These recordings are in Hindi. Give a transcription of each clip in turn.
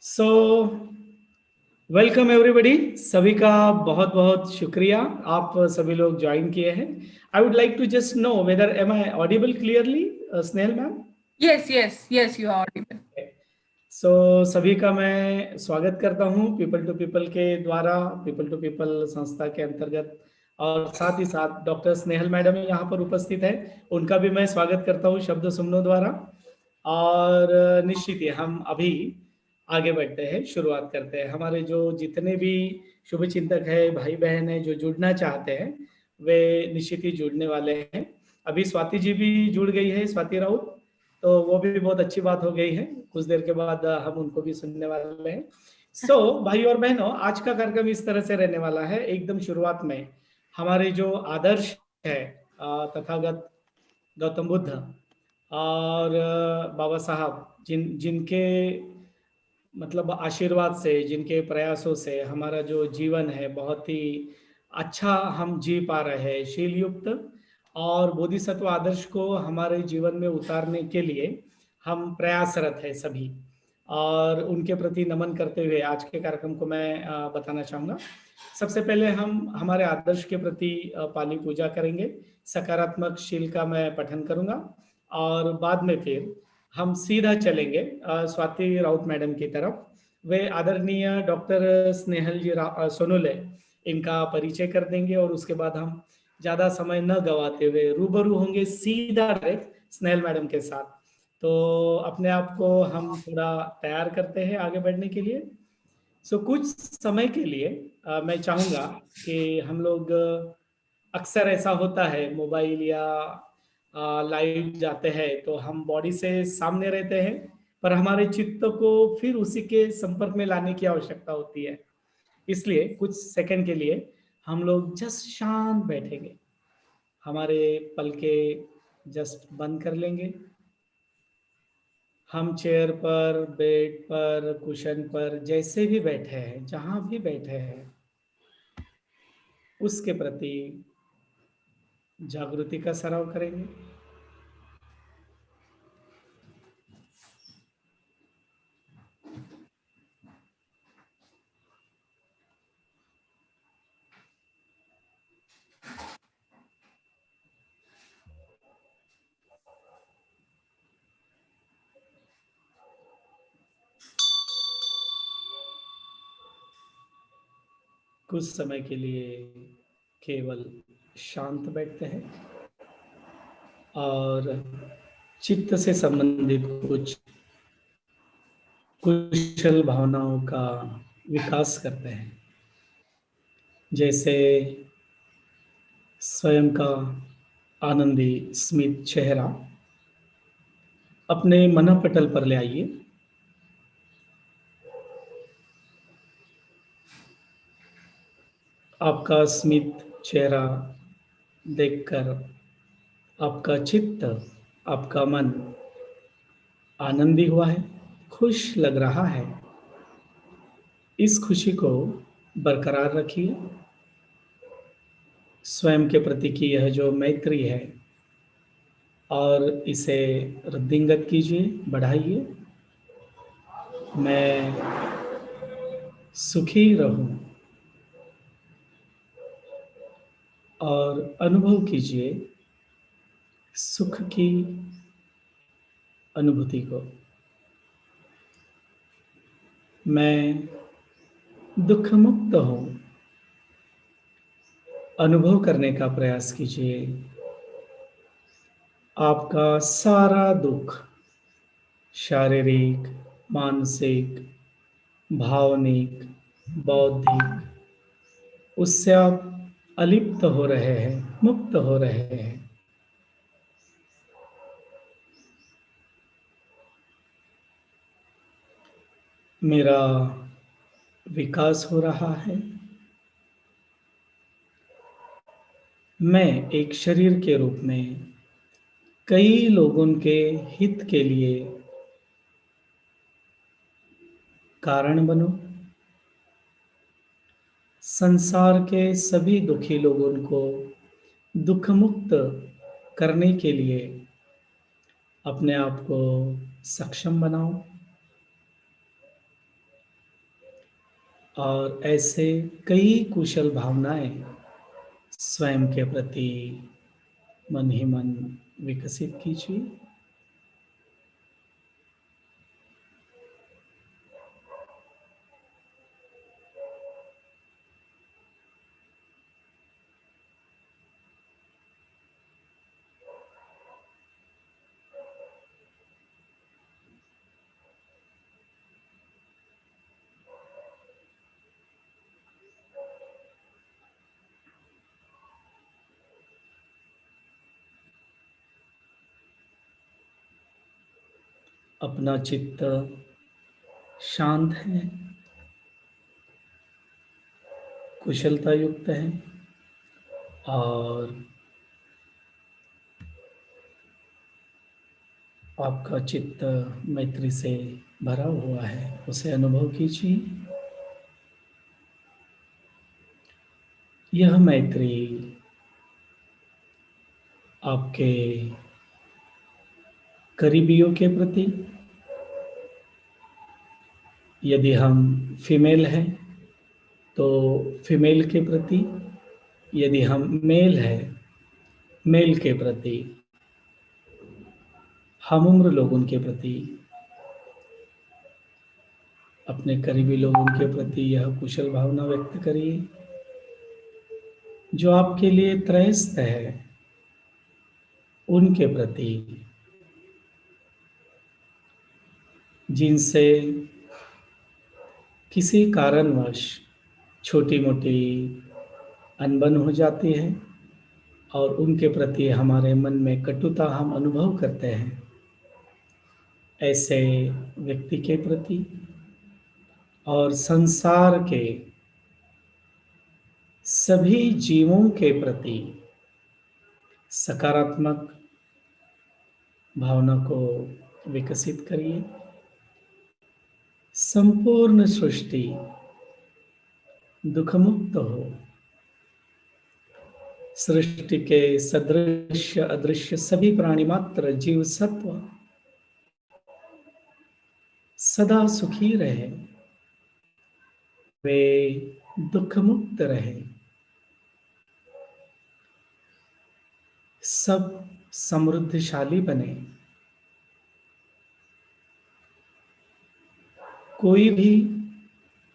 सो वेलकम एवरीबॉडी, सभी का बहुत बहुत शुक्रिया आप सभी लोग ज्वाइन किए हैं। I would like to just know whether am I audible clearly, Snehal ma'am? Yes, you are audible. So सभी का मैं स्वागत करता हूं पीपल टू पीपल के द्वारा, पीपल टू पीपल संस्था के अंतर्गत। और साथ ही साथ डॉक्टर स्नेहल मैडम यहाँ पर उपस्थित है, उनका भी मैं स्वागत करता हूँ शब्द सुमनों द्वारा। और निश्चित ही हम अभी आगे बढ़ते हैं, शुरुआत करते हैं। हमारे जो जितने भी शुभ चिंतक है, भाई बहन है जो जुड़ना चाहते हैं, वे निश्चित ही जुड़ने वाले हैं। अभी स्वाति जी भी जुड़ गई है, स्वाति राउत, तो वो भी बहुत अच्छी बात हो गई है। कुछ देर के बाद हम उनको भी सुनने वाले हैं। भाई और बहनों, आज का कार्यक्रम इस तरह से रहने वाला है। एकदम शुरुआत में हमारे जो आदर्श है, तथागत गौतम बुद्ध और बाबा साहब, जिनके मतलब आशीर्वाद से, जिनके प्रयासों से हमारा जो जीवन है बहुत ही अच्छा हम जी पा रहे हैं, शील युक्त। और बोधिसत्व आदर्श को हमारे जीवन में उतारने के लिए हम प्रयासरत है सभी। और उनके प्रति नमन करते हुए आज के कार्यक्रम को मैं बताना चाहूँगा। सबसे पहले हम हमारे आदर्श के प्रति पानी पूजा करेंगे, सकारात्मक शील का मैं पठन करूँगा, और बाद में फिर हम सीधा चलेंगे स्वाति राउत मैडम की तरफ। वे आदरणीय डॉक्टर स्नेहल जी सोनुले, इनका परिचय कर देंगे, और उसके बाद हम ज़्यादा समय न गवाते हुए रूबरू होंगे सीधा डायरेक्ट स्नेहल मैडम के साथ। तो अपने आप को हम थोड़ा तैयार करते हैं आगे बढ़ने के लिए। कुछ समय के लिए मैं चाहूँगा कि हम लोग, अक्सर ऐसा होता है मोबाइल या लाइव जाते हैं तो हम बॉडी से सामने रहते हैं, पर हमारे चित्त को फिर उसी के संपर्क में लाने की आवश्यकता होती है। इसलिए कुछ सेकंड के लिए हम लोग जस्ट शांत बैठेंगे, हमारे पलके जस्ट बंद कर लेंगे। हम चेयर पर, बेड पर, कुशन पर जैसे भी बैठे हैं, जहां भी बैठे हैं, उसके प्रति जागृति का सराव करेंगे। कुछ समय के लिए केवल शांत बैठते हैं और चित्त से संबंधित कुछ कुशल भावनाओं का विकास करते हैं, जैसे स्वयं का आनंदी स्मित चेहरा अपने मनपटल पर ले आइए। आपका स्मित चेहरा देखकर आपका चित्त, आपका मन आनंदी हुआ है, खुश लग रहा है। इस खुशी को बरकरार रखिए। स्वयं के प्रति की यह जो मैत्री है, और इसे वृद्धिंगत कीजिए, बढ़ाइए। मैं सुखी रहूं, और अनुभव कीजिए सुख की अनुभूति को। मैं दुख मुक्त हूं, अनुभव करने का प्रयास कीजिए। आपका सारा दुख, शारीरिक, मानसिक, भावनिक, बौद्धिक, उससे आप अलिप्त हो रहे हैं, मुक्त हो रहे हैं। मेरा विकास हो रहा है। मैं एक शरीर के रूप में कई लोगों के हित के लिए कारण बनूं। संसार के सभी दुखी लोगों को दुख मुक्त करने के लिए अपने आप को सक्षम बनाओ। और ऐसे कई कुशल भावनाएं स्वयं के प्रति मन ही मन विकसित कीजिए। अपना चित्त शांत है, कुशलता युक्त है और आपका चित्त मैत्री से भरा हुआ है, उसे अनुभव कीजिए। यह मैत्री आपके करीबियों के प्रति, यदि हम फीमेल हैं तो फीमेल के प्रति, यदि हम मेल हैं मेल के प्रति, हम उम्र लोगों के प्रति, अपने करीबी लोगों के प्रति यह कुशल भावना व्यक्त करिए जो आपके लिए त्रयस्थ है, उनके प्रति, जिनसे किसी कारणवश छोटी मोटी अनबन हो जाती है और उनके प्रति हमारे मन में कटुता हम अनुभव करते हैं, ऐसे व्यक्ति के प्रति और संसार के सभी जीवों के प्रति सकारात्मक भावना को विकसित करिए। संपूर्ण सृष्टि दुखमुक्त हो, सृष्टि के सदृश्य अदृश्य सभी प्राणी मात्र जीव सत्व सदा सुखी रहे, वे दुखमुक्त रहे, सब समृद्धशाली बने, कोई भी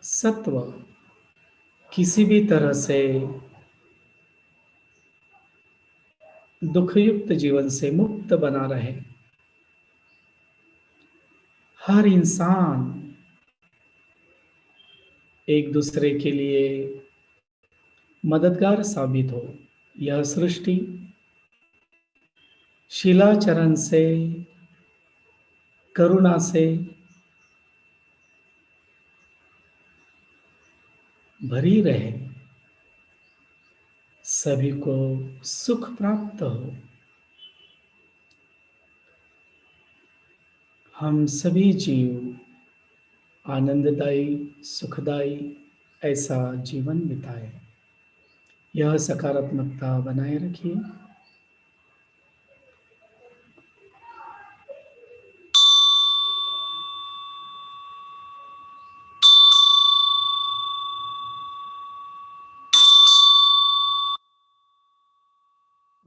सत्व किसी भी तरह से दुखयुक्त जीवन से मुक्त बना रहे, हर इंसान एक दूसरे के लिए मददगार साबित हो, यह सृष्टि शिलाचरण से, करुणा से भरी रहे, सभी को सुख प्राप्त हो। हम सभी जीव आनंददायी सुखदायी ऐसा जीवन बिताए, यह सकारात्मकता बनाए रखिए।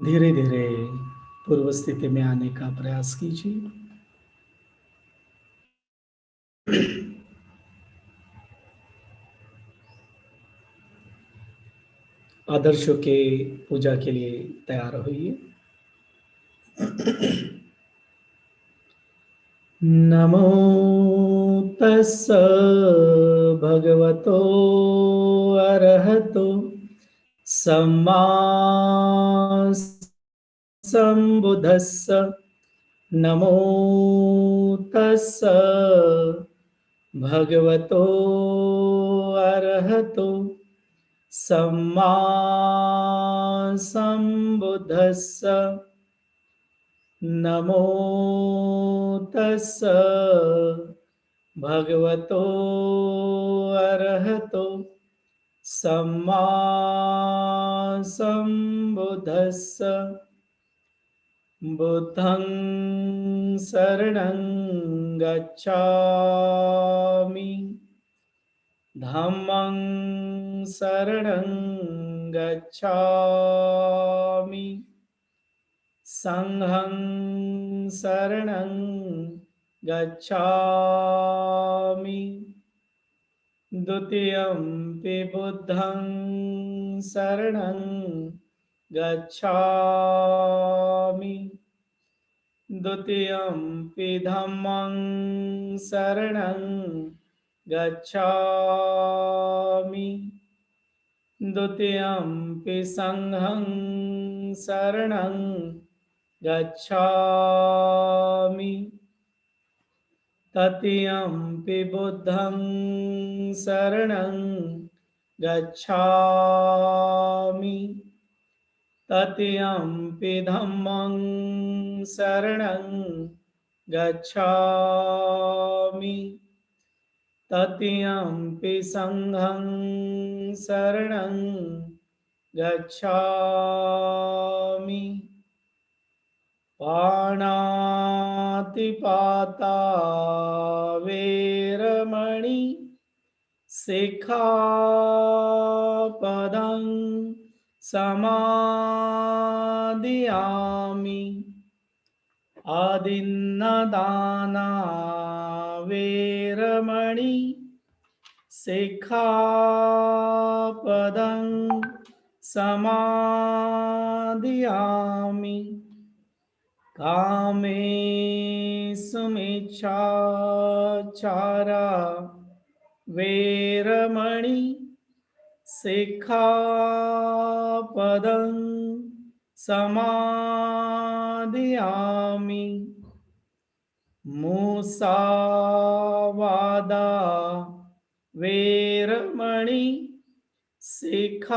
धीरे धीरे पूर्व स्थिति में आने का प्रयास कीजिए। आदर्शों के पूजा के लिए तैयार होइए। नमो तस्स भगवतो अरहतो सम्मा संबुद्धस्स। नमो तस्स भगवतो अरहतो सम्मा संबुद्धस्स। नमो तस्स भगवतो अरहतो सम्मा संबुद्धस्स। बुद्धं शरणं गच्छामि, धम्मं शरणं गच्छामि, संघं शरणं गच्छामि, द्वितीयंपि बुद्धं शरणं गच्छामि, द्वितीयंपि धम्मं शरणं गच्छामि, द्वितीयंपि संघं शरणं गच्छामि, तृतीयंपि बुद्धं शरणं गच्छामि, तृतीयंपि धम्मं शरणं गच्छामि, तृतीयंपि संघं शरणं गच्छामि, पाणातिपाता वेरमणि सिक्खापदं समादियामि, आदिन्नदाना वेरमणि सिक्खापदं समादियामि, कामेषु मिच्छाचारा वेरमणि सिक्खापदं समादियामि, मुसावादा वेरमणि सिक्खापदं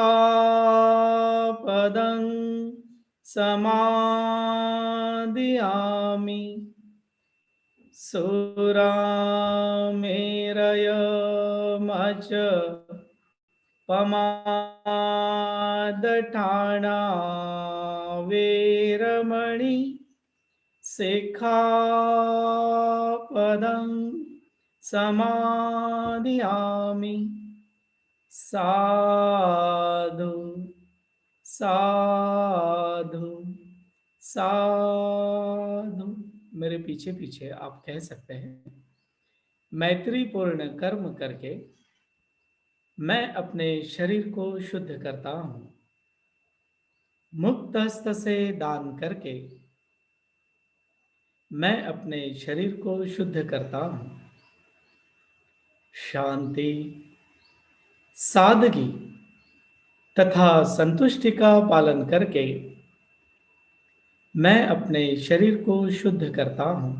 समादियामि, सुरामेरय मच पमादठाना वेरमणि सिक्खापदं समादियामि, साधु साधु साधु। मेरे पीछे पीछे आप कह सकते हैं, मैत्रीपूर्ण कर्म करके मैं अपने शरीर को शुद्ध करता हूं, मुक्त हस्त से दान करके मैं अपने शरीर को शुद्ध करता हूं, शांति, सादगी तथा संतुष्टि का पालन करके मैं अपने शरीर को शुद्ध करता हूं,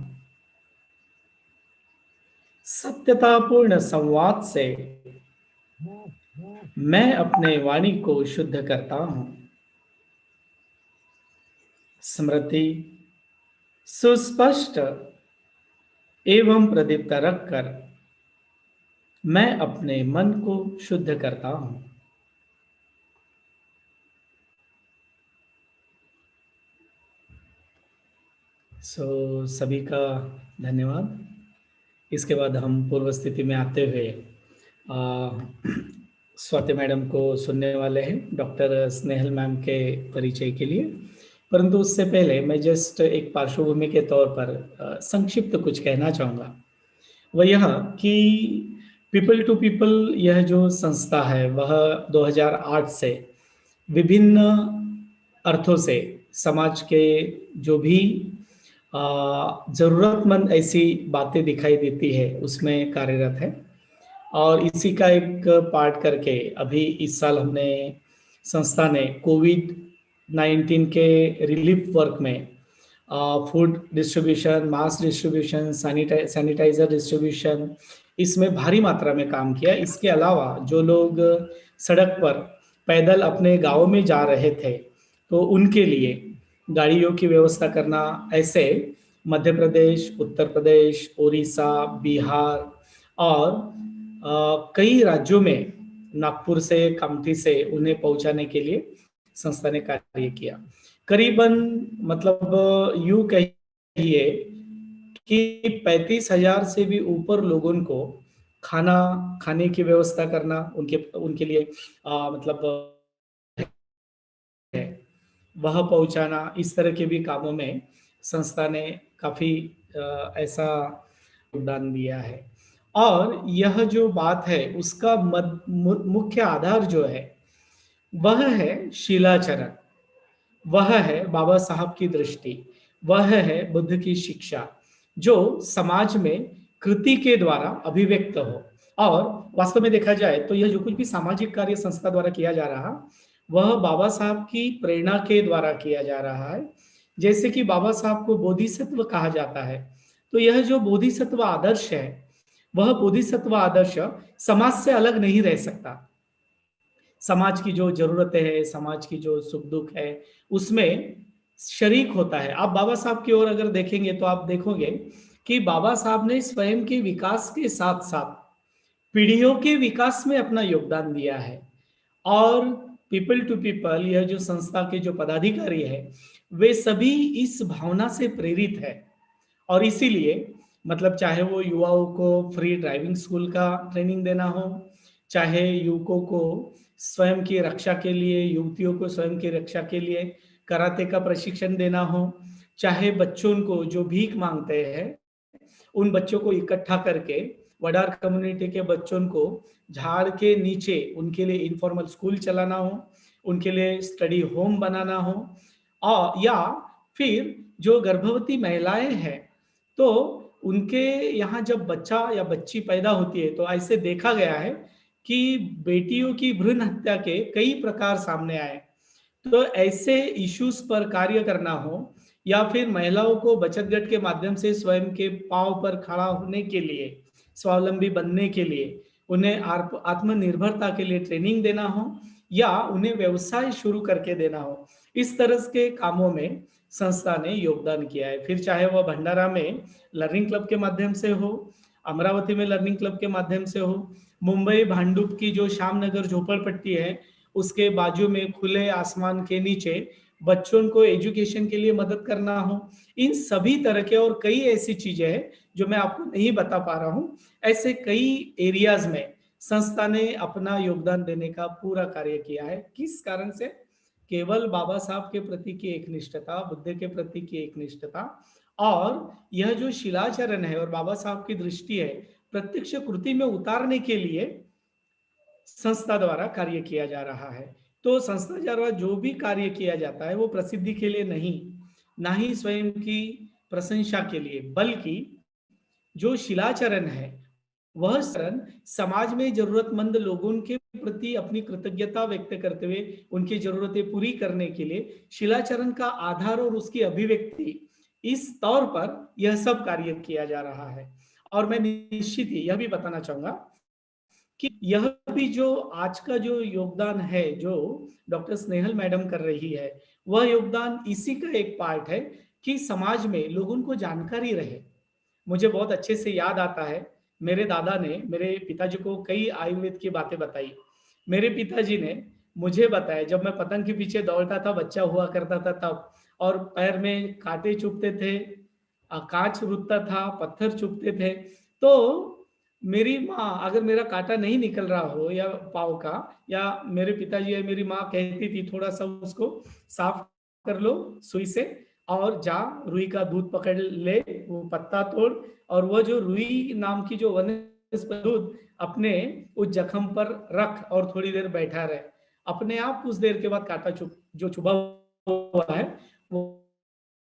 सत्यतापूर्ण संवाद से मैं अपने वाणी को शुद्ध करता हूं, स्मृति सुस्पष्ट एवं प्रदीप्त रखकर मैं अपने मन को शुद्ध करता हूं। सभी का धन्यवाद। इसके बाद हम पूर्व स्थिति में आते हुए स्वाति मैडम को सुनने वाले हैं डॉक्टर स्नेहल मैम के परिचय के लिए। परंतु उससे पहले मैं जस्ट एक पार्श्वभूमि के तौर पर संक्षिप्त कुछ कहना चाहूँगा। वह यह कि पीपल टू पीपल यह जो संस्था है वह 2008 से विभिन्न अर्थों से समाज के जो भी ज़रूरतमंद ऐसी बातें दिखाई देती है उसमें कार्यरत है। और इसी का एक पार्ट करके अभी इस साल हमने संस्था ने कोविड-19 के रिलीफ वर्क में food distribution, mask distribution, sanitiser distribution, इसमें भारी मात्रा में काम किया। इसके अलावा जो लोग सड़क पर पैदल अपने गाँव में जा रहे थे तो उनके लिए गाड़ियों की व्यवस्था करना, ऐसे मध्य प्रदेश, उत्तर प्रदेश, उड़ीसा, बिहार और कई राज्यों में नागपुर से, कामठी से उन्हें पहुंचाने के लिए संस्था ने कार्य किया। करीबन मतलब यूं कहिए कि 35,000 से भी ऊपर लोगों को खाना खाने की व्यवस्था करना उनके उनके लिए मतलब है वह पहुंचाना, इस तरह के भी कामों में संस्था ने काफी ऐसा योगदान दिया है। और यह जो बात है उसका मुख्य आधार जो है वह है शीलाचरण, वह है बाबा साहब की दृष्टि, वह है बुद्ध की शिक्षा, जो समाज में कृति के द्वारा अभिव्यक्त हो। और वास्तव में देखा जाए तो यह जो कुछ भी सामाजिक कार्य संस्था द्वारा किया जा रहा, वह बाबा साहब की प्रेरणा के द्वारा किया जा रहा है। जैसे कि बाबा साहब को बोधिसत्व कहा जाता है, तो यह जो बोधिसत्व आदर्श है, वह बोधिसत्व आदर्श समाज से अलग नहीं रह सकता। समाज की जो जरूरतें हैं, समाज की जो सुख दुख है, उसमें शरीक होता है। आप बाबा साहब की ओर अगर देखेंगे तो आप देखोगे कि बाबा साहब ने स्वयं के विकास के साथ साथ पीढ़ियों के विकास में अपना योगदान दिया है। और पीपल टू पीपल, यह जो संस्था के जो पदाधिकारी है, वे सभी इस भावना से प्रेरित है। और इसीलिए मतलब चाहे वो युवाओं को फ्री ड्राइविंग स्कूल का ट्रेनिंग देना हो, चाहे युवकों को स्वयं की रक्षा के लिए, युवतियों को स्वयं की रक्षा के लिए कराटे का प्रशिक्षण देना हो, चाहे बच्चों को जो भीख मांगते हैं उन बच्चों को इकट्ठा करके वडार कम्युनिटी के बच्चों को झाड़ के नीचे उनके लिए इनफॉर्मल स्कूल चलाना हो, उनके लिए स्टडी होम बनाना हो, और या फिर जो गर्भवती महिलाएं हैं तो उनके यहाँ जब बच्चा या बच्ची पैदा होती है तो ऐसे देखा गया है कि बेटियों की भ्रूण हत्या के कई प्रकार सामने आए। तो ऐसे इश्यूज पर कार्य करना हो, या फिर महिलाओं को बचत गट के माध्यम से स्वयं के पांव पर खड़ा होने के लिए, स्वावलंबी बनने के लिए, उन्हें आत्मनिर्भरता के लिए ट्रेनिंग देना हो, या उन्हें व्यवसाय शुरू करके देना हो, इस तरह के कामों में संस्था ने योगदान किया है। फिर चाहे वह भंडारा में लर्निंग क्लब के माध्यम से हो, अमरावती में लर्निंग क्लब के माध्यम से हो, मुंबई भांडुप की जो श्यामनगर झोपड़पट्टी है उसके बाजू में खुले आसमान के नीचे बच्चों को एजुकेशन के लिए मदद करना हो, इन सभी तरह के और कई ऐसी चीजें हैं जो मैं आपको नहीं बता पा रहा हूं। ऐसे कई एरियाज में संस्था ने अपना योगदान देने का पूरा कार्य किया है। किस कारण से? केवल बाबा साहब के प्रति की एक निष्ठता, बुद्ध के प्रति की एक निष्ठता, और यह जो शिलाचरण है और बाबा साहब की दृष्टि है, प्रत्यक्ष कृति में उतारने के लिए संस्था द्वारा कार्य किया जा रहा है। तो संस्था द्वारा जो भी कार्य किया जाता है वो प्रसिद्धि के लिए नहीं, ना ही स्वयं की प्रशंसा के लिए, बल्कि जो शिलाचरण है वह चरण समाज में जरूरतमंद लोगों के प्रति अपनी कृतज्ञता व्यक्त करते हुए उनकी जरूरतें पूरी करने के लिए शिलाचरण का आधार और उसकी अभिव्यक्ति, इस तौर पर यह सब कार्य किया जा रहा है। और मैं निश्चित ही यह भी बताना चाहूंगा कि यह भी जो आज का जो योगदान है जो डॉक्टर स्नेहल मैडम कर रही है, वह योगदान इसी का एक पार्ट है कि समाज में लोगों को जानकारी रहे। मुझे बहुत अच्छे से याद आता है, मेरे दादा ने मेरे पिताजी को कई आयुर्वेद की बातें बताई। मेरे पिताजी ने मुझे बताया, जब मैं पतंग के पीछे दौड़ता था, बच्चा हुआ करता था तब, और पैर में कांटे चुभते थे, कांच रुकता था, पत्थर चुभते थे, तो मेरी माँ अगर मेरा कांटा नहीं निकल रहा हो या पाव का, या मेरे पिताजी या मेरी माँ कहती थी थोड़ा सा उसको साफ कर लो सुई से, और जा रुई का दूध पकड़ ले, वो पत्ता तोड़, और वो जो रुई नाम की जो वनस्पति दूध अपने उस जख्म पर रख और थोड़ी देर बैठा रहे, अपने आप कुछ देर के बाद कांटा जो चुभा हुआ है वो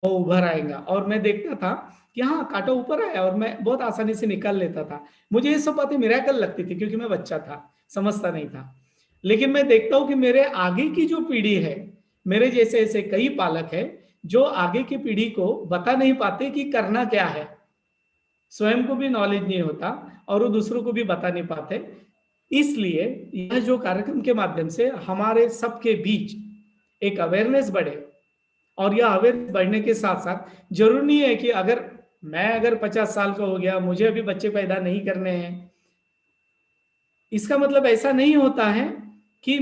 उभर आएगा। और मैं देखता था कि हाँ कांटा ऊपर आया, और मैं बहुत आसानी से निकाल लेता था। मुझे ये सब बातें मिरेकल लगती थी क्योंकि मैं बच्चा था, समझता नहीं था। लेकिन मैं देखता हूँ कि मेरे आगे की जो पीढ़ी है, मेरे जैसे ऐसे कई पालक है जो आगे की पीढ़ी को बता नहीं पाते कि करना क्या है, स्वयं को भी नॉलेज नहीं होता और वो दूसरों को भी बता नहीं पाते। इसलिए यह जो कार्यक्रम के माध्यम से हमारे सबके बीच एक अवेयरनेस बढ़े, और यह अवेयरनेस बढ़ने के साथ साथ जरूरी नहीं है कि अगर 50 साल का हो गया, मुझे अभी बच्चे पैदा नहीं करने हैं, इसका मतलब ऐसा नहीं होता है कि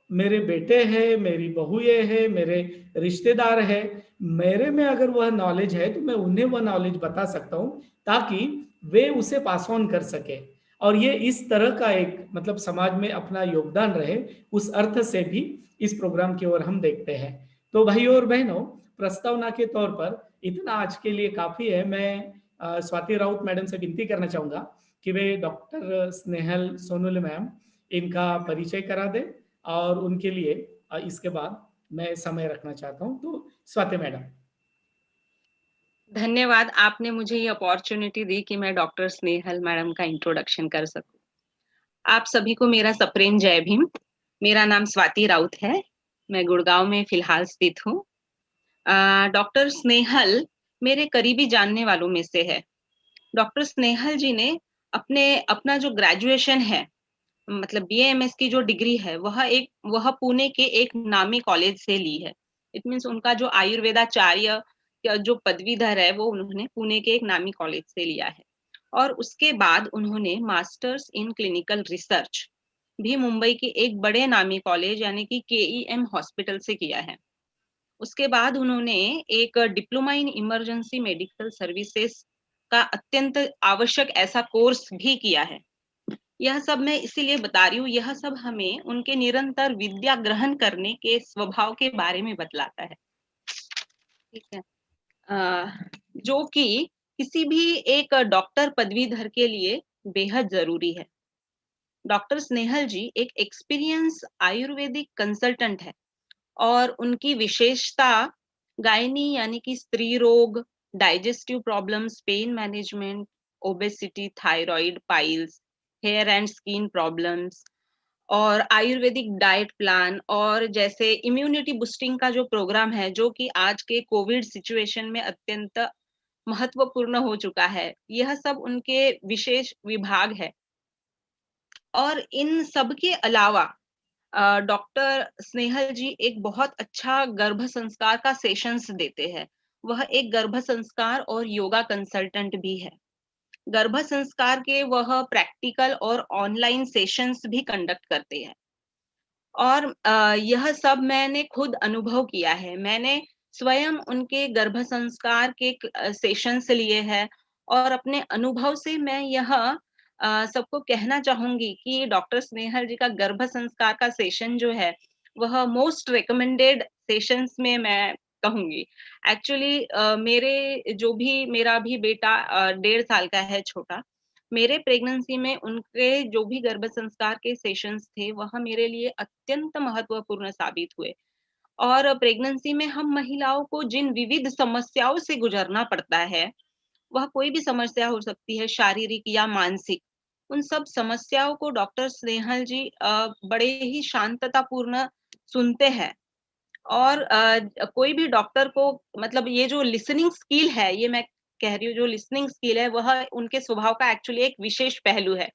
मेरे बेटे हैं, मेरी बहुएं हैं, मेरे रिश्तेदार हैं, मेरे में अगर वह नॉलेज है तो मैं उन्हें वह नॉलेज बता सकता हूं ताकि वे उसे पास ऑन कर सके। और ये इस तरह का एक मतलब समाज में अपना योगदान रहे, उस अर्थ से भी इस प्रोग्राम की ओर हम देखते हैं। तो भाइयों और बहनों, प्रस्तावना के तौर पर इतना आज के लिए काफी है। मैं स्वाति राउत मैडम से विनती करना चाहूंगा कि वे डॉक्टर स्नेहल सोनुले मैम इनका परिचय करा दे, और उनके लिए इसके बाद मैं समय रखना चाहता हूं। तो स्वाति मैडम। धन्यवाद, आपने मुझे ये अपॉर्चुनिटी दी कि मैं डॉक्टर स्नेहल मैडम का इंट्रोडक्शन कर सकूं। आप सभी को मेरा सप्रेम जय भीम। मेरा नाम स्वाति राउत है, मैं गुड़गांव में फिलहाल स्थित हूँ। डॉक्टर स्नेहल मेरे करीबी जानने वालों में से है। डॉक्टर स्नेहल जी ने अपना जो ग्रेजुएशन है, मतलब BAMS की जो डिग्री है, वह पुणे के एक नामी कॉलेज से ली है। इट मीन्स उनका जो आयुर्वेदाचार्य जो पदवीधर है, वो उन्होंने पुणे के एक नामी कॉलेज से लिया है। और उसके बाद उन्होंने मास्टर्स इन क्लिनिकल रिसर्च भी मुंबई के एक बड़े नामी कॉलेज यानी कि KEM हॉस्पिटल से किया है। उसके बाद उन्होंने एक diploma in emergency medical services का अत्यंत आवश्यक ऐसा कोर्स भी किया है। यह सब मैं इसीलिए बता रही हूँ, यह सब हमें उनके निरंतर विद्या ग्रहण करने के स्वभाव के बारे में बतलाता है। ठीक है, जो कि किसी भी एक डॉक्टर पदवीधर के लिए बेहद जरूरी है। डॉक्टर स्नेहल जी एक एक्सपीरियंस आयुर्वेदिक कंसल्टेंट है और उनकी विशेषता गायनी यानी कि स्त्री रोग, digestive problems, pain management, obesity, thyroid, piles, hair and skin problems और आयुर्वेदिक डाइट प्लान, और जैसे इम्यूनिटी बूस्टिंग का जो प्रोग्राम है, जो कि आज के कोविड सिचुएशन में अत्यंत महत्वपूर्ण हो चुका है, यह सब उनके विशेष विभाग है। और इन सब के अलावा डॉक्टर स्नेहल जी एक बहुत अच्छा गर्भ संस्कार का सेशंस देते हैं। वह एक गर्भ संस्कार और योगा कंसल्टेंट भी है। गर्भ संस्कार के वह प्रैक्टिकल और ऑनलाइन सेशंस भी कंडक्ट करते हैं। और यह सब मैंने खुद अनुभव किया है। मैंने स्वयं उनके गर्भ संस्कार के सेशंस लिए हैं और अपने अनुभव से मैं यह सबको कहना चाहूंगी कि डॉक्टर स्नेहल जी का गर्भ संस्कार का सेशन जो है, वह मोस्ट रिकमेंडेड सेशंस में मैं कहूंगी। एक्चुअली मेरा भी बेटा 1.5 साल का है, छोटा। मेरे प्रेगनेंसी में उनके जो भी गर्भ संस्कार के सेशंस थे, वह मेरे लिए अत्यंत महत्वपूर्ण साबित हुए। और प्रेगनेंसी में हम महिलाओं को जिन विविध समस्याओं से गुजरना पड़ता है, वह कोई भी समस्या हो सकती है, शारीरिक या मानसिक। उन सब समस्याओं को डॉक्टर स्नेहल जी बड़े ही शांततापूर्ण सुनते हैं। और कोई भी डॉक्टर को, मतलब ये जो लिसनिंग स्किल है, ये मैं कह रही हूँ, जो लिसनिंग स्किल है, वह उनके स्वभाव का एक्चुअली एक विशेष पहलू है।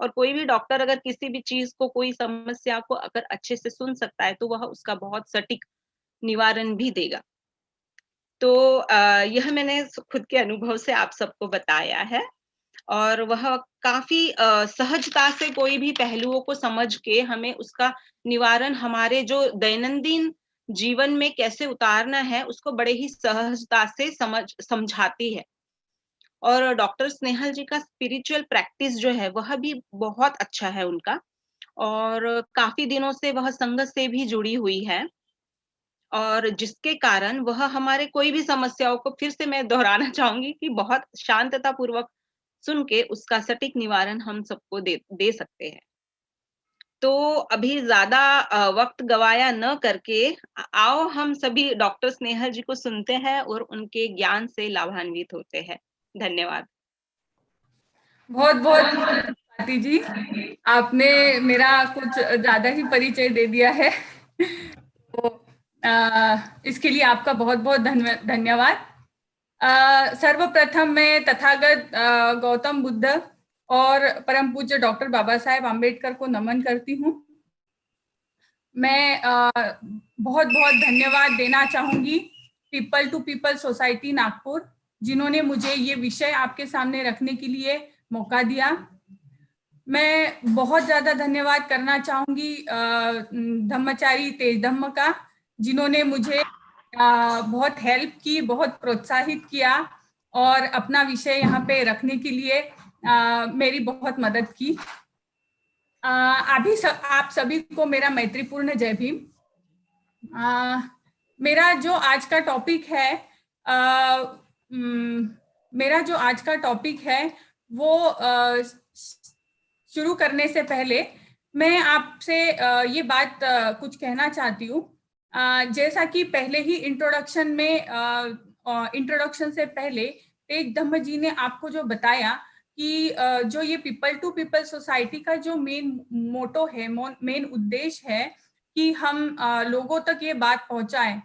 और कोई भी डॉक्टर अगर किसी भी चीज को, कोई समस्या को अगर अच्छे से सुन सकता है, तो वह उसका बहुत सटीक निवारण भी देगा। तो यह मैंने खुद के अनुभव से आप सबको बताया है। और वह काफी सहजता से कोई भी पहलुओं को समझ के हमें उसका निवारण हमारे जो दैनंदिन जीवन में कैसे उतारना है, उसको बड़े ही सहजता से समझाती है। और डॉक्टर स्नेहल जी का स्पिरिचुअल प्रैक्टिस जो है, वह भी बहुत अच्छा है उनका। और काफी दिनों से वह संघ से भी जुड़ी हुई है, और जिसके कारण वह हमारे कोई भी समस्याओं को, फिर से मैं दोहराना चाहूंगी कि बहुत शांतता पूर्वक सुन के उसका सटीक निवारण हम सबको दे सकते हैं। तो अभी ज्यादा वक्त गवाया न करके आओ हम सभी डॉक्टर स्नेहल जी को सुनते हैं और उनके ज्ञान से लाभान्वित होते हैं। धन्यवाद। बहुत बहुत स्वाति जी, आपने मेरा कुछ ज्यादा ही परिचय दे दिया है। तो इसके लिए आपका बहुत बहुत धन्यवाद। सर्वप्रथम मैं तथागत गौतम बुद्ध और परम पूज्य डॉक्टर बाबा साहेब आम्बेडकर को नमन करती हूँ। मैं बहुत बहुत धन्यवाद देना चाहूंगी people to people society Nagpur, जिन्होंने मुझे ये विषय आपके सामने रखने के लिए मौका दिया। मैं बहुत ज्यादा धन्यवाद करना चाहूंगी धम्मचारी तेज धम्म का, जिन्होंने मुझे बहुत हेल्प की, बहुत प्रोत्साहित किया और अपना विषय यहाँ पे रखने के लिए मेरी बहुत मदद की। आप सभी को मेरा मैत्रीपूर्ण जय भीम। मेरा जो आज का टॉपिक है वो शुरू करने से पहले मैं आपसे ये बात कुछ कहना चाहती हूँ। जैसा कि पहले ही इंट्रोडक्शन से पहले तेज धम्म जी ने आपको जो बताया कि जो ये पीपल टू पीपल सोसाइटी का जो मेन मोटो है, मेन उद्देश्य है कि हम लोगों तक ये बात पहुंचाएं,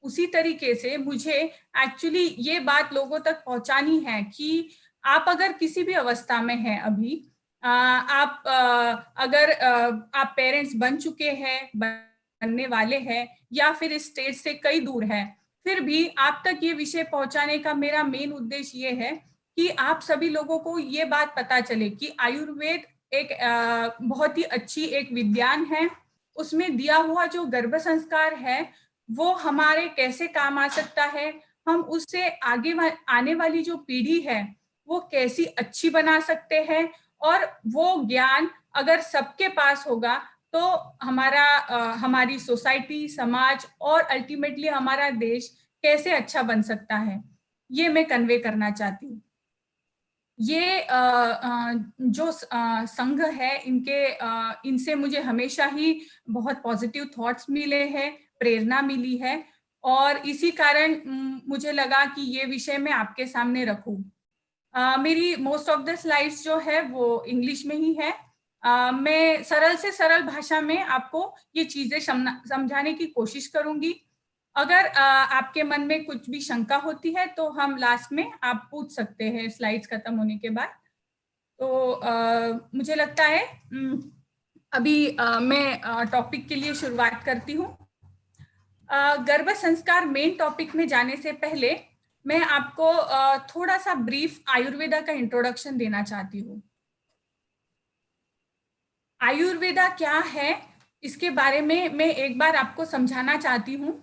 उसी तरीके से मुझे एक्चुअली ये बात लोगों तक पहुंचानी है कि आप अगर किसी भी अवस्था में हैं अभी, अगर आप पेरेंट्स बन चुके हैं, बनने वाले हैं, या फिर इस स्टेज से कई दूर है, फिर भी आप तक ये विषय पहुंचाने का मेरा मेन उद्देश्य ये है कि आप सभी लोगों को ये बात पता चले कि आयुर्वेद एक बहुत ही अच्छी एक विज्ञान है। उसमें दिया हुआ जो गर्भ संस्कार है वो हमारे कैसे काम आ सकता है, हम उससे आगे आने वाली जो पीढ़ी है वो कैसी अच्छी बना सकते हैं, और वो ज्ञान अगर सबके पास होगा तो हमारी सोसाइटी, समाज और अल्टीमेटली हमारा देश कैसे अच्छा बन सकता है, ये मैं कन्वे करना चाहती हूँ। ये जो संघ है इनसे मुझे हमेशा ही बहुत पॉजिटिव थॉट्स मिले हैं, प्रेरणा मिली है, और इसी कारण मुझे लगा कि ये विषय मैं आपके सामने रखूं। मेरी मोस्ट ऑफ द स्लाइड्स जो है वो इंग्लिश में ही है। मैं सरल से सरल भाषा में आपको ये चीजें समझाने की कोशिश करूंगी। अगर आपके मन में कुछ भी शंका होती है तो हम लास्ट में आप पूछ सकते हैं स्लाइड्स खत्म होने के बाद। तो मुझे लगता है अभी मैं टॉपिक के लिए शुरुआत करती हूँ। गर्भ संस्कार मेन टॉपिक में जाने से पहले मैं आपको थोड़ा सा ब्रीफ आयुर्वेदा का इंट्रोडक्शन देना चाहती हूँ। आयुर्वेदा क्या है इसके बारे में मैं एक बार आपको समझाना चाहती हूँ।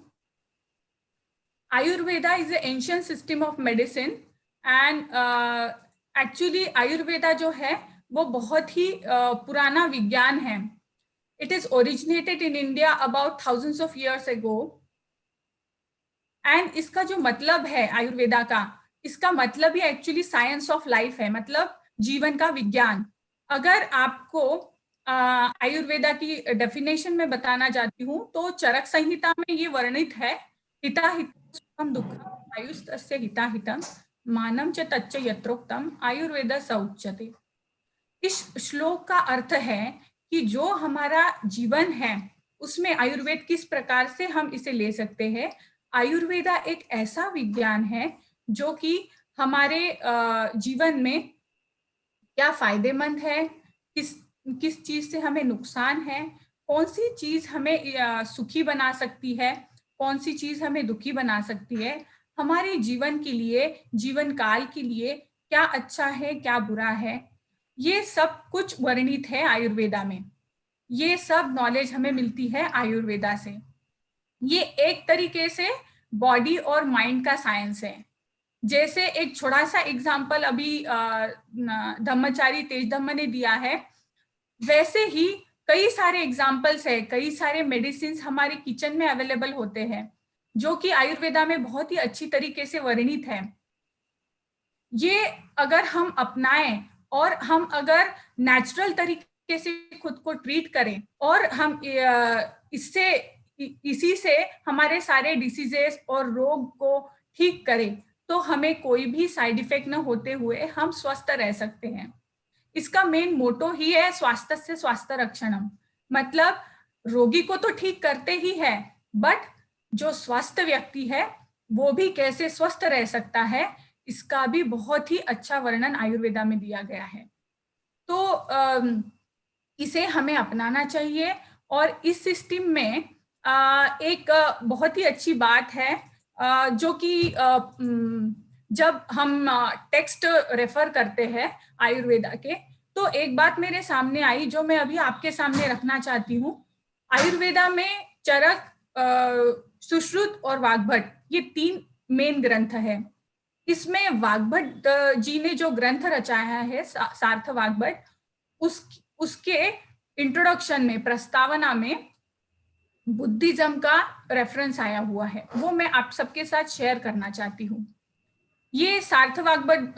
Ayurveda is an ancient system of medicine and actually Ayurveda जो है वो बहुत ही पुराना विज्ञान है। It is originated in India about thousands of years ago and इसका जो मतलब है आयुर्वेदा का, इसका मतलब ही एक्चुअली साइंस ऑफ लाइफ है, मतलब जीवन का विज्ञान। अगर आपको आयुर्वेदा की डेफिनेशन में बताना चाहती हूँ तो चरक संहिता में ये वर्णित है, हिताहितम दुःखम आयुस्तस्य हिताहितम मानम च तच्च यत्रोक्तम आयुर्वेद स उच्यते। इस श्लोक का अर्थ है कि जो हमारा जीवन है उसमें आयुर्वेद किस प्रकार से हम इसे ले सकते हैं। आयुर्वेदा एक ऐसा विज्ञान है जो कि हमारे जीवन में क्या फायदेमंद है, किस चीज से हमें नुकसान है, कौन सी चीज हमें सुखी बना सकती है, कौन सी चीज हमें दुखी बना सकती है, हमारे जीवन के लिए, जीवन काल के लिए क्या अच्छा है क्या बुरा है, ये सब कुछ वर्णित है आयुर्वेदा में। ये सब नॉलेज हमें मिलती है आयुर्वेदा से। ये एक तरीके से बॉडी और माइंड का साइंस है। जैसे एक छोटा सा एग्जांपल अभी धम्मचारी तेज धम्म ने दिया है, वैसे ही कई सारे एग्जांपल्स है, कई सारे मेडिसिन हमारे किचन में अवेलेबल होते हैं जो कि आयुर्वेदा में बहुत ही अच्छी तरीके से वर्णित है। ये अगर हम अपनाएं और हम अगर नेचुरल तरीके से खुद को ट्रीट करें और हम इसी से हमारे सारे डिसीजेस और रोग को ठीक करें तो हमें कोई भी साइड इफेक्ट न होते हुए हम स्वस्थ रह सकते हैं। इसका मेन मोटो ही है स्वास्थ्य से स्वास्थ्य रक्षणम, मतलब रोगी को तो ठीक करते ही है बट जो स्वस्थ व्यक्ति है वो भी कैसे स्वस्थ रह सकता है, इसका भी बहुत ही अच्छा वर्णन आयुर्वेदा में दिया गया है। तो इसे हमें अपनाना चाहिए। और इस सिस्टम में एक बहुत ही अच्छी बात है जो कि जब हम टेक्स्ट रेफर करते हैं आयुर्वेदा के, तो एक बात मेरे सामने आई जो मैं अभी आपके सामने रखना चाहती हूँ। आयुर्वेदा में चरक, सुश्रुत और वाग्भट ये 3 मेन ग्रंथ है। इसमें वाग्भट जी ने जो ग्रंथ रचाया है सार्थ वाग्भट, उसके इंट्रोडक्शन में, प्रस्तावना में बुद्धिज्म का रेफरेंस आया हुआ है, वो मैं आप सबके साथ शेयर करना चाहती हूँ। ये सार्थ वाग्भट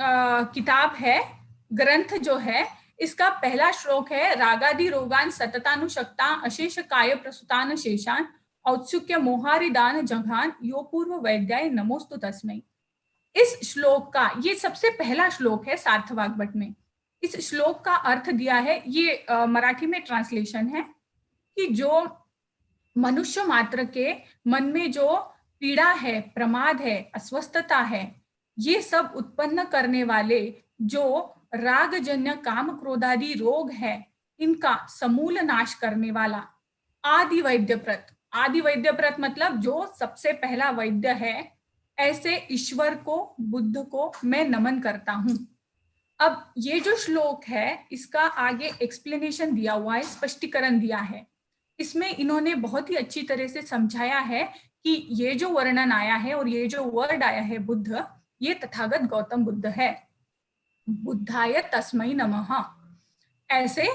किताब है, ग्रंथ जो है, इसका पहला श्लोक है, रागादि रोगान सततानुशक्ता अशेष काय प्रसुतान शेषान औत्सुक्य मोहारिदान जघान यो पूर्व वैद्याय नमोस्तु तस्मै। इस श्लोक का, ये सबसे पहला श्लोक है सार्थ वाग्भट में। इस श्लोक का अर्थ दिया है, ये मराठी में ट्रांसलेशन है, कि जो मनुष्य मात्र के मन में जो पीड़ा है, प्रमाद है, अस्वस्थता है, ये सब उत्पन्न करने वाले जो रागजन्य काम क्रोधादि रोग है, इनका समूल नाश करने वाला आदि वैद्यप्रत। आदि वैद्यप्रत मतलब जो सबसे पहला वैद्य है, ऐसे ईश्वर को, बुद्ध को मैं नमन करता हूं। अब ये जो श्लोक है, इसका आगे एक्सप्लेनेशन दिया हुआ है, स्पष्टीकरण दिया है। इसमें इन्होंने बहुत ही अच्छी तरह से समझाया है कि ये जो वर्णन आया है और ये जो वर्ड आया है बुद्ध, ये तथागत गौतम बुद्ध है। बुद्धाय तस्मै नमः, ऐसे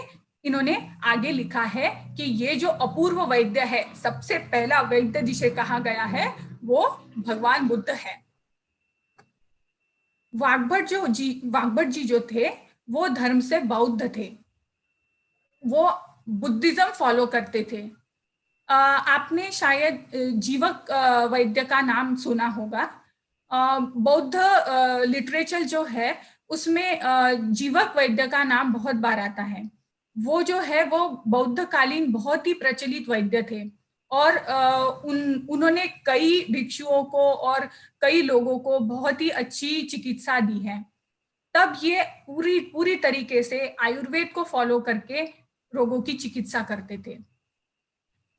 इन्होंने आगे लिखा है कि ये जो अपूर्व वैद्य है, सबसे पहला वैद्य जिसे कहा गया है, वो भगवान बुद्ध है। वाग्भट जी जो थे, वो धर्म से बौद्ध थे, वो बुद्धिज्म फॉलो करते थे। आपने शायद जीवक वैद्य का नाम सुना होगा। बौद्ध लिटरेचर जो है, उसमें जीवक वैद्य का नाम बहुत बार आता है। वो जो है, वो बौद्ध कालीन बहुत ही प्रचलित वैद्य थे, और उन्होंने कई भिक्षुओं को और कई लोगों को बहुत ही अच्छी चिकित्सा दी है। तब ये पूरी तरीके से आयुर्वेद को फॉलो करके रोगों की चिकित्सा करते थे।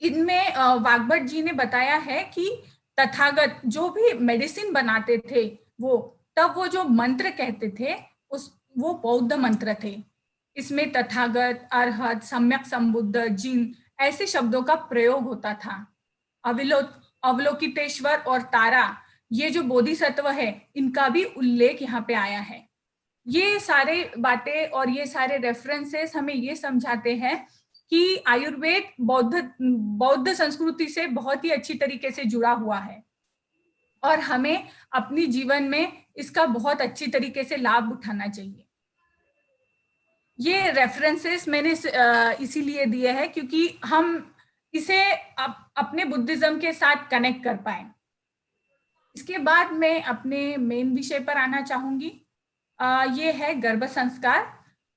इनमें वाग्भट जी ने बताया है कि तथागत जो भी मेडिसिन बनाते थे, तब वो जो मंत्र कहते थे, वो बौद्ध मंत्र थे। इसमें तथागत, अरहत, सम्यक संबुद्ध, जिन ऐसे शब्दों का प्रयोग होता था। अवलोकितेश्वर और तारा, ये जो बोधिसत्व है, इनका भी उल्लेख यहाँ पे आया है। ये सारे बातें और ये सारे रेफरेंसेस हमें ये समझाते हैं कि आयुर्वेद बौद्ध संस्कृति से बहुत ही अच्छी तरीके से जुड़ा हुआ है, और हमें अपनी जीवन में इसका बहुत अच्छी तरीके से लाभ उठाना चाहिए। ये रेफरेंसेस मैंने इसीलिए दिए हैं क्योंकि हम इसे अपने बुद्धिज्म के साथ कनेक्ट कर पाए। इसके बाद मैं अपने मेन विषय पर आना चाहूंगी। ये है गर्भ संस्कार।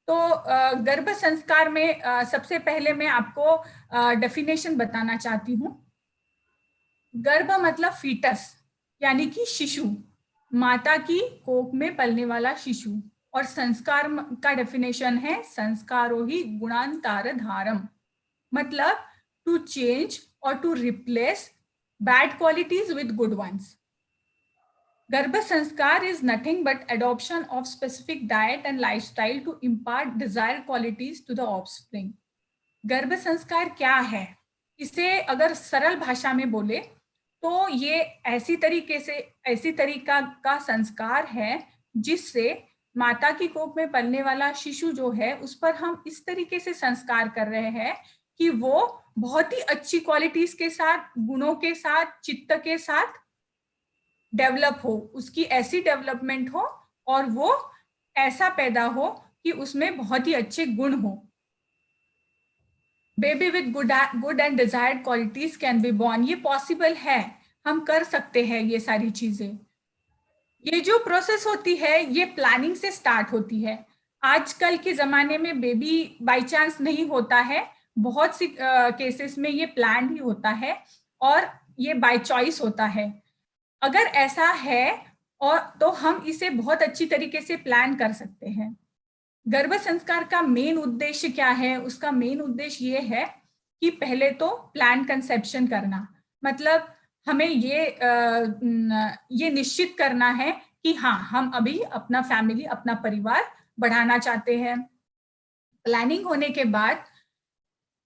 तो गर्भ संस्कार में सबसे पहले मैं आपको डेफिनेशन बताना चाहती हूँ। गर्भ मतलब फीटस, यानी कि शिशु, माता की कोख में पलने वाला शिशु। और संस्कार का डेफिनेशन है संस्कारो ही गुणांतर धारम, मतलब टू चेंज और to replace bad qualities with good ones. गर्भ संस्कार is nothing but adoption of specific diet and lifestyle to impart desired qualities to the offspring. गर्भ संस्कार क्या है? इसे अगर सरल भाषा में बोले तो ये ऐसी तरीका का संस्कार है जिससे माता की कोख में पलने वाला शिशु जो है, उस पर हम इस तरीके से संस्कार कर रहे हैं कि वो बहुत ही अच्छी क्वालिटीज के साथ, गुणों के साथ, चित्त के साथ डेवलप हो, उसकी ऐसी डेवलपमेंट हो और वो ऐसा पैदा हो कि उसमें बहुत ही अच्छे गुण हो। Baby with good and desired qualities can be born. ये पॉसिबल है, हम कर सकते हैं ये सारी चीजें। ये जो प्रोसेस होती है, ये प्लानिंग से स्टार्ट होती है। आजकल के जमाने में बेबी बाय चांस नहीं होता है, बहुत सी केसेस में ये प्लान ही होता है और ये बाय चॉइस होता है। अगर ऐसा है और तो हम इसे बहुत अच्छी तरीके से प्लान कर सकते हैं। गर्भ संस्कार का मेन उद्देश्य क्या है? उसका मेन उद्देश्य ये है कि पहले तो प्लान कंसेप्शन करना, मतलब हमें ये निश्चित करना है कि हाँ, हम अभी अपना फैमिली, अपना परिवार बढ़ाना चाहते हैं। प्लानिंग होने के बाद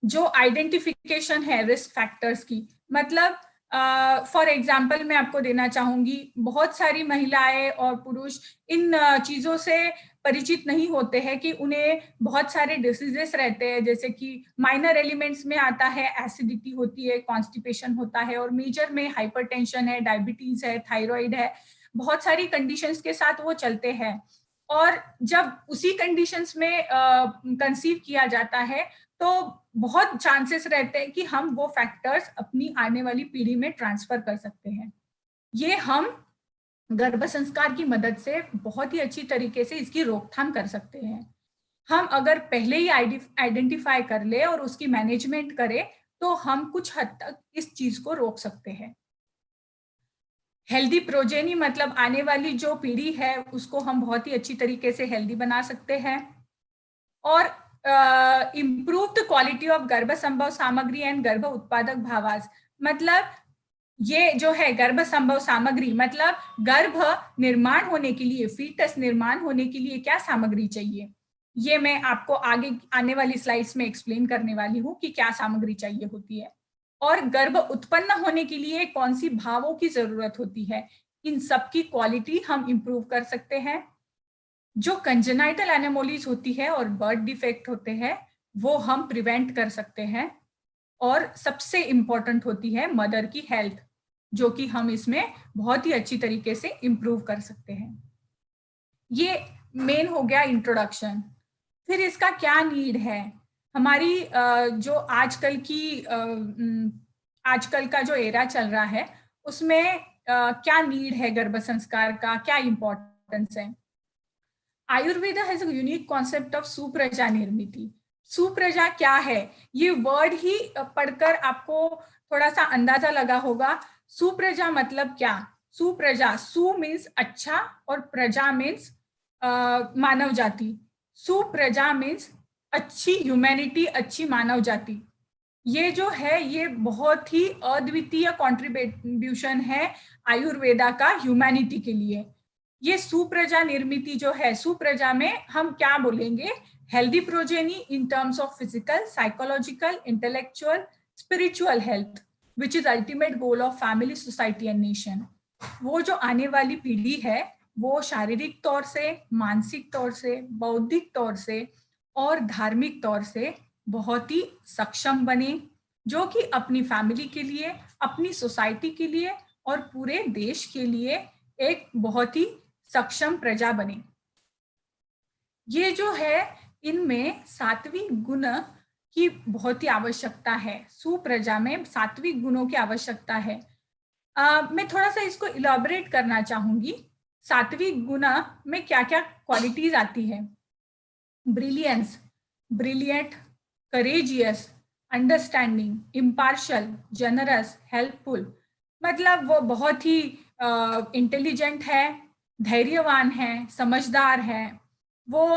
जो आइडेंटिफिकेशन है रिस्क फैक्टर्स की, मतलब फॉर एग्जाम्पल मैं आपको देना चाहूंगी, बहुत सारी महिलाएं और पुरुष इन चीजों से परिचित नहीं होते हैं कि उन्हें बहुत सारे डिसीजेस रहते हैं, जैसे कि माइनर एलिमेंट्स में आता है एसिडिटी होती है, कॉन्स्टिपेशन होता है, और मेजर में हाइपरटेंशन है, डायबिटीज है, थायराइड है, बहुत सारी कंडीशंस के साथ वो चलते हैं। और जब उसी कंडीशंस में कंसीव किया जाता है तो बहुत चांसेस रहते हैं कि हम वो फैक्टर्स अपनी आने वाली पीढ़ी में ट्रांसफर कर सकते हैं। ये हम गर्भ संस्कार की मदद से बहुत ही अच्छी तरीके से इसकी रोकथाम कर सकते हैं। हम अगर पहले ही आइडेंटिफाई कर ले और उसकी मैनेजमेंट करें तो हम कुछ हद तक इस चीज को रोक सकते हैं। हेल्दी प्रोजेनी मतलब आने वाली जो पीढ़ी है उसको हम बहुत ही अच्छी तरीके से हेल्दी बना सकते हैं। और इम्प्रूव द क्वालिटी ऑफ गर्भ संभव सामग्री एंड गर्भ उत्पादक भावास, मतलब ये जो है गर्भ संभव सामग्री मतलब गर्भ निर्माण होने के लिए, फीटस निर्माण होने के लिए क्या सामग्री चाहिए, ये मैं आपको आगे आने वाली स्लाइड्स में एक्सप्लेन करने वाली हूँ कि क्या सामग्री चाहिए होती है। और गर्भ उत्पन्न होने के लिए कौन सी भावों की जरूरत होती है, इन सब की क्वालिटी हम इंप्रूव कर सकते हैं। जो कंजेनाइटल एनोमोलीज होती है और बर्थ डिफेक्ट होते हैं वो हम प्रिवेंट कर सकते हैं। और सबसे इंपॉर्टेंट होती है मदर की हेल्थ, जो कि हम इसमें बहुत ही अच्छी तरीके से इंप्रूव कर सकते हैं। ये मेन हो गया इंट्रोडक्शन। फिर इसका क्या नीड है, हमारी जो आजकल का जो एरा चल रहा है उसमें क्या नीड है गर्भ संस्कार का, क्या इंपॉर्टेंस है। Ayurveda has a unique concept of supraja nirmiti. सुप्रजा क्या है, ये वर्ड ही पढ़कर आपको थोड़ा सा अंदाजा लगा होगा। सुप्रजा मतलब क्या, सुप्रजा, सु मीन्स अच्छा और प्रजा मीन्स मानव जाति। सुप्रजा मीन्स अच्छी ह्यूमैनिटी, अच्छी मानव जाति। ये जो है ये बहुत ही अद्वितीय कंट्रीब्यूशन है आयुर्वेदा का ह्यूमैनिटी के लिए। ये सुप्रजा निर्मिति जो है, सुप्रजा में हम क्या बोलेंगे, healthy progeny in terms of physical, psychological, intellectual, spiritual health which is ultimate goal of family, society and nation. वो जो आने वाली पीढ़ी है वो शारीरिक तौर से, मानसिक तौर से, बौद्धिक तौर से और धार्मिक तौर से बहुत ही सक्षम बने, जो कि अपनी फैमिली के लिए, अपनी सोसाइटी के लिए और पूरे देश के लिए एक बहुत ही सक्षम प्रजा बने। ये जो है इनमें सात्विक गुण की बहुत ही आवश्यकता है, सुप्रजा में सात्विक गुणों की आवश्यकता है। मैं थोड़ा सा इसको इलैबोरेट करना चाहूंगी। सात्विक गुण में क्या क्या क्वालिटीज आती है। Brilliance, brilliant, courageous, understanding, impartial, generous, helpful, मतलब वो बहुत ही इंटेलिजेंट है, धैर्यवान है, समझदार है, वो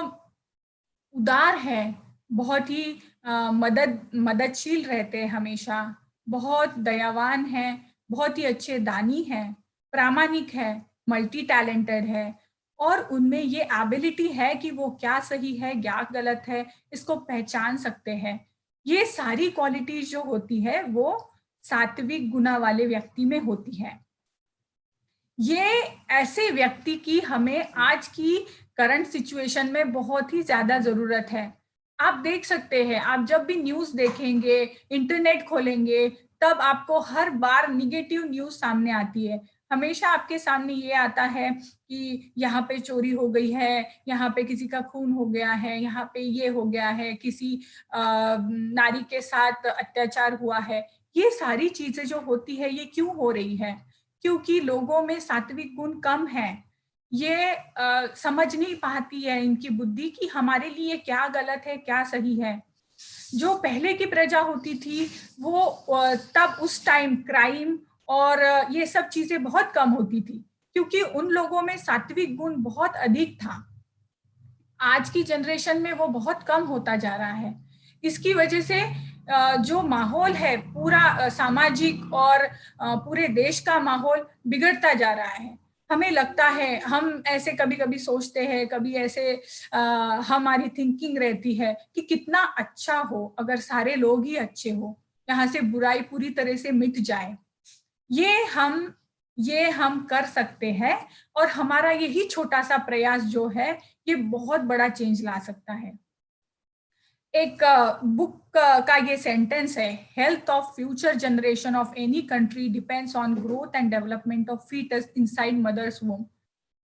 उदार है, बहुत ही मददशील रहते हैं हमेशा, बहुत दयावान है, बहुत ही अच्छे दानी है, प्रामाणिक है, मल्टी टैलेंटेड है, और उनमें ये एबिलिटी है कि वो क्या सही है क्या गलत है इसको पहचान सकते हैं। ये सारी क्वालिटीज जो होती है वो सात्विक गुना वाले व्यक्ति में होती है। ये ऐसे व्यक्ति की हमें आज की करंट सिचुएशन में बहुत ही ज्यादा जरूरत है। आप देख सकते हैं, आप जब भी न्यूज देखेंगे, इंटरनेट खोलेंगे, तब आपको हर बार निगेटिव न्यूज सामने आती है। हमेशा आपके सामने ये आता है कि यहाँ पे चोरी हो गई है, यहाँ पे किसी का खून हो गया है, यहाँ पे ये हो गया है, किसी नारी के साथ अत्याचार हुआ है। ये सारी चीजें जो होती है ये क्यों हो रही है, क्योंकि लोगों में सात्विक गुण कम है। ये समझ नहीं पाती है इनकी बुद्धि कि हमारे लिए क्या गलत है क्या सही है। जो पहले की प्रजा होती थी वो तब उस टाइम क्राइम और ये सब चीजें बहुत कम होती थी, क्योंकि उन लोगों में सात्विक गुण बहुत अधिक था। आज की जनरेशन में वो बहुत कम होता जा रहा है। इसकी वजह से जो माहौल है पूरा सामाजिक और पूरे देश का माहौल बिगड़ता जा रहा है। हमें लगता है, हम ऐसे कभी कभी सोचते हैं, कभी ऐसे हमारी थिंकिंग रहती है कि कितना अच्छा हो अगर सारे लोग ही अच्छे हो, यहाँ से बुराई पूरी तरह से मिट जाए। ये हम कर सकते हैं, और हमारा यही छोटा सा प्रयास जो है ये बहुत बड़ा चेंज ला सकता है। एक बुक का ये सेंटेंस है, health of future generation of any country depends on growth and development of foetus inside mother's womb.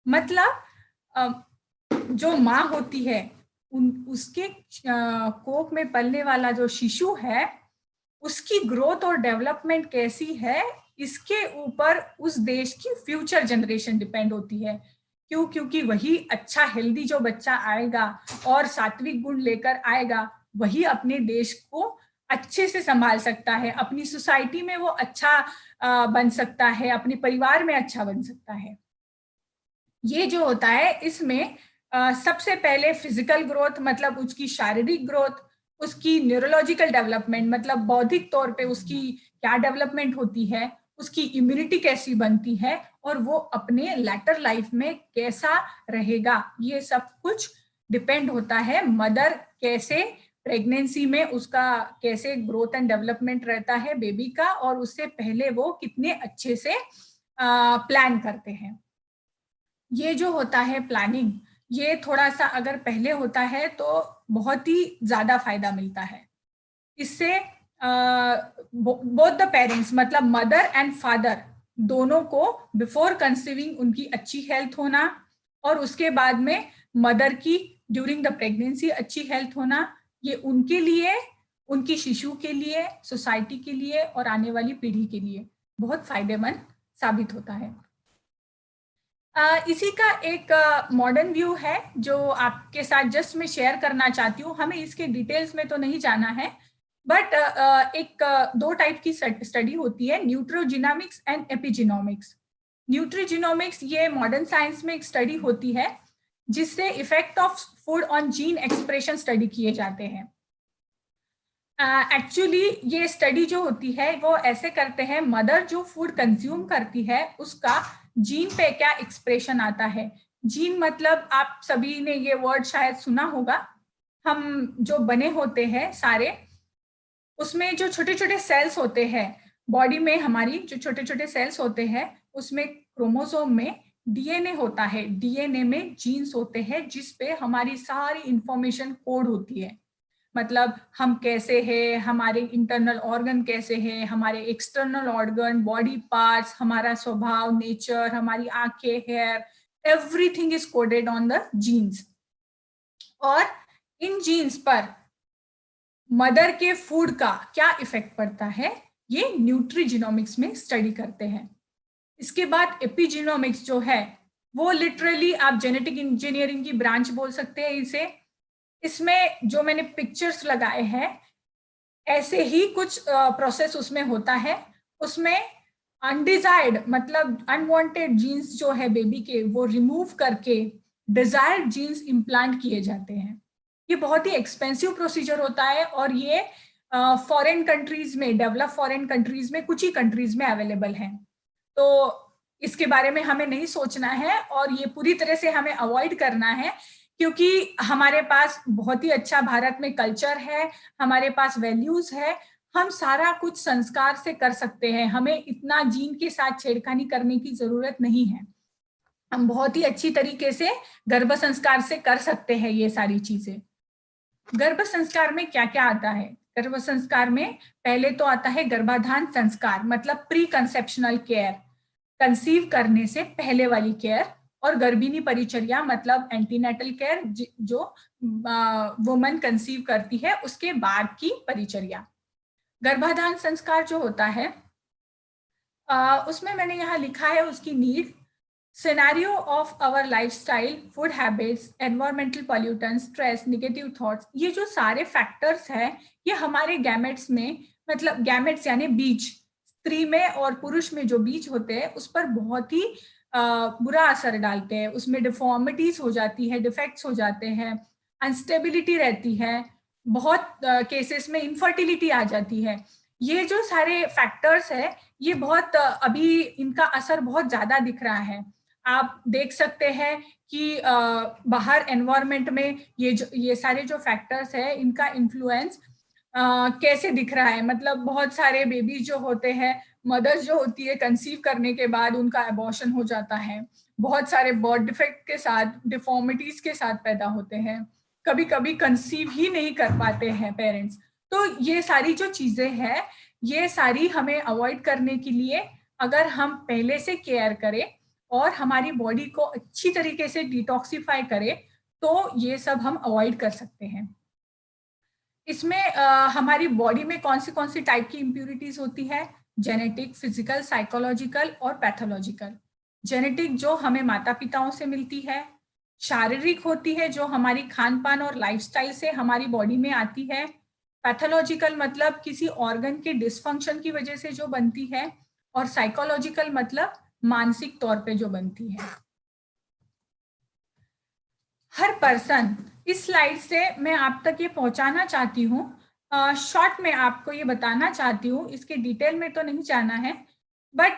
मतलब जो माँ होती है उसके कोख में पलने वाला जो शिशु है उसकी ग्रोथ और डेवलपमेंट कैसी है, इसके ऊपर उस देश की फ्यूचर जनरेशन डिपेंड होती है। क्यों? क्योंकि वही अच्छा हेल्दी जो बच्चा आएगा और सात्विक गुण लेकर आएगा, वही अपने देश को अच्छे से संभाल सकता है, अपनी सोसाइटी में वो अच्छा बन सकता है, अपने परिवार में अच्छा बन सकता है। ये जो होता है इसमें सबसे पहले फिजिकल ग्रोथ, मतलब उसकी शारीरिक ग्रोथ, उसकी न्यूरोलॉजिकल डेवलपमेंट, मतलब बौद्धिक तौर पे उसकी क्या डेवलपमेंट होती है, उसकी इम्यूनिटी कैसी बनती है, और वो अपने लेटर लाइफ में कैसा रहेगा, ये सब कुछ डिपेंड होता है मदर कैसे प्रेगनेंसी में उसका कैसे ग्रोथ एंड डेवलपमेंट रहता है बेबी का, और उससे पहले वो कितने अच्छे से प्लान करते हैं। ये जो होता है प्लानिंग, ये थोड़ा सा अगर पहले होता है तो बहुत ही ज्यादा फायदा मिलता है। इससे बोथ द पेरेंट्स, मतलब मदर एंड फादर दोनों को बिफोर कंसीविंग उनकी अच्छी हेल्थ होना, और उसके बाद में मदर की ड्यूरिंग द प्रेगनेंसी अच्छी हेल्थ होना, ये उनके लिए, उनकी शिशु के लिए, सोसाइटी के लिए और आने वाली पीढ़ी के लिए बहुत फायदेमंद साबित होता है। इसी का एक मॉडर्न व्यू है जो आपके साथ जस्ट मैं शेयर करना चाहती हूँ। हमें इसके डिटेल्स में तो नहीं जाना है, बट एक दो टाइप की स्टडी होती है, न्यूट्रोजिनोमिक्स एंड एपिजिनोमिक्स। न्यूट्रोजिनोमिक्स ये मॉडर्न साइंस में एक स्टडी होती है जिससे effect of food on gene expression study किए जाते हैं। एक्चुअली ये स्टडी जो होती है वो ऐसे करते हैं, मदर जो फूड कंज्यूम करती है उसका जीन पे क्या एक्सप्रेशन आता है। जीन मतलब आप सभी ने ये वर्ड शायद सुना होगा, हम जो बने होते हैं सारे, उसमें जो छोटे छोटे सेल्स होते हैं बॉडी में, हमारी जो छोटे छोटे सेल्स होते हैं उसमें क्रोमोसोम में डीएनए होता है, डीएनए में जीन्स होते हैं जिस पे हमारी सारी इंफॉर्मेशन कोड होती है। मतलब हम कैसे हैं, हमारे इंटरनल ऑर्गन कैसे हैं, हमारे एक्सटर्नल ऑर्गन, बॉडी पार्ट्स, हमारा स्वभाव, नेचर, हमारी आंखें, hair, everything is coded on the genes. और इन जीन्स पर मदर के फूड का क्या इफेक्ट पड़ता है, ये न्यूट्रीजिनोमिक्स में स्टडी करते हैं। इसके बाद एपिजिनोमिक्स जो है वो लिटरली आप जेनेटिक इंजीनियरिंग की ब्रांच बोल सकते हैं इसे। इसमें जो मैंने पिक्चर्स लगाए हैं ऐसे ही कुछ प्रोसेस उसमें होता है। उसमें अनडिजायर्ड मतलब अनवांटेड जीन्स जो है बेबी के, वो रिमूव करके डिजायर्ड जीन्स इम्प्लांट किए जाते हैं। ये बहुत ही एक्सपेंसिव प्रोसीजर होता है और ये फॉरेन कंट्रीज में, डेवलप फॉरेन कंट्रीज में, कुछ ही कंट्रीज में अवेलेबल है। तो इसके बारे में हमें नहीं सोचना है और ये पूरी तरह से हमें अवॉइड करना है, क्योंकि हमारे पास बहुत ही अच्छा भारत में कल्चर है, हमारे पास वैल्यूज है, हम सारा कुछ संस्कार से कर सकते हैं, हमें इतना जीन के साथ छेड़खानी करने की जरूरत नहीं है। हम बहुत ही अच्छी तरीके से गर्भ संस्कार से कर सकते हैं ये सारी चीजें। गर्भ संस्कार में क्या क्या आता है? गर्भ संस्कार में पहले तो आता है गर्भाधान संस्कार, मतलब प्री कंसेप्शनल केयर, कंसीव करने से पहले वाली केयर, और गर्भिणी परिचर्या मतलब एंटीनेटल केयर, जो वुमन कंसीव करती है उसके बाद की परिचर्या। गर्भाधान संस्कार जो होता है उसमें मैंने यहाँ लिखा है उसकी need, scenario of our lifestyle, food habits, environmental pollutants, stress, negative thoughts, ये जो सारे फैक्टर्स हैं ये हमारे गैमेट्स में, मतलब गैमेट्स यानी बीज, स्त्री में और पुरुष में जो बीज होते हैं उस पर बहुत ही बुरा असर डालते हैं। उसमें डिफॉर्मिटीज हो जाती है, डिफेक्ट्स हो जाते हैं, अनस्टेबिलिटी रहती है, बहुत केसेस में इनफर्टिलिटी आ जाती है। ये जो सारे फैक्टर्स है ये बहुत अभी इनका असर बहुत ज्यादा दिख रहा है। आप देख सकते हैं कि बाहर एनवायरमेंट में ये सारे जो फैक्टर्स है इनका इन्फ्लुएंस कैसे दिख रहा है। मतलब बहुत सारे बेबीज जो होते हैं मदर्स जो होती है कंसीव करने के बाद उनका एबॉर्शन हो जाता है, बहुत सारे बर्थ डिफेक्ट के साथ, डिफॉर्मिटीज के साथ पैदा होते हैं, कभी कभी कंसीव ही नहीं कर पाते हैं पेरेंट्स। तो ये सारी जो चीजें हैं, ये सारी हमें अवॉइड करने के लिए अगर हम पहले से केयर करें और हमारी बॉडी को अच्छी तरीके से डिटॉक्सिफाई करें तो ये सब हम अवॉइड कर सकते हैं। इसमें हमारी बॉडी में कौन सी टाइप की इम्प्यूरिटीज होती है? जेनेटिक, फिजिकल, साइकोलॉजिकल और पैथोलॉजिकल। जेनेटिक जो हमें माता पिताओं से मिलती है, शारीरिक होती है जो हमारी खान पान और लाइफस्टाइल से हमारी बॉडी में आती है, पैथोलॉजिकल मतलब किसी ऑर्गन के डिसफंक्शन की वजह से जो बनती है, और साइकोलॉजिकल मतलब मानसिक तौर पे जो बनती है। हर पर्सन, इस स्लाइड से मैं आप तक ये पहुंचाना चाहती हूँ, शॉर्ट में आपको ये बताना चाहती हूँ, इसके डिटेल में तो नहीं जाना है, बट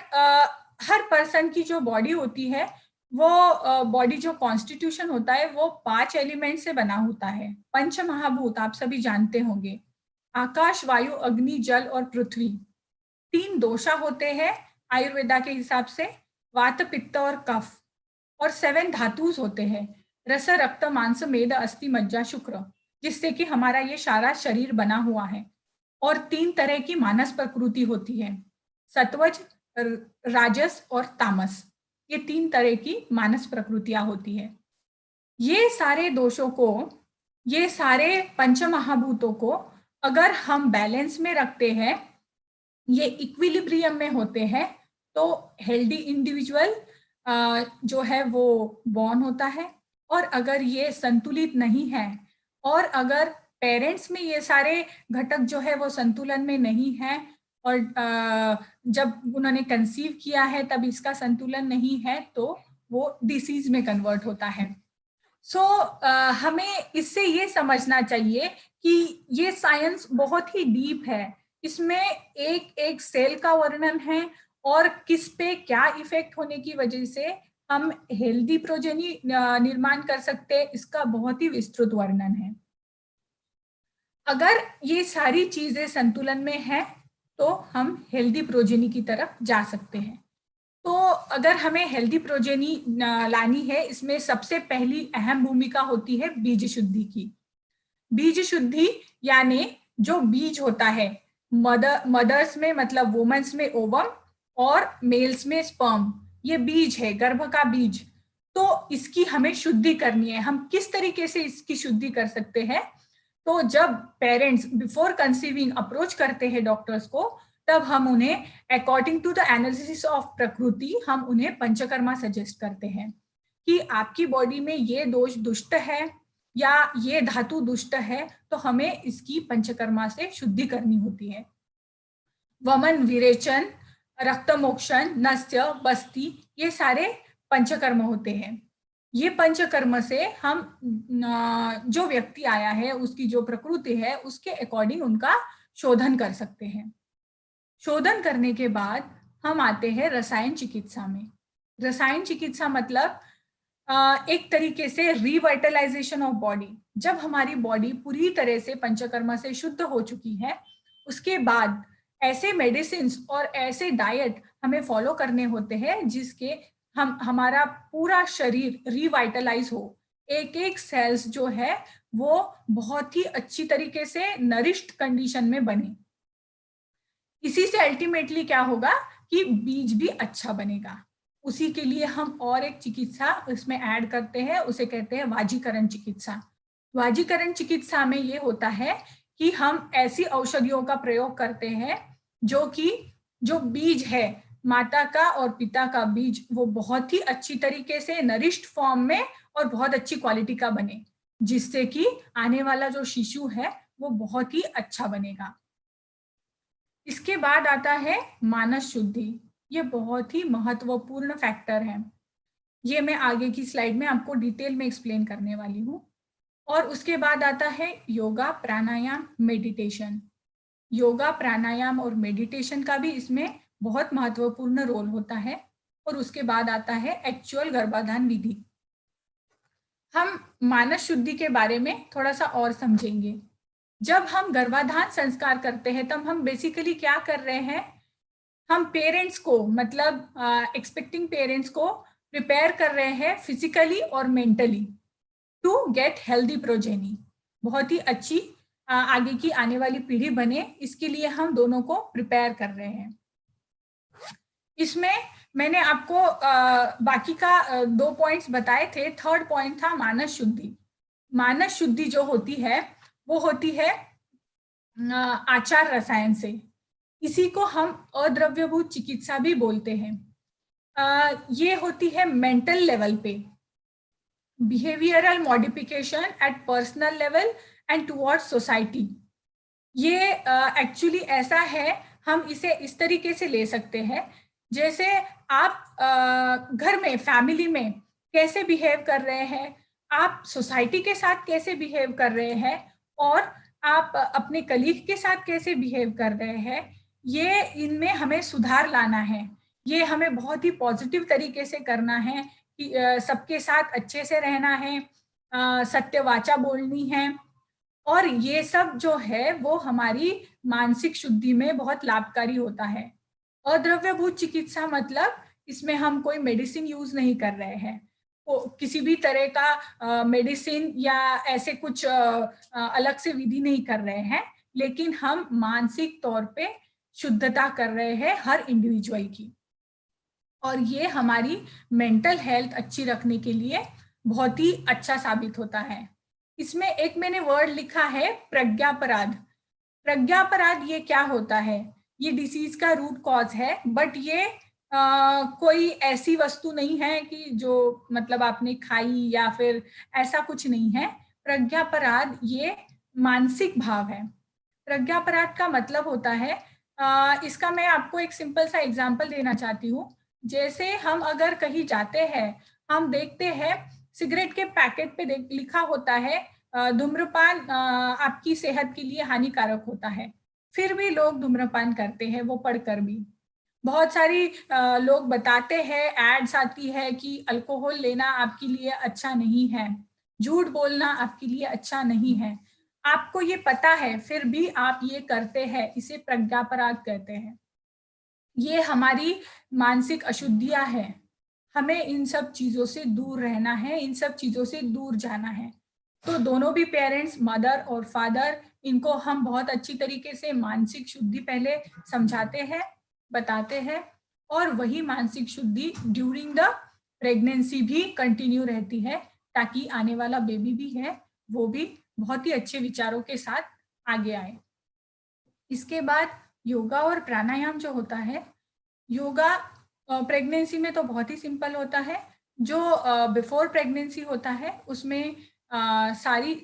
हर पर्सन की जो बॉडी होती है वो बॉडी जो कॉन्स्टिट्यूशन होता है वो 5 एलिमेंट से बना होता है। पंच महाभूत आप सभी जानते होंगे, आकाश, वायु, अग्नि, जल और पृथ्वी। 3 दोषा होते हैं आयुर्वेदा के हिसाब से, वात, पित्त और कफ, और 7 धातुस होते हैं, रस, रक्त, मांस, मेद, अस्थि, मज्जा, शुक्र, जिससे कि हमारा ये सारा शरीर बना हुआ है। और 3 तरह की मानस प्रकृति होती है, सत्वज, राजस और तामस। ये 3 तरह की मानस प्रकृतियां होती है। ये सारे दोषों को, ये सारे पंचमहाभूतों को अगर हम बैलेंस में रखते हैं, ये इक्विलिब्रियम में होते हैं, तो हेल्दी इंडिविजुअल जो है वो बॉर्न होता है। और अगर ये संतुलित नहीं है और अगर पेरेंट्स में ये सारे घटक जो है वो संतुलन में नहीं है और जब उन्होंने कंसीव किया है तब इसका संतुलन नहीं है, तो वो डिसीज में कन्वर्ट होता है। सो हमें इससे ये समझना चाहिए कि ये साइंस बहुत ही डीप है, इसमें एक एक सेल का वर्णन है और किस पे क्या इफेक्ट होने की वजह से हम हेल्दी प्रोजेनी निर्माण कर सकते हैं, इसका बहुत ही विस्तृत वर्णन है। अगर ये सारी चीजें संतुलन में है तो हम हेल्दी प्रोजेनी की तरफ जा सकते हैं। तो अगर हमें हेल्दी प्रोजेनी लानी है, इसमें सबसे पहली अहम भूमिका होती है बीज शुद्धि की। बीज शुद्धि यानी जो बीज होता है, मदर्स में मतलब वुमेन्स में ओवम और मेल्स में स्पर्म, ये बीज है, गर्भ का बीज। तो इसकी हमें शुद्धि करनी है। हम किस तरीके से इसकी शुद्धि कर सकते हैं? तो जब पेरेंट्स बिफोर कंसीविंग अप्रोच करते हैं डॉक्टर्स को, तब हम उन्हें according to the analysis of prakriti हम उन्हें पंचकर्मा सजेस्ट करते हैं कि आपकी बॉडी में ये दोष दुष्ट है या ये धातु दुष्ट है, तो हमें इसकी पंचकर्मा से शुद्धि करनी होती है। वमन, विरेचन, रक्तमोक्षण, नस्य, बस्ती, ये सारे पंचकर्म होते हैं। ये पंचकर्म से हम जो व्यक्ति आया है उसकी जो प्रकृति है उसके अकॉर्डिंग उनका शोधन कर सकते हैं। शोधन करने के बाद हम आते हैं रसायन चिकित्सा में। रसायन चिकित्सा मतलब एक तरीके से रिवाइटलाइजेशन ऑफ बॉडी। जब हमारी बॉडी पूरी तरह से पंचकर्मा से शुद्ध हो चुकी है, उसके बाद ऐसे मेडिसिन और ऐसे डाइट हमें फॉलो करने होते हैं जिसके हमारा पूरा शरीर रिवाइटलाइज हो, एक एक सेल्स जो है वो बहुत ही अच्छी तरीके से नरिश्ड कंडीशन में बने। इसी से अल्टीमेटली क्या होगा कि बीज भी अच्छा बनेगा। उसी के लिए हम और एक चिकित्सा इसमें ऐड करते हैं, उसे कहते हैं वाजीकरण चिकित्सा। वाजीकरण चिकित्सा में ये होता है कि हम ऐसी औषधियों का प्रयोग करते हैं जो कि जो बीज है माता का और पिता का बीज, वो बहुत ही अच्छी तरीके से नरिश्ड फॉर्म में और बहुत अच्छी क्वालिटी का बने, जिससे कि आने वाला जो शिशु है वो बहुत ही अच्छा बनेगा। इसके बाद आता है मानस शुद्धि। ये बहुत ही महत्वपूर्ण फैक्टर है। ये मैं आगे की स्लाइड में आपको डिटेल में एक्सप्लेन करने वाली हूँ। और उसके बाद आता है योगा, प्राणायाम, मेडिटेशन। योगा, प्राणायाम और मेडिटेशन का भी इसमें बहुत महत्वपूर्ण रोल होता है। और उसके बाद आता है एक्चुअल गर्भाधान विधि। हम मानस शुद्धि के बारे में थोड़ा सा और समझेंगे। जब हम गर्भाधान संस्कार करते हैं तब हम बेसिकली क्या कर रहे हैं, हम पेरेंट्स को, मतलब एक्सपेक्टिंग पेरेंट्स को प्रिपेयर कर रहे हैं फिजिकली और mentally to get healthy progeny, बहुत ही अच्छी आगे की आने वाली पीढ़ी बने, इसके लिए हम दोनों को प्रिपेयर कर रहे हैं। इसमें मैंने आपको बाकी का 2 पॉइंट्स बताए थे। थर्ड पॉइंट था मानस शुद्धि। मानस शुद्धि जो होती है वो होती है आचार रसायन से। इसी को हम अद्रव्यभूत चिकित्सा भी बोलते हैं। ये होती है मेंटल लेवल पे, behavioural modification eight personal level and towards society. ये एक्चुअली ऐसा है, हम इसे इस तरीके से ले सकते हैं, जैसे आप घर में, फैमिली में कैसे बिहेव कर रहे हैं, आप सोसाइटी के साथ कैसे बिहेव कर रहे हैं, और आप अपने कलीग के साथ कैसे बिहेव कर रहे हैं, ये इनमें हमें सुधार लाना है। ये हमें बहुत ही पॉजिटिव तरीके से करना है कि सबके साथ अच्छे से रहना है, सत्य वाचा बोलनी है, और ये सब जो है वो हमारी मानसिक शुद्धि में बहुत लाभकारी होता है। अद्रव्यभूत चिकित्सा मतलब इसमें हम कोई मेडिसिन यूज नहीं कर रहे हैं, किसी भी तरह का मेडिसिन या ऐसे कुछ अलग से विधि नहीं कर रहे हैं, लेकिन हम मानसिक तौर पे शुद्धता कर रहे हैं हर इंडिविजुअल की, और ये हमारी मेंटल हेल्थ अच्छी रखने के लिए बहुत ही अच्छा साबित होता है। इसमें एक मैंने वर्ड लिखा है प्रज्ञापराध। प्रज्ञापराध ये क्या होता है? ये डिसीज का रूट कॉज है, बट ये कोई ऐसी वस्तु नहीं है कि जो मतलब आपने खाई या फिर ऐसा कुछ नहीं है। प्रज्ञापराध ये मानसिक भाव है। प्रज्ञापराध का मतलब होता है, इसका मैं आपको एक सिंपल सा एग्जांपल देना चाहती हूँ। जैसे हम अगर कहीं जाते हैं, हम देखते हैं सिगरेट के पैकेट पे लिखा होता है धूम्रपान आपकी सेहत के लिए हानिकारक होता है, फिर भी लोग धूम्रपान करते हैं वो पढ़कर भी। बहुत सारी लोग बताते हैं, एड्स आती है कि अल्कोहल लेना आपके लिए अच्छा नहीं है, झूठ बोलना आपके लिए अच्छा नहीं है, आपको ये पता है फिर भी आप ये करते हैं, इसे प्रज्ञापराध कहते हैं। ये हमारी मानसिक अशुद्धियां हैं, हमें इन सब चीजों से दूर रहना है, इन सब चीजों से दूर जाना है। तो दोनों भी पेरेंट्स, मदर और फादर, इनको हम बहुत अच्छी तरीके से मानसिक शुद्धि पहले समझाते हैं, बताते हैं, और वही मानसिक शुद्धि ड्यूरिंग द प्रेगनेंसी भी कंटिन्यू रहती है, ताकि आने वाला बेबी भी है वो भी बहुत ही अच्छे विचारों के साथ आगे आए। इसके बाद योगा और प्राणायाम जो होता है, योगा प्रेगनेंसी में तो बहुत ही सिंपल होता है। जो बिफोर प्रेगनेंसी होता है उसमें सारी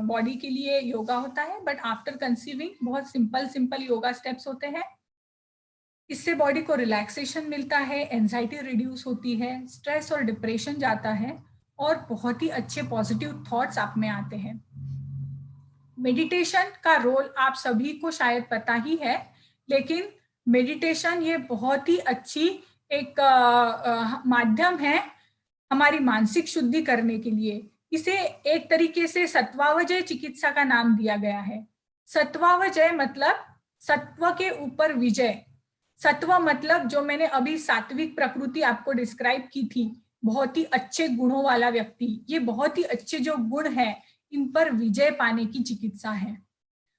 बॉडी के लिए योगा होता है, बट आफ्टर कंसीविंग बहुत सिंपल योगा स्टेप्स होते हैं। इससे बॉडी को रिलैक्सेशन मिलता है, एंजाइटी रिड्यूस होती है, स्ट्रेस और डिप्रेशन जाता है, और बहुत ही अच्छे पॉजिटिव थॉट्स आप में आते हैं। मेडिटेशन का रोल आप सभी को शायद पता ही है, लेकिन मेडिटेशन ये बहुत ही अच्छी एक माध्यम है हमारी मानसिक शुद्धि करने के लिए। इसे एक तरीके से सत्वावजय चिकित्सा का नाम दिया गया है। सत्वावजय मतलब सत्व के ऊपर विजय। सत्व मतलब जो मैंने अभी सात्विक प्रकृति आपको डिस्क्राइब की थी, बहुत ही अच्छे गुणों वाला व्यक्ति, ये बहुत ही अच्छे जो गुण है इन पर विजय पाने की चिकित्सा है।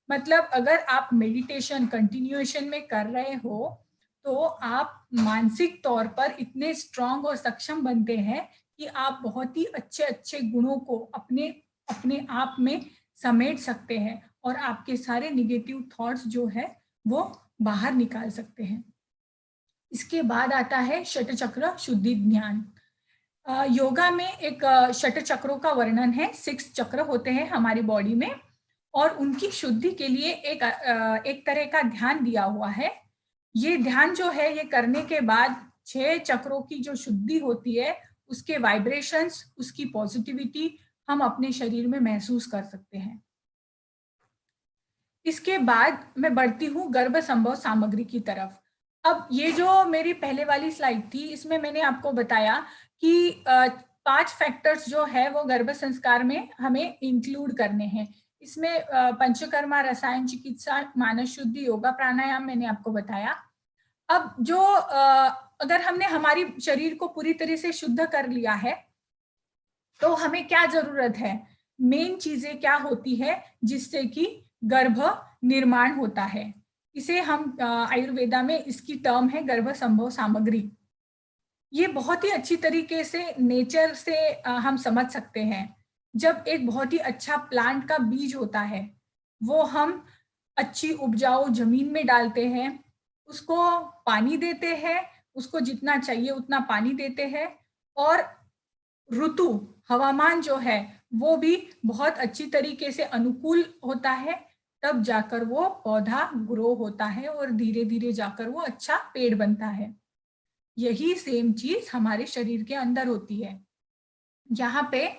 मतलब अगर आप मेडिटेशन कंटिन्यूएशन में कर रहे हो तो आप मानसिक तौर पर इतने स्ट्रांग और सक्षम बनते हैं कि आप बहुत ही अच्छे अच्छे गुणों को अपने आप में समेट सकते हैं, और आपके सारे निगेटिव थॉट्स जो है वो बाहर निकाल सकते हैं। इसके बाद आता है षटचक्र शुद्धि ज्ञान। योगा में एक षट चक्रों का वर्णन है। 6 चक्र होते हैं हमारी बॉडी में, और उनकी शुद्धि के लिए एक तरह का ध्यान दिया हुआ है। ये ध्यान जो है, ये करने के बाद 6 चक्रों की जो शुद्धि होती है, उसके वाइब्रेशंस, उसकी पॉजिटिविटी हम अपने शरीर में महसूस कर सकते हैं। इसके बाद मैं बढ़ती हूँ गर्भ संभव सामग्री की तरफ। अब ये जो मेरी पहले वाली स्लाइड थी, इसमें मैंने आपको बताया कि 5 फैक्टर्स जो है वो गर्भ संस्कार में हमें इंक्लूड करने हैं। इसमें पंचकर्मा, रसायन चिकित्सा, मानस शुद्धि, योगा, प्राणायाम मैंने आपको बताया। अब जो अगर हमने हमारी शरीर को पूरी तरह से शुद्ध कर लिया है तो हमें क्या जरूरत है, मेन चीजें क्या होती है जिससे कि गर्भ निर्माण होता है। इसे हम आयुर्वेदा में इसकी टर्म है गर्भ संभव सामग्री। ये बहुत ही अच्छी तरीके से नेचर से हम समझ सकते हैं। जब एक बहुत ही अच्छा प्लांट का बीज होता है वो हम अच्छी उपजाऊ जमीन में डालते हैं, उसको पानी देते हैं, उसको जितना चाहिए उतना पानी देते हैं, और ऋतु हवामान जो है वो भी बहुत अच्छी तरीके से अनुकूल होता है, तब जाकर वो पौधा ग्रो होता है और धीरे धीरे जाकर वो अच्छा पेड़ बनता है। यही सेम चीज हमारे शरीर के अंदर होती है। यहाँ पे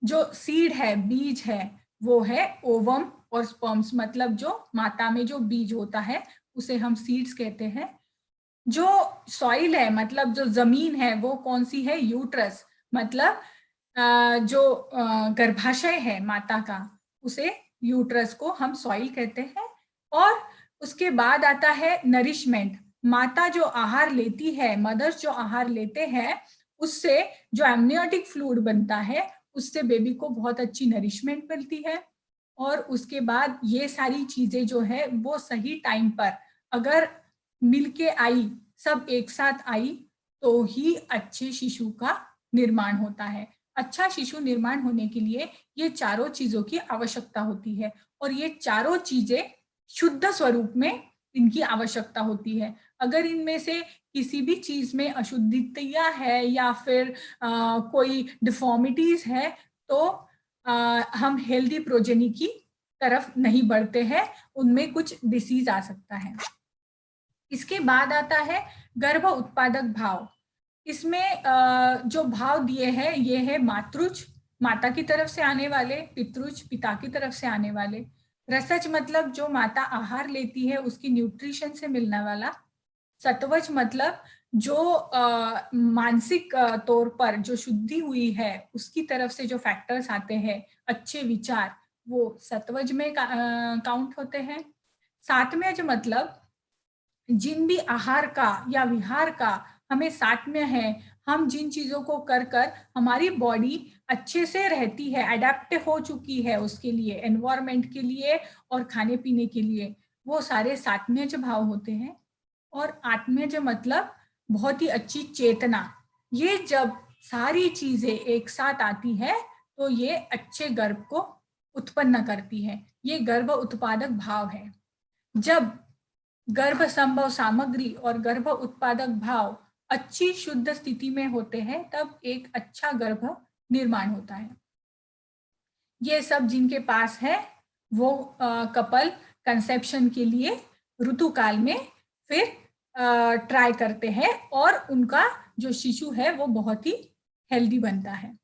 जो सीड है, बीज है, वो है ओवम और स्पर्म्स, मतलब जो माता में जो बीज होता है उसे हम सीड्स कहते हैं। जो सॉइल है, मतलब जो जमीन है, वो कौन सी है, यूट्रस, मतलब जो गर्भाशय है माता का, उसे यूट्रस को हम सॉइल कहते हैं। और उसके बाद आता है नरिशमेंट। माता जो आहार लेती है, मदर्स जो आहार लेते हैं, उससे जो एमनियोटिक फ्लूइड बनता है उससे बेबी को बहुत अच्छी नरिशमेंट मिलती है। और उसके बाद ये सारी चीजें जो है वो सही टाइम पर अगर मिलके आई, सब एक साथ आई, तो ही अच्छे शिशु का निर्माण होता है। अच्छा शिशु निर्माण होने के लिए ये चारों चीजों की आवश्यकता होती है, और ये चारों चीजें शुद्ध स्वरूप में इनकी आवश्यकता होती है। अगर इनमें से किसी भी चीज में अशुद्धियां है या फिर कोई डिफॉर्मिटीज है तो हम हेल्दी प्रोजेनी की तरफ नहीं बढ़ते हैं, उनमें कुछ डिसीज आ सकता है। इसके बाद आता है गर्भ उत्पादक भाव। इसमें जो भाव दिए हैं ये है मातृज, माता की तरफ से आने वाले, पितृज, पिता की तरफ से आने वाले, रसज मतलब जो माता आहार लेती है उसकी न्यूट्रिशन से मिलने वाला, सत्वज मतलब जो मानसिक तौर पर जो शुद्धि हुई है उसकी तरफ से जो फैक्टर्स आते हैं, अच्छे विचार, वो सत्वज में काउंट होते हैं। सात्वज मतलब जिन भी आहार का या विहार का हमें सात्म्य है, हम जिन चीजों को कर कर हमारी बॉडी अच्छे से रहती है, अडेप्ट हो चुकी है उसके लिए, एनवायरमेंट के लिए और खाने पीने के लिए, वो सारे सात्म्यज भाव होते हैं। और आत्म्यज मतलब बहुत ही अच्छी चेतना। ये जब सारी चीजें एक साथ आती है तो ये अच्छे गर्भ को उत्पन्न करती है। ये गर्भ उत्पादक भाव है। जब गर्भ संभव सामग्री और गर्भ उत्पादक भाव अच्छी शुद्ध स्थिति में होते हैं तब एक अच्छा गर्भ निर्माण होता है। ये सब जिनके पास है वो कपल कंसेप्शन के लिए ऋतुकाल में फिर ट्राई करते हैं और उनका जो शिशु है वो बहुत ही हेल्दी बनता है।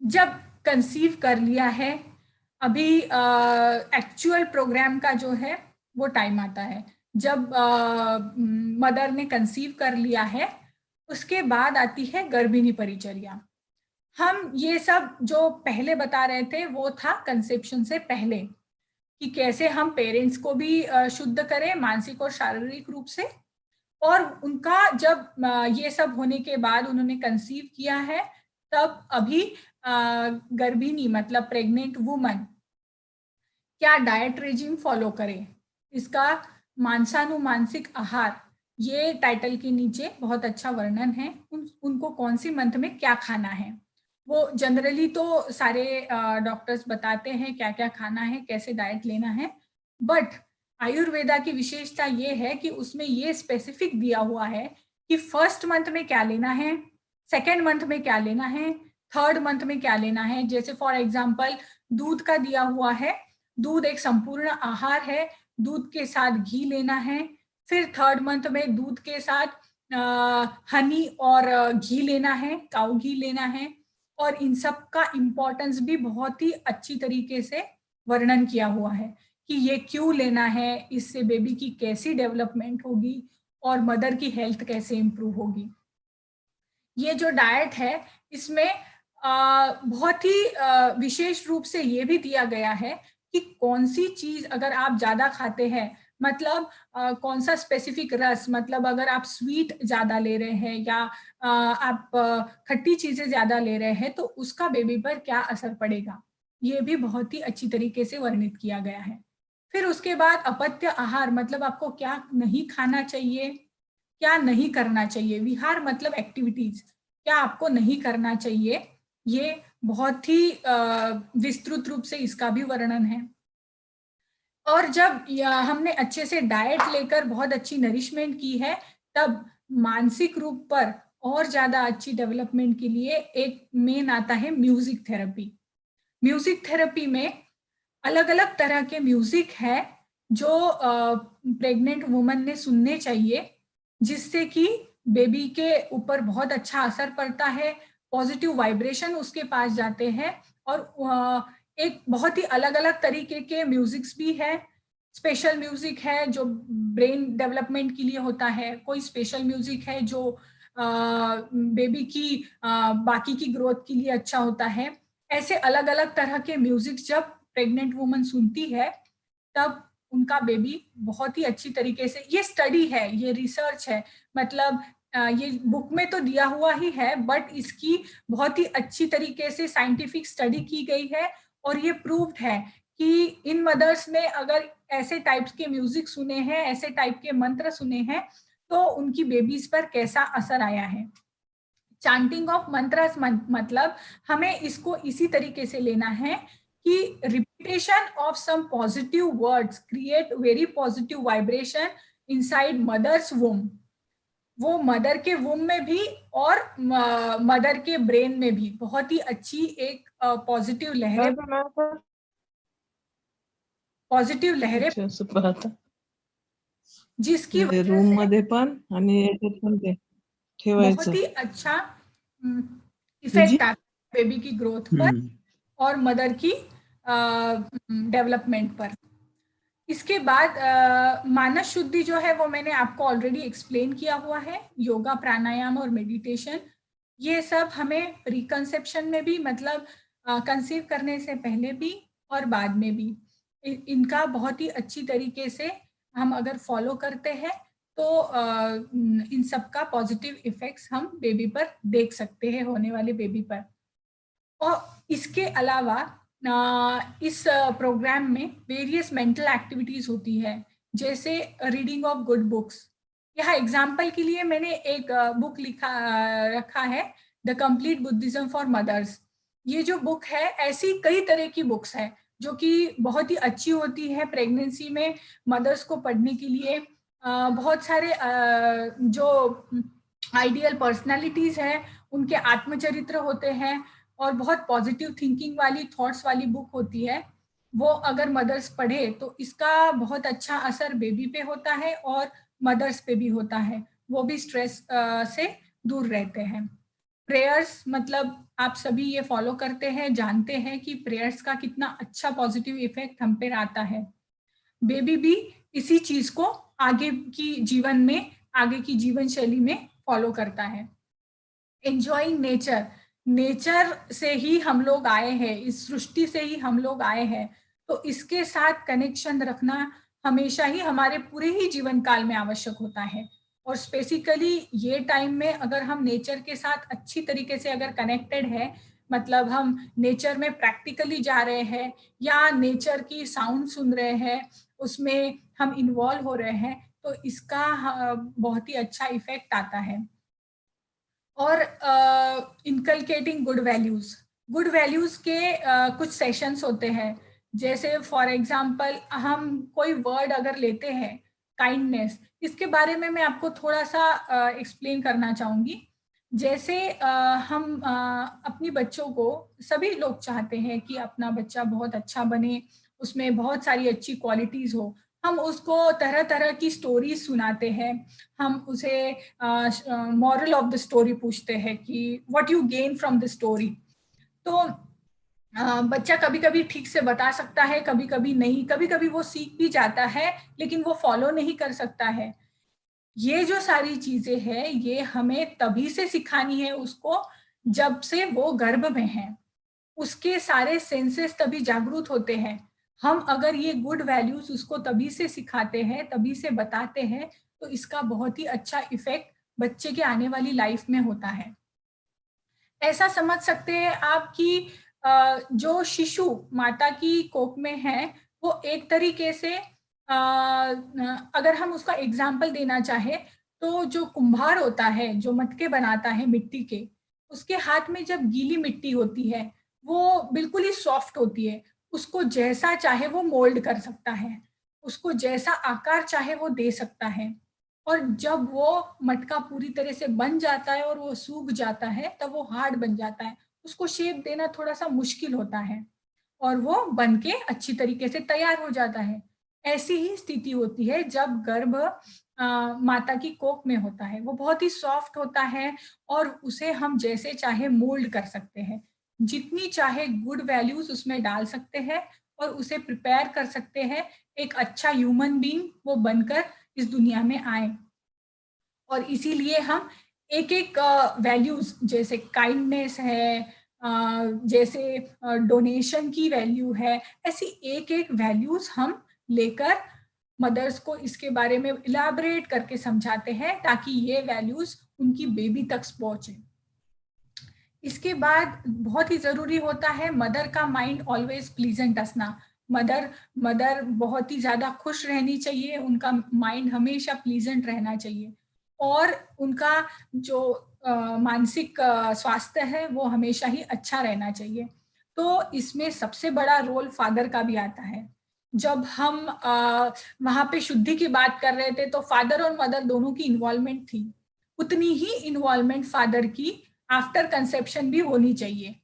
जब कंसीव कर लिया है, अभी एक्चुअल प्रोग्राम का जो है वो टाइम आता है जब मदर ने कंसीव कर लिया है, उसके बाद आती है गर्भिणी परिचर्या। हम ये सब जो पहले बता रहे थे वो था कंसेप्शन से पहले, कि कैसे हम पेरेंट्स को भी शुद्ध करें मानसिक और शारीरिक रूप से, और उनका जब ये सब होने के बाद उन्होंने कंसीव किया है तब अभी गर्भिणी मतलब प्रेग्नेंट वुमन क्या डाइट रेजिम फॉलो करें, इसका मांसानुमांसिक आहार, ये टाइटल के नीचे बहुत अच्छा वर्णन है। उनको कौन सी मंथ में क्या खाना है, वो जनरली तो सारे डॉक्टर्स बताते हैं क्या क्या खाना है, कैसे डाइट लेना है, बट आयुर्वेदा की विशेषता ये है कि उसमें ये स्पेसिफिक दिया हुआ है कि फर्स्ट मंथ में क्या लेना है, सेकेंड मंथ में क्या लेना है, थर्ड मंथ में क्या लेना है। जैसे फॉर एग्जाम्पल दूध का दिया हुआ है, दूध एक संपूर्ण आहार है, दूध के साथ घी लेना है। फिर थर्ड मंथ में दूध के साथ हनी और घी लेना है, काऊ घी लेना है, और इन सब का इम्पोर्टेंस भी बहुत ही अच्छी तरीके से वर्णन किया हुआ है कि ये क्यों लेना है, इससे बेबी की कैसी डेवलपमेंट होगी और मदर की हेल्थ कैसे इम्प्रूव होगी। ये जो डाइट है इसमें बहुत ही विशेष रूप से ये भी दिया गया है कि कौन सी चीज अगर आप ज्यादा खाते हैं, मतलब कौन सा स्पेसिफिक रस, मतलब अगर आप स्वीट ज्यादा ले रहे हैं या आप खट्टी चीजें ज्यादा ले रहे हैं तो उसका बेबी पर क्या असर पड़ेगा, ये भी बहुत ही अच्छी तरीके से वर्णित किया गया है। फिर उसके बाद अपत्य आहार, मतलब आपको क्या नहीं खाना चाहिए, क्या नहीं करना चाहिए। विहार मतलब एक्टिविटीज, क्या आपको नहीं करना चाहिए, ये बहुत ही विस्तृत रूप से इसका भी वर्णन है। और जब हमने अच्छे से डाइट लेकर बहुत अच्छी नरिशमेंट की है, तब मानसिक रूप पर और ज्यादा अच्छी डेवलपमेंट के लिए एक मेन आता है म्यूजिक थेरेपी। म्यूजिक थेरेपी में अलग अलग तरह के म्यूजिक है जो प्रेग्नेंट वुमन ने सुनने चाहिए, जिससे कि बेबी के ऊपर बहुत अच्छा असर पड़ता है, पॉजिटिव वाइब्रेशन उसके पास जाते हैं। और एक बहुत ही अलग अलग तरीके के म्यूजिक्स भी है। स्पेशल म्यूजिक है जो ब्रेन डेवलपमेंट के लिए होता है, कोई स्पेशल म्यूजिक है जो बेबी की बाकी की ग्रोथ के लिए अच्छा होता है। ऐसे अलग अलग तरह के म्यूजिक जब प्रेग्नेंट वुमन सुनती है तब उनका बेबी बहुत ही अच्छी तरीके से, ये स्टडी है, ये रिसर्च है, मतलब ये बुक में तो दिया हुआ ही है, बट इसकी बहुत ही अच्छी तरीके से साइंटिफिक स्टडी की गई है। और ये प्रूव्ड है कि इन मदर्स ने अगर ऐसे टाइप्स के म्यूजिक सुने हैं, ऐसे टाइप के मंत्र सुने हैं, तो उनकी बेबीज पर कैसा असर आया है। चांटिंग ऑफ मंत्रस मतलब हमें इसको इसी तरीके से लेना है कि repetition of some positive words create very positive vibration inside mother's womb, वो मदर के वूम में भी और मदर के ब्रेन में भी बहुत ही अच्छी एक पॉजिटिव लहरें जिसकी वजह रूम से मध्ये पण आणि याच्यात पण ते ठेवायचं, बहुत ही अच्छा इफेक्ट आता है बेबी की ग्रोथ पर और मदर की डेवलपमेंट पर। इसके बाद मानस शुद्धि जो है वो मैंने आपको ऑलरेडी एक्सप्लेन किया हुआ है। योगा, प्राणायाम और मेडिटेशन, ये सब हमें प्रीकंसेप्शन में भी, मतलब कंसीव करने से पहले भी और बाद में भी, इनका बहुत ही अच्छी तरीके से हम अगर फॉलो करते हैं तो इन सब का पॉजिटिव इफेक्ट्स हम बेबी पर देख सकते हैं, होने वाले बेबी पर। और इसके अलावा इस प्रोग्राम में वेरियस मेंटल एक्टिविटीज होती है, जैसे रीडिंग ऑफ गुड बुक्स। यहाँ एग्जाम्पल के लिए मैंने एक बुक रखा है, the complete Buddhism for mothers. ये जो बुक है, ऐसी कई तरह की बुक्स है जो कि बहुत ही अच्छी होती है प्रेगनेंसी में मदर्स को पढ़ने के लिए। बहुत सारे जो आइडियल पर्सनालिटीज हैं उनके आत्मचरित्र होते हैं और बहुत पॉजिटिव थिंकिंग वाली, थॉट्स वाली बुक होती है। वो अगर मदर्स पढ़े तो इसका बहुत अच्छा असर बेबी पे होता है और मदर्स पे भी होता है, वो भी स्ट्रेस से दूर रहते हैं। प्रेयर्स, मतलब आप सभी ये फॉलो करते हैं, जानते हैं कि प्रेयर्स का कितना अच्छा पॉजिटिव इफेक्ट हम पे आता है। बेबी भी इसी चीज को आगे की जीवन में, आगे की जीवन शैली में फॉलो करता है। एंजॉइंग नेचर, नेचर से ही हम लोग आए हैं, इस सृष्टि से ही हम लोग आए हैं, तो इसके साथ कनेक्शन रखना हमेशा ही हमारे पूरे ही जीवन काल में आवश्यक होता है। और स्पेसिकली ये टाइम में अगर हम नेचर के साथ अच्छी तरीके से अगर कनेक्टेड है, मतलब हम नेचर में प्रैक्टिकली जा रहे हैं या नेचर की साउंड सुन रहे हैं, उसमें हम इन्वॉल्व हो रहे हैं, तो इसका बहुत ही अच्छा इफेक्ट आता है। और inculcating good values, good values के कुछ सेशंस होते हैं, जैसे फॉर एग्जांपल हम कोई वर्ड अगर लेते हैं, काइंडनेस, इसके बारे में मैं आपको थोड़ा सा एक्सप्लेन करना चाहूंगी। जैसे हम अपनी बच्चों को, सभी लोग चाहते हैं कि अपना बच्चा बहुत अच्छा बने, उसमें बहुत सारी अच्छी क्वालिटीज हो, हम उसको तरह तरह की स्टोरीज सुनाते हैं, हम उसे मॉरल ऑफ द स्टोरी पूछते हैं कि what you gain from the story. तो बच्चा कभी कभी ठीक से बता सकता है, कभी कभी नहीं, कभी कभी वो सीख भी जाता है लेकिन वो फॉलो नहीं कर सकता है। ये जो सारी चीजें हैं ये हमें तभी से सिखानी है उसको जब से वो गर्भ में है, उसके सारे सेंसेस तभी जागरूक होते हैं। हम अगर ये गुड वैल्यूज उसको तभी से सिखाते हैं, तभी से बताते हैं, तो इसका बहुत ही अच्छा इफेक्ट बच्चे के आने वाली लाइफ में होता है। ऐसा समझ सकते हैं आप कि जो शिशु माता की कोख में है वो एक तरीके से अगर हम उसका एग्जाम्पल देना चाहे तो जो कुम्हार होता है, जो मटके बनाता है मिट्टी के, उसके हाथ में जब गीली मिट्टी होती है वो बिल्कुल ही सॉफ्ट होती है, उसको जैसा चाहे वो मोल्ड कर सकता है, उसको जैसा आकार चाहे वो दे सकता है। और जब वो मटका पूरी तरह से बन जाता है और वो सूख जाता है तब वो हार्ड बन जाता है, उसको शेप देना थोड़ा सा मुश्किल होता है और वो बन के अच्छी तरीके से तैयार हो जाता है। ऐसी ही स्थिति होती है जब गर्भ माता की कोख में होता है, वो बहुत ही सॉफ्ट होता है और उसे हम जैसे चाहे मोल्ड कर सकते हैं, जितनी चाहे गुड वैल्यूज उसमें डाल सकते हैं और उसे प्रिपेयर कर सकते हैं एक अच्छा ह्यूमन बीइंग वो बनकर इस दुनिया में आए। और इसीलिए हम एक एक वैल्यूज जैसे काइंडनेस है, जैसे डोनेशन की वैल्यू है, ऐसी एक एक वैल्यूज हम लेकर मदर्स को इसके बारे में इलाबरेट करके समझाते हैं ताकि ये वैल्यूज उनकी बेबी तक पहुंचे। इसके बाद बहुत ही जरूरी होता है मदर का माइंड ऑलवेज प्लीजेंट असना। मदर बहुत ही ज्यादा खुश रहनी चाहिए, उनका माइंड हमेशा प्लीजेंट रहना चाहिए और उनका जो मानसिक स्वास्थ्य है वो हमेशा ही अच्छा रहना चाहिए। तो इसमें सबसे बड़ा रोल फादर का भी आता है। जब हम वहां पे शुद्धि की बात कर रहे थे तो फादर और मदर दोनों की इन्वॉल्वमेंट थी, उतनी ही इन्वॉल्वमेंट फादर की आफ्टर कंसेप्शन भी होनी चाहिए।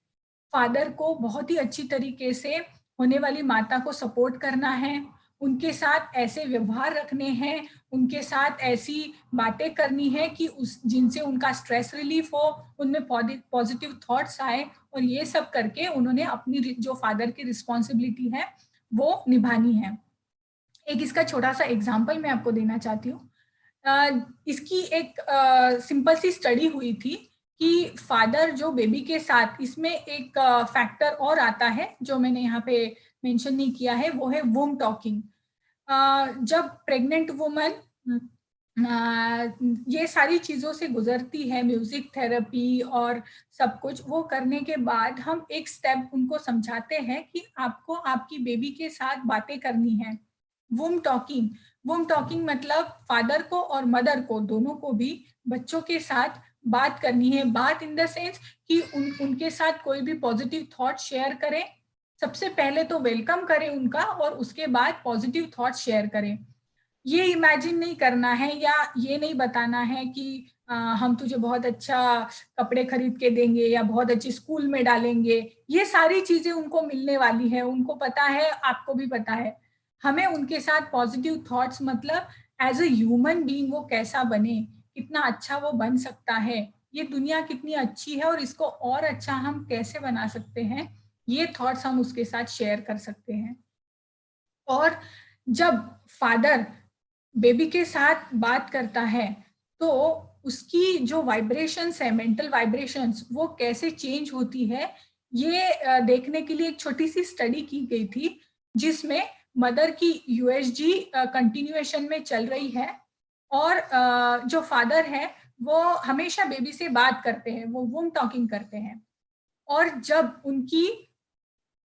फादर को बहुत ही अच्छी तरीके से होने वाली माता को सपोर्ट करना है, उनके साथ ऐसे व्यवहार रखने हैं, उनके साथ ऐसी बातें करनी है कि उस जिनसे उनका स्ट्रेस रिलीफ हो, उनमें पॉजिटिव थॉट्स आए और ये सब करके उन्होंने अपनी जो फादर की रिस्पॉन्सिबिलिटी है वो निभानी है। एक इसका छोटा सा एग्जाम्पल मैं आपको देना चाहती हूँ। इसकी एक सिंपल सी स्टडी हुई थी कि फादर जो बेबी के साथ, इसमें एक फैक्टर और आता है जो मैंने यहाँ पे मेंशन नहीं किया है, वो है वूम टॉकिंग। जब प्रेग्नेंट वुमन ये सारी चीजों से गुजरती है, म्यूजिक थेरेपी और सब कुछ वो करने के बाद हम एक स्टेप उनको समझाते हैं कि आपको आपकी बेबी के साथ बातें करनी है। वूम टॉकिंग मतलब फादर को और मदर को दोनों को भी बच्चों के साथ बात करनी है। बात इन द सेंस कि उनके साथ कोई भी पॉजिटिव थॉट शेयर करें, सबसे पहले तो वेलकम करें उनका और उसके बाद पॉजिटिव थॉट शेयर करें। ये इमेजिन नहीं करना है या ये नहीं बताना है कि हम तुझे बहुत अच्छा कपड़े खरीद के देंगे या बहुत अच्छी स्कूल में डालेंगे। ये सारी चीजें उनको मिलने वाली है, उनको पता है, आपको भी पता है। हमें उनके साथ पॉजिटिव थॉट्स मतलब एज ए ह्यूमन बीइंग वो कैसा बने, कितना अच्छा वो बन सकता है, ये दुनिया कितनी अच्छी है और इसको और अच्छा हम कैसे बना सकते हैं, ये थॉट्स हम उसके साथ शेयर कर सकते हैं। और जब फादर बेबी के साथ बात करता है तो उसकी जो वाइब्रेशंस है, मेंटल वाइब्रेशंस, वो कैसे चेंज होती है, ये देखने के लिए एक छोटी सी स्टडी की गई थी जिसमें मदर की यूएसजी कंटिन्यूएशन में चल रही है और जो फादर है वो हमेशा बेबी से बात करते हैं, वो वूम टॉकिंग करते हैं। और जब उनकी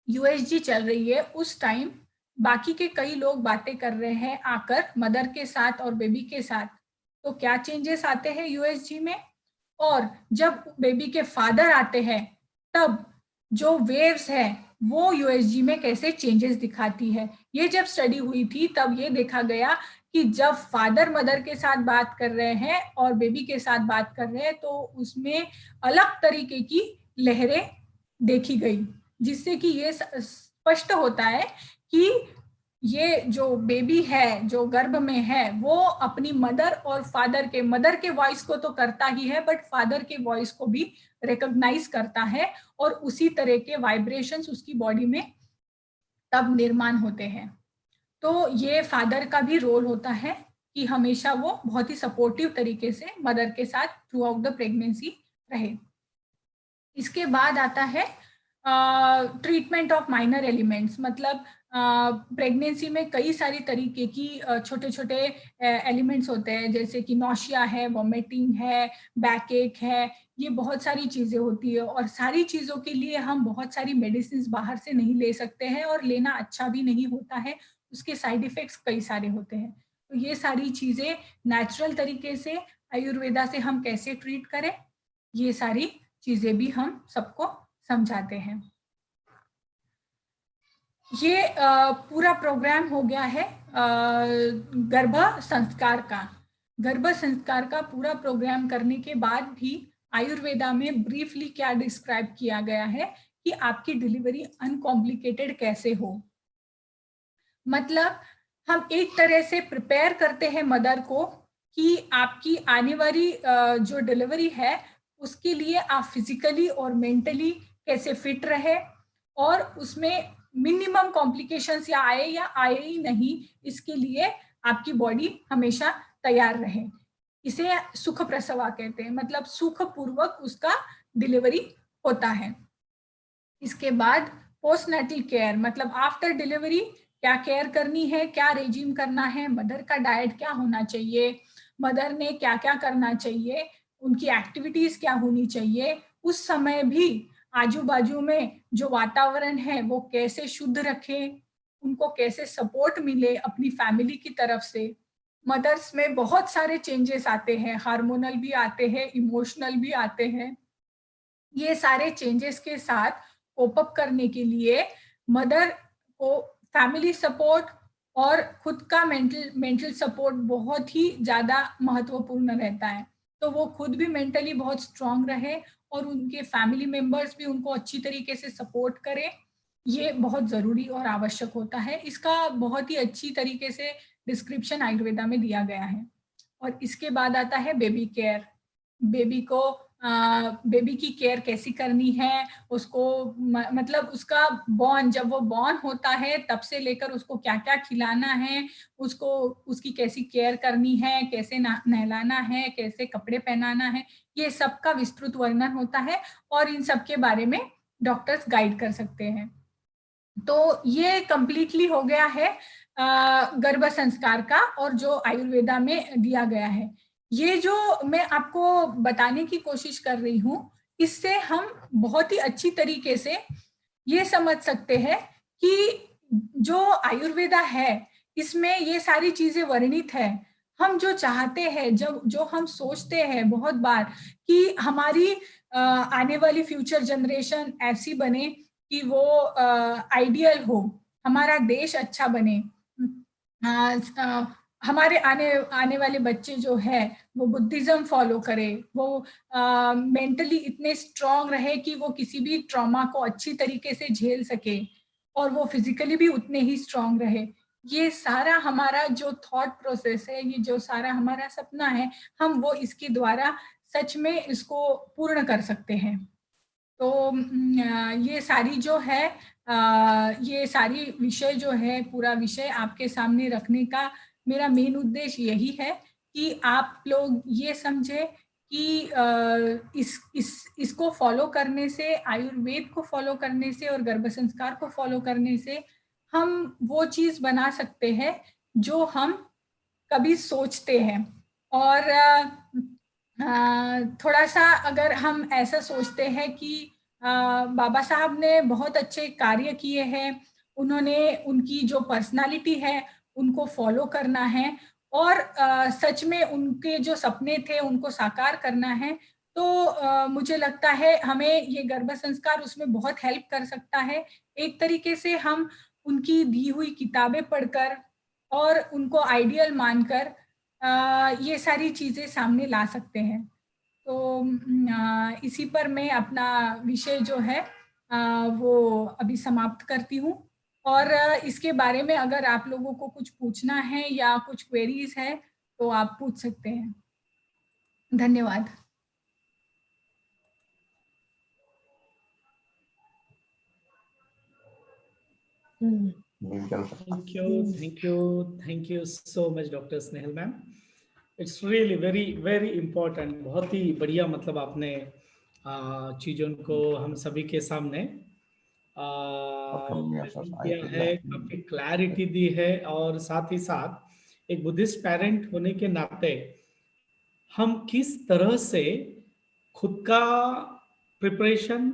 यूएसजी चल रही है उस टाइम बाकी के कई लोग बातें कर रहे हैं आकर मदर के साथ और बेबी के साथ, तो क्या चेंजेस आते हैं यूएसजी में। और जब बेबी के फादर आते हैं तब जो वेव्स है वो यूएसजी में कैसे चेंजेस दिखाती है। ये जब स्टडी हुई थी तब ये देखा गया कि जब फादर मदर के साथ बात कर रहे हैं और बेबी के साथ बात कर रहे हैं तो उसमें अलग तरीके की लहरें देखी गई, जिससे कि ये स्पष्ट होता है कि ये जो बेबी है जो गर्भ में है वो अपनी मदर और फादर के, मदर के वॉइस को तो करता ही है बट फादर के वॉइस को भी रिकॉग्नाइज करता है और उसी तरह के वाइब्रेशंस उसकी बॉडी में तब निर्माण होते हैं। तो ये फादर का भी रोल होता है कि हमेशा वो बहुत ही सपोर्टिव तरीके से मदर के साथ थ्रू आउट द प्रेगनेंसी रहे। इसके बाद आता है ट्रीटमेंट ऑफ माइनर एलिमेंट्स, मतलब प्रेगनेंसी में कई सारी तरीके की छोटे छोटे एलिमेंट्स होते हैं, जैसे कि नौशिया है, वॉमिटिंग है, बैक एक है, ये बहुत सारी चीज़ें होती है। और सारी चीज़ों के लिए हम बहुत सारी मेडिसिन बाहर से नहीं ले सकते हैं, और लेना अच्छा भी नहीं होता है, उसके साइड इफ़ेक्ट्स कई सारे होते हैं। तो ये सारी चीज़ें नेचुरल तरीके से आयुर्वेदा से हम कैसे ट्रीट करें, ये सारी चीज़ें भी हम सबको समझाते हैं। ये पूरा प्रोग्राम हो गया है गर्भ संस्कार का। गर्भ संस्कार का पूरा प्रोग्राम करने के बाद भी आयुर्वेदा में ब्रीफली क्या डिस्क्राइब किया गया है कि आपकी डिलीवरी अनकॉम्प्लिकेटेड कैसे हो। मतलब हम एक तरह से प्रिपेयर करते हैं मदर को कि आपकी आने वाली जो डिलीवरी है उसके लिए आप फिजिकली और मेंटली कैसे फिट रहे, और उसमें मिनिमम कॉम्प्लिकेशंस या आए ही नहीं, इसके लिए आपकी बॉडी हमेशा तैयार रहे। इसे सुख प्रसवा कहते हैं, मतलब सुखपूर्वक उसका डिलीवरी होता है। इसके बाद पोस्टनेटल केयर, मतलब आफ्टर डिलीवरी क्या केयर करनी है, क्या रेजिम करना है, मदर का डाइट क्या होना चाहिए, मदर ने क्या क्या करना चाहिए, उनकी एक्टिविटीज क्या होनी चाहिए, उस समय भी आजू बाजू में जो वातावरण है वो कैसे शुद्ध रखें, उनको कैसे सपोर्ट मिले अपनी फैमिली की तरफ से। मदर्स में बहुत सारे चेंजेस आते हैं, हार्मोनल भी आते हैं, इमोशनल भी आते हैं। ये सारे चेंजेस के साथ कोप अप करने के लिए मदर को फैमिली सपोर्ट और खुद का मेंटल सपोर्ट बहुत ही ज्यादा महत्वपूर्ण रहता है। तो वो खुद भी मेंटली बहुत स्ट्रांग रहे और उनके फैमिली मेंबर्स भी उनको अच्छी तरीके से सपोर्ट करें, ये बहुत जरूरी और आवश्यक होता है। इसका बहुत ही अच्छी तरीके से डिस्क्रिप्शन आयुर्वेदा में दिया गया है। और इसके बाद आता है बेबी केयर। बेबी को बेबी की केयर कैसी करनी है, उसको मतलब उसका बॉर्न, जब वो बॉर्न होता है तब से लेकर उसको क्या क्या खिलाना है, उसको उसकी कैसी केयर करनी है, कैसे नहलाना है, कैसे कपड़े पहनाना है, ये सब का विस्तृत वर्णन होता है और इन सब के बारे में डॉक्टर्स गाइड कर सकते हैं। तो ये कंप्लीटली हो गया है गर्भ संस्कार का, और जो आयुर्वेदा में दिया गया है। ये जो मैं आपको बताने की कोशिश कर रही हूँ, इससे हम बहुत ही अच्छी तरीके से ये समझ सकते हैं कि जो आयुर्वेदा है इसमें ये सारी चीजें वर्णित है। हम जो चाहते हैं, जो हम सोचते हैं बहुत बार कि हमारी आने वाली फ्यूचर जनरेशन ऐसी बने कि वो आइडियल हो, हमारा देश अच्छा बने, हमारे आने वाले बच्चे जो है वो बुद्धिज्म फॉलो करे, वो मेंटली इतने स्ट्रांग रहे कि वो किसी भी ट्रॉमा को अच्छी तरीके से झेल सके, और वो फिजिकली भी उतने ही स्ट्रांग रहे। ये सारा हमारा जो थॉट प्रोसेस है, ये जो सारा हमारा सपना है, हम वो इसके द्वारा सच में इसको पूर्ण कर सकते हैं। तो ये सारी जो है ये सारी विषय जो है, पूरा विषय आपके सामने रखने का मेरा मेन उद्देश्य यही है कि आप लोग ये समझे कि इसको फॉलो करने से, आयुर्वेद को फॉलो करने से और गर्भ संस्कार को फॉलो करने से हम वो चीज बना सकते हैं जो हम कभी सोचते हैं। और थोड़ा सा अगर हम ऐसा सोचते हैं कि बाबा साहब ने बहुत अच्छे कार्य किए हैं, उन्होंने उनकी जो पर्सनालिटी है उनको फॉलो करना है, और सच में उनके जो सपने थे उनको साकार करना है, तो मुझे लगता है हमें ये गर्भ संस्कार उसमें बहुत हेल्प कर सकता है। एक तरीके से हम उनकी दी हुई किताबें पढ़कर और उनको आइडियल मानकर ये सारी चीजें सामने ला सकते हैं। तो इसी पर मैं अपना विषय जो है वो अभी समाप्त करती हूँ। और इसके बारे में अगर आप लोगों को कुछ पूछना है या कुछ क्वेरीज है तो आप पूछ सकते हैं। धन्यवाद। Thank you so much, Dr. Snehal ma'am. It's really very important. बहुत ही बढ़िया, मतलब आपने चीजों को हम सभी के सामने किया है, काफी क्लैरिटी दी है, और साथ ही साथ एक बुद्धिस्ट पेरेंट होने के नाते हम किस तरह से खुद का प्रिपरेशन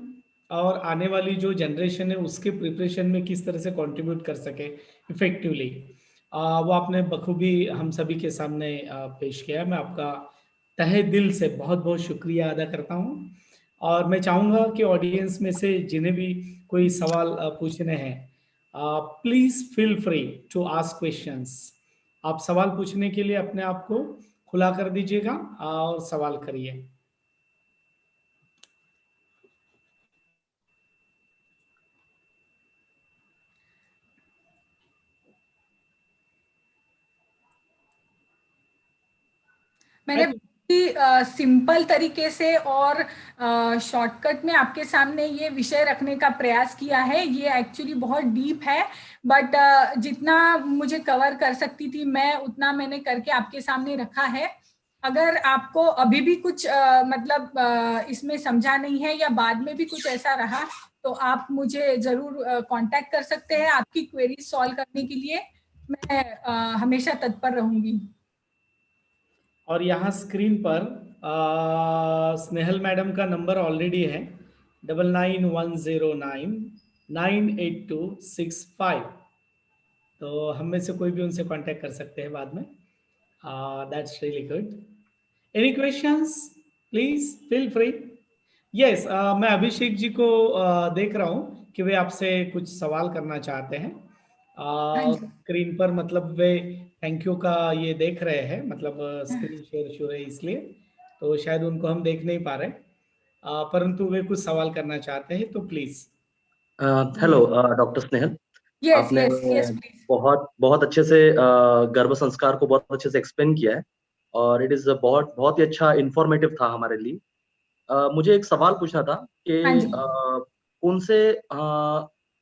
और आने वाली जो जनरेशन है उसके प्रिपरेशन में किस तरह से कंट्रीब्यूट कर सके इफेक्टिवली, वो आपने बखूबी हम सभी के सामने पेश किया। मैं आपका तहे दिल से बहुत बहुत शुक्रिया अदा करता हूँ, और मैं चाहूँगा कि ऑडियंस में से जिन्हें भी कोई सवाल पूछने हैं, please feel free to ask questions. आप सवाल पूछने के लिए अपने आप को खुला कर दीजिएगा और सवाल करिए। मैंने सिंपल तरीके से और शॉर्टकट में आपके सामने ये विषय रखने का प्रयास किया है। ये एक्चुअली बहुत डीप है, बट जितना मुझे कवर कर सकती थी मैं उतना मैंने करके आपके सामने रखा है। अगर आपको अभी भी कुछ मतलब इसमें समझा नहीं है या बाद में भी कुछ ऐसा रहा तो आप मुझे जरूर कांटेक्ट कर सकते हैं। आपकी क्वेरी सॉल्व करने के लिए मैं हमेशा तत्पर रहूंगी। और यहाँ स्क्रीन पर स्नेहल मैडम का नंबर ऑलरेडी है 9910998265। तो हम में से कोई भी उनसे कांटेक्ट कर सकते हैं बाद में। That's really good. Any questions, please feel free. Yes, मैं अभिषेक जी को देख रहा हूँ कि वे आपसे कुछ सवाल करना चाहते हैं। स्क्रीन पर मतलब वे थैंक यू का ये देख रहे हैं, मतलब स्क्रीन शेयर शुरू है इसलिए, तो शायद उनको हम देख नहीं पा रहे, परंतु वे कुछ सवाल करना चाहते हैं, तो प्लीज। हेलो डॉक्टर स्नेहल, आपने बहुत बहुत अच्छे से गर्भ संस्कार को बहुत अच्छे से एक्सप्लेन किया है, और इट इज बहुत बहुत ही अच्छा इंफॉर्मेटिव था हमारे लिए। मुझे एक सवाल पूछना था कि कौन से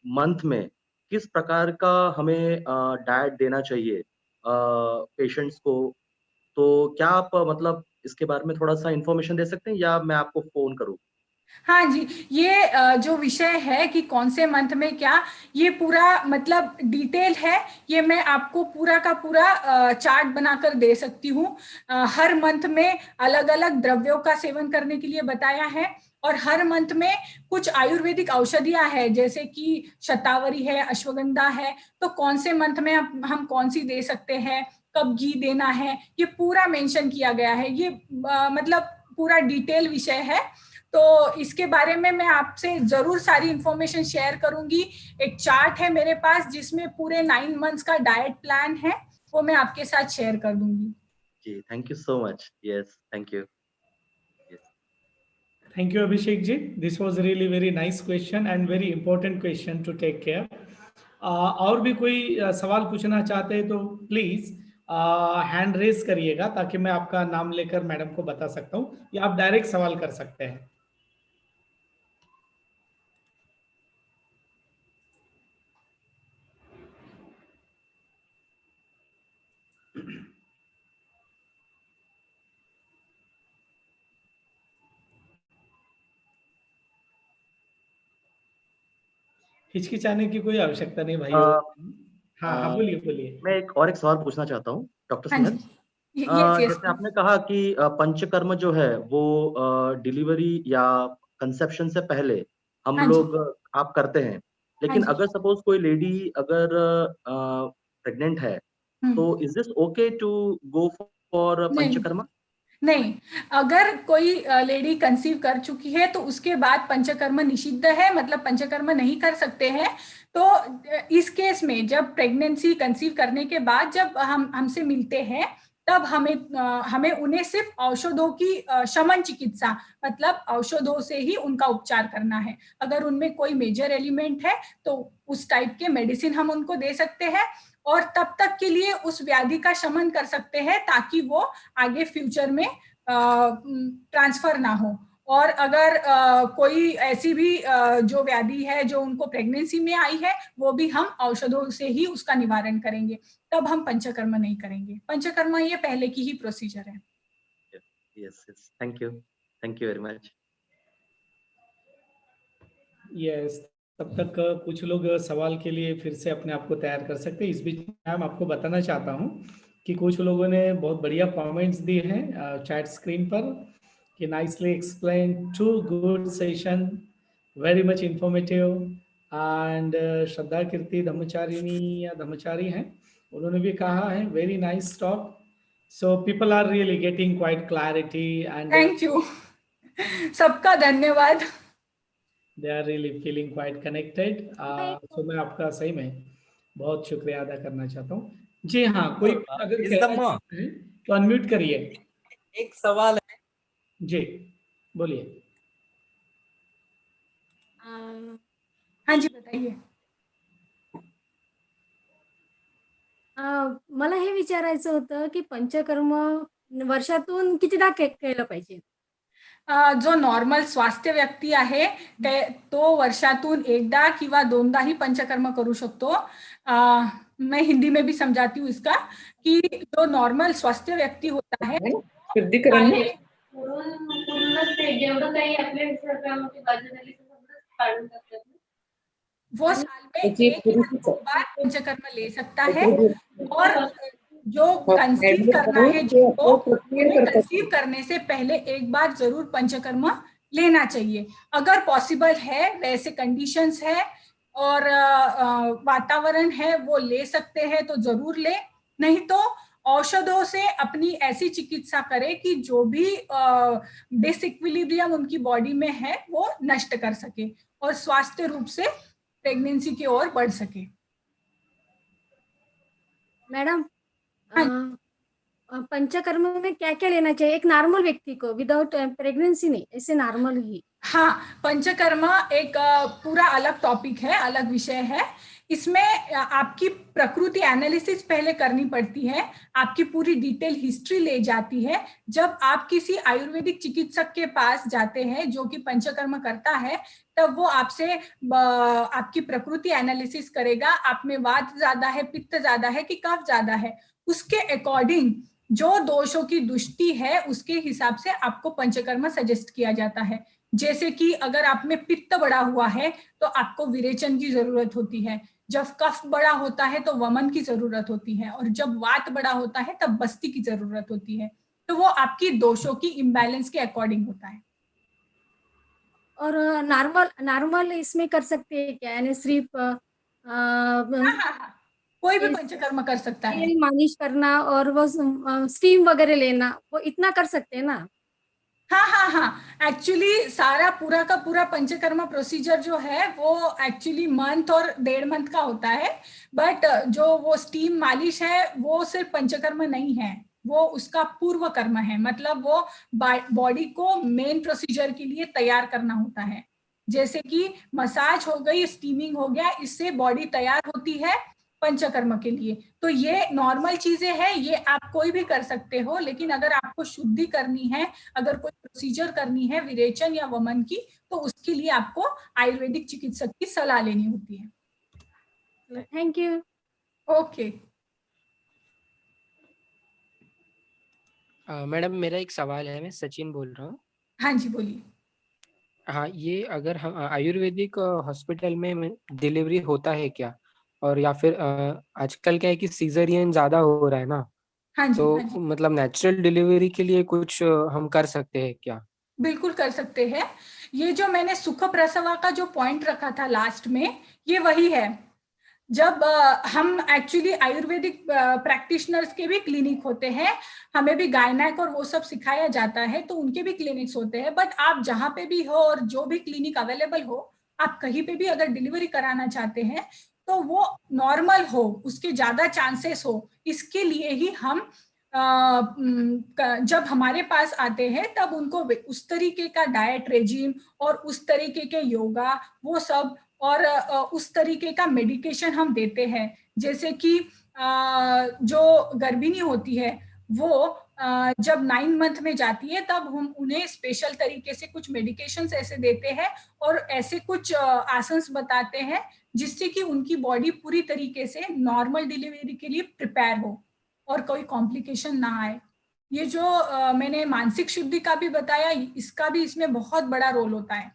मंथ में किस प्रकार का हमें डाइट देना चाहिए पेशेंट्स को। तो क्या आप मतलब इसके बारे में थोड़ा सा इंफॉर्मेशन दे सकते हैं, या मैं आपको फोन करूं? हाँ जी, ये जो विषय है कि कौन से मंथ में क्या, ये पूरा मतलब डिटेल है। ये मैं आपको पूरा का पूरा चार्ट बनाकर दे सकती हूँ। हर मंथ में अलग अलग द्रव्यों का सेवन करने के लिए बताया है, और हर मंथ में कुछ आयुर्वेदिक औषधियां हैं, जैसे कि शतावरी है, अश्वगंधा है। तो कौन से मंथ में हम कौन सी दे सकते हैं, कब घी देना है, ये पूरा मेंशन किया गया है। ये मतलब पूरा डिटेल विषय है। तो इसके बारे में मैं आपसे जरूर सारी इंफॉर्मेशन शेयर करूंगी। एक चार्ट है मेरे पास जिसमें पूरे 9 मंथ्स का डाइट प्लान है, वो मैं आपके साथ शेयर कर दूंगी। जी, thank you so much. Yes, thank you. Thank you Abhishek ji, this was really very nice question and very important question to take care. और भी कोई सवाल पूछना चाहते हैं तो प्लीज हैंड रेज करिएगा, ताकि मैं आपका नाम लेकर मैडम को बता सकता हूँ, या आप डायरेक्ट सवाल कर सकते हैं। हिचकिचाने की कोई आवश्यकता नहीं भाइयों। हाँ, बोलिए बोलिए। मैं एक सवाल पूछना चाहता हूँ डॉक्टर स्नेहल। जैसे आपने कहा कि पंचकर्म जो है वो डिलीवरी या कंसेप्शन से पहले हम लोग आप करते हैं, लेकिन अगर सपोज कोई लेडी अगर प्रेग्नेंट है, तो is this okay to go for panchakarma? नहीं, अगर कोई लेडी कंसीव कर चुकी है तो उसके बाद पंचकर्म निषिद्ध है, मतलब पंचकर्म नहीं कर सकते हैं। तो इस केस में जब प्रेगनेंसी कंसीव करने के बाद जब हम हमसे मिलते हैं, तब हमें उन्हें सिर्फ औषधों की शमन चिकित्सा, मतलब औषधों से ही उनका उपचार करना है। अगर उनमें कोई मेजर एलिमेंट है तो उस टाइप के मेडिसिन हम उनको दे सकते हैं, और तब तक के लिए उस व्याधि का शमन कर सकते हैं, ताकि वो आगे फ्यूचर में ट्रांसफर ना हो। और अगर कोई ऐसी भी जो व्याधि है जो उनको प्रेगनेंसी में आई है, वो भी हम औषधों से ही उसका निवारण करेंगे, तब हम पंचकर्म नहीं करेंगे। पंचकर्म ये पहले की ही प्रोसीजर है। Yes, thank you very much. Yes, तब तक कुछ लोग सवाल के लिए फिर से अपने आप को तैयार कर सकते हैं। इस बीच मैम आपको बताना चाहता हूँ कि कुछ लोगों ने बहुत बढ़िया कमेंट्स दिए हैं चैट स्क्रीन पर कि nicely explain, too good session, very much informative. And Shraddha Kirti धर्मचारिणी या धर्मचारी हैं, उन्होंने भी कहा है very nice talk. So people are really getting quite clarity and thank you, सबका धन्यवाद। They are really feeling quite connected. तो मैं आपका सही में बहुत शुक्रिया अदा करना चाहता हूँ। जी हाँ, कोई अगर कहना चाहते हैं तो अनम्यूट करिए। एक सवाल है जी बोलिए। हाँ जी बताइए। मला हे विचारायचं होतं की पंचकर्म वर्षातून कितीदा केलं पाहिजे? जो नॉर्मल स्वास्थ्य व्यक्ती आहे तो वर्षातून एकदा किंवा दोनदा ही पंचकर्म करू शकतो। मैं हिंदी में भी समझाती हूँ इसका कि जो नॉर्मल स्वास्थ्य व्यक्ती होता है शुद्धीकरण वो साल में एक बार पंचकर्म ले सकता है। और जो कंसीव करना है जिनको, कंसीव करने से पहले एक बार जरूर पंचकर्म लेना चाहिए। अगर पॉसिबल है, वैसे कंडीशंस है और वातावरण है, वो ले सकते हैं तो जरूर ले, नहीं तो औषधों से अपनी ऐसी चिकित्सा करें कि जो भी डिसइक्विलिब्रियम उनकी बॉडी में है वो नष्ट कर सके और स्वास्थ्य रूप से प्रेगनेंसी की ओर बढ़ सके। मैडम, पंचकर्म में क्या क्या लेना चाहिए एक नॉर्मल व्यक्ति को, विदाउट प्रेगनेंसी नहीं, ऐसे नॉर्मल ही? हाँ, पंचकर्म एक पूरा अलग टॉपिक है, अलग विषय है। इसमें आपकी प्रकृति एनालिसिस पहले करनी पड़ती है, आपकी पूरी डिटेल हिस्ट्री ले जाती है। जब आप किसी आयुर्वेदिक चिकित्सक के पास जाते हैं जो कि पंचकर्म करता है, तब वो आपसे आपकी प्रकृति एनालिसिस करेगा, आप में वात ज्यादा है, पित्त ज्यादा है कि कफ ज्यादा है, उसके अकॉर्डिंग जो दोषों की दुष्टि है उसके हिसाब से आपको पंचकर्म सजेस्ट किया जाता है। जैसे कि अगर आप में पित्त बढ़ा हुआ है तो आपको विरेचन की जरूरत होती है, जब कफ बड़ा होता है तो वमन की जरूरत होती है, और जब वात बड़ा होता है तब बस्ती की जरूरत होती है। तो वो आपकी दोषों की इम्बैलेंस के अकॉर्डिंग होता है। और नॉर्मल इसमें कर सकते हैं क्या, यानी सिर्फ कोई भी पंचकर्म कर सकता है। मालिश करना और वो स्टीम वगैरह लेना, वो इतना कर सकते हैं ना? हाँ, एक्चुअली सारा पूरा का पूरा पंचकर्म प्रोसीजर जो है वो एक्चुअली मंथ और 1.5 मंथ का होता है। बट जो वो स्टीम मालिश है वो सिर्फ पंचकर्म नहीं है, वो उसका पूर्व कर्म है। मतलब वो बॉडी को मेन प्रोसीजर के लिए तैयार करना होता है। जैसे कि मसाज हो गई, स्टीमिंग हो गया, इससे बॉडी तैयार होती है पंचकर्म के लिए। तो ये नॉर्मल चीजें हैं, ये आप कोई भी कर सकते हो। लेकिन अगर आपको शुद्धि करनी है, अगर कोई प्रोसीजर करनी है विरेचन या वमन की, तो उसके लिए आपको आयुर्वेदिक चिकित्सक की सलाह लेनी होती है। Thank you. ओके मैडम, मेरा एक सवाल है, मैं सचिन बोल रहा हूँ। हाँ जी बोलिए। हाँ, ये अगर हम आयुर्वेदिक हॉस्पिटल में डिलीवरी होता है क्या, और या फिर आजकल क्या है कि सीजरियन ज्यादा हो रहा है ना, हाँ जी, तो हाँ जी। मतलब नेचुरल डिलीवरी के लिए कुछ हम कर सकते हैं क्या? बिल्कुल कर सकते हैं। ये जो मैंने सुख प्रसवा का जो पॉइंट रखा था लास्ट में, ये वही है। जब हम एक्चुअली आयुर्वेदिक प्रैक्टिशनर्स के भी क्लिनिक होते हैं, हमें भी गायनेक और वो सब सिखाया जाता है, तो उनके भी क्लिनिक्स होते हैं। बट आप जहाँ पे भी हो और जो भी क्लिनिक अवेलेबल हो, आप कहीं पे भी अगर डिलीवरी कराना चाहते हैं तो वो नॉर्मल हो, उसके ज्यादा चांसेस हो, इसके लिए ही हम जब हमारे पास आते हैं तब उनको उस तरीके का डाइट रेजिम और उस तरीके के योगा वो सब और उस तरीके का मेडिकेशन हम देते हैं। जैसे कि जो गर्भिणी होती है वो जब 9 मंथ में जाती है तब हम उन्हें स्पेशल तरीके से कुछ मेडिकेशंस ऐसे देते हैं और ऐसे कुछ आसन्स बताते हैं जिससे कि उनकी बॉडी पूरी तरीके से नॉर्मल डिलीवरी के लिए प्रिपेयर हो और कोई कॉम्प्लिकेशन ना आए। ये जो मैंने मानसिक शुद्धि का भी बताया, इसका भी इसमें बहुत बड़ा रोल होता है।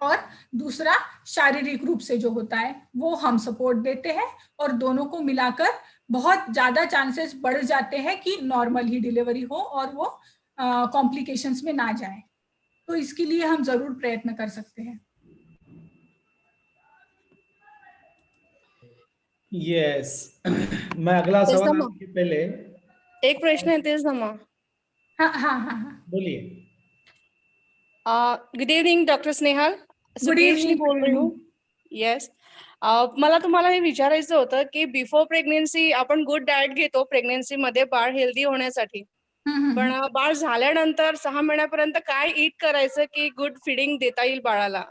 और दूसरा शारीरिक रूप से जो होता है वो हम सपोर्ट देते हैं, और दोनों को मिलाकर बहुत ज्यादा चांसेस बढ़ जाते हैं कि नॉर्मल ही डिलीवरी हो और वो कॉम्प्लिकेशंस में ना जाए। तो इसके लिए हम जरूर प्रयत्न कर सकते हैं। यस मैं अगला सवाल आपके पहले एक प्रश्न है तेजमा। हाँ हाँ हाँ हाँ बोलिए। Good evening doctor Snehal, good evening बोल रही हूँ। येस, मला तुम्हाला हे विचारायचं होतं की बिफोर प्रेग्नेन्सी आपण गुड डाएट घेतो प्रेग्नेन्सी मध्ये बाळ हेल्दी होण्यासाठी, पण बाळ झाल्यानंतर 6 महिन्यापर्यंत काय ईट करायचं की गुड फीडिंग देता येईल बाळाला?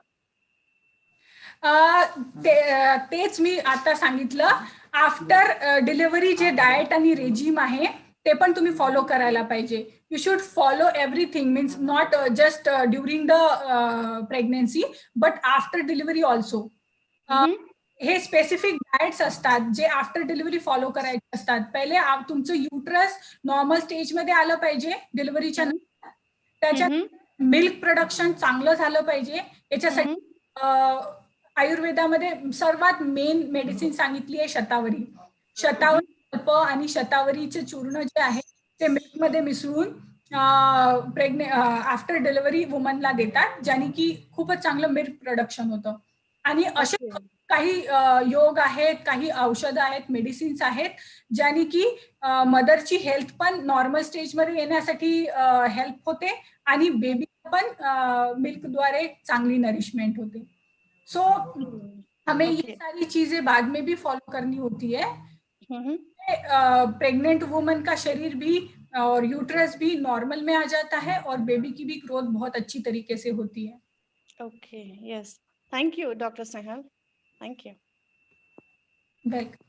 तेच मी आता सांगितलं, आफ्टर डिलिव्हरी जे डाएट आणि रेजिम आहे ते पण तुम्ही फॉलो करायला पाहिजे. You should follow everything, means not just during the pregnancy but after delivery also. हे स्पेसिफिक डाएट्स असतात जे आफ्टर डिलिव्हरी फॉलो करायचे असतात. पहिले तुमचं युट्रस नॉर्मल स्टेजमध्ये आलं पाहिजे डिलिव्हरीच्या नंतर, त्याच्यात मिल्क प्रोडक्शन चांगलं झालं पाहिजे. याच्यासाठी आयुर्वेदामध्ये सर्वात मेन मेडिसिन सांगितली आहे शतावरी. शतावरी कल्प आणि शतावरीचे चूर्ण जे आहे ते मिल्क मध्ये मिसळून आफ्टर डिलिव्हरी वुमनला देतात, ज्याने की खूपच चांगलं मिल्क प्रोडक्शन होतं. आणि असे काही योग आहेत, काही औषधं आहेत, मेडिसिन्स आहेत, ज्याने की मदरची हेल्थ पण नॉर्मल स्टेजमध्ये येण्यासाठी हेल्प होते आणि बेबी पण मिल्कद्वारे चांगली नरिशमेंट होते. सो हमें ये सारी चीजें बाद में भी फॉलो करनी होती है. प्रेग्नेंट वुमन का शरीर भी और यूट्रस भी नॉर्मल में आ जाता है और बेबी की भी ग्रोथ बहुत अच्छी तरीके से होती है. Okay, yes, thank you doctor Snehal, thank you. Welcome.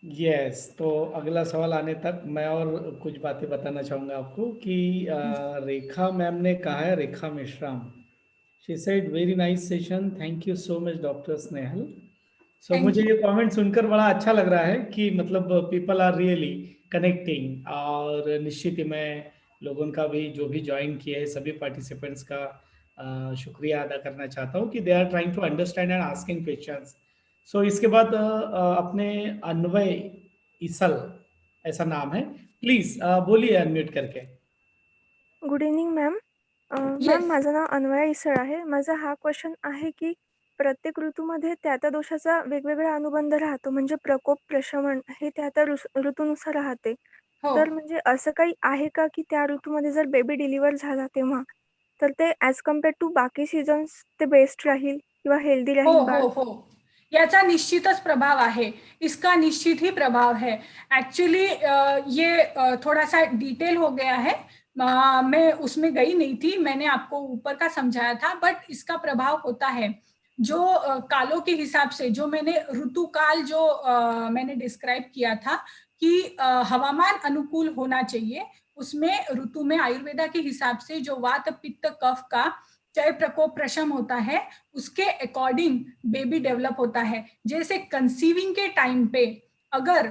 Yes तो अगला सवाल आने तक मैं और कुछ बातें बताना चाहूँगा आपको कि रेखा मैम ने कहा है, Rekha Meshram, she said very nice session, thank you so much doctor Snehal. So मुझे ये कमेंट सुनकर बड़ा अच्छा लग रहा है कि मतलब पीपल आर रियली कनेक्टिंग, और निश्चित ही मैं लोगों का भी जो भी ज्वाइन किया है सभी पार्टिसिपेंट्स का शुक्रिया अदा करना चाहता हूँ कि they are trying to understand and asking questions. So इसके बाद अपने अन्वय इसल ऐसा नाम है, प्लीज बोलिए अनम्यूट करके. Good evening ma'am. मॅम माझं नाव अन्वय इसळ आहे. माझा हा क्वेश्चन आहे की प्रत्येक ऋतूमध्ये त्या दोषाचा वेगवेगळा अनुबंध राहतो, म्हणजे प्रकोप प्रशमन हे त्या ऋतूनुसार राहते. तर म्हणजे असं काही आहे का की त्या ऋतूमध्ये जर बेबी डिलिव्हर झाला तेव्हा तर ते ऍज कम्पेअर टू बाकी सीझन्स ते बेस्ट राहील किंवा हेल्दी राहील बाळ? हो, याचा निश्चितच प्रभाव आहे, इसका निश्चित ही प्रभाव है. एक्चुअली ये थोड़ा सा डिटेल हो गया है, मैं उसमें गई नहीं थी, मैंने आपको ऊपर का समझाया था, बट इसका प्रभाव होता है. जो कालों के हिसाब से जो मैंने ऋतुकाल जो मैंने डिस्क्राइब किया था कि हवामान अनुकूल होना चाहिए, उसमें ऋतु में आयुर्वेदा के हिसाब से जो वात पित्त कफ का चय प्रकोप प्रशम होता है उसके अकॉर्डिंग बेबी डेवलप होता है. जैसे कंसीविंग के टाइम पे अगर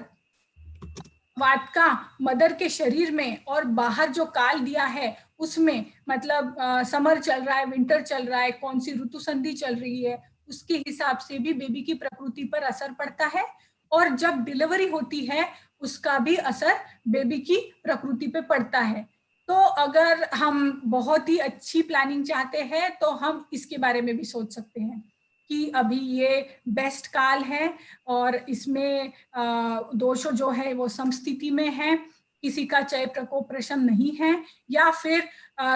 वात का मदर के शरीर में और बाहर जो काल दिया है उसमें, मतलब समर चल रहा है, विंटर चल रहा है, कौन सी ऋतु संधि चल रही है, उसके हिसाब से भी बेबी की प्रकृति पर असर पड़ता है. और जब डिलीवरी होती है उसका भी असर बेबी की प्रकृति पे पड़ता है. तो अगर हम बहुत ही अच्छी प्लानिंग चाहते हैं तो हम इसके बारे में भी सोच सकते हैं कि अभी ये बेस्ट काल है और इसमें दोष जो है वो समस्थिति में है, किसी का चय प्रकोप प्रशम नहीं है, या फिर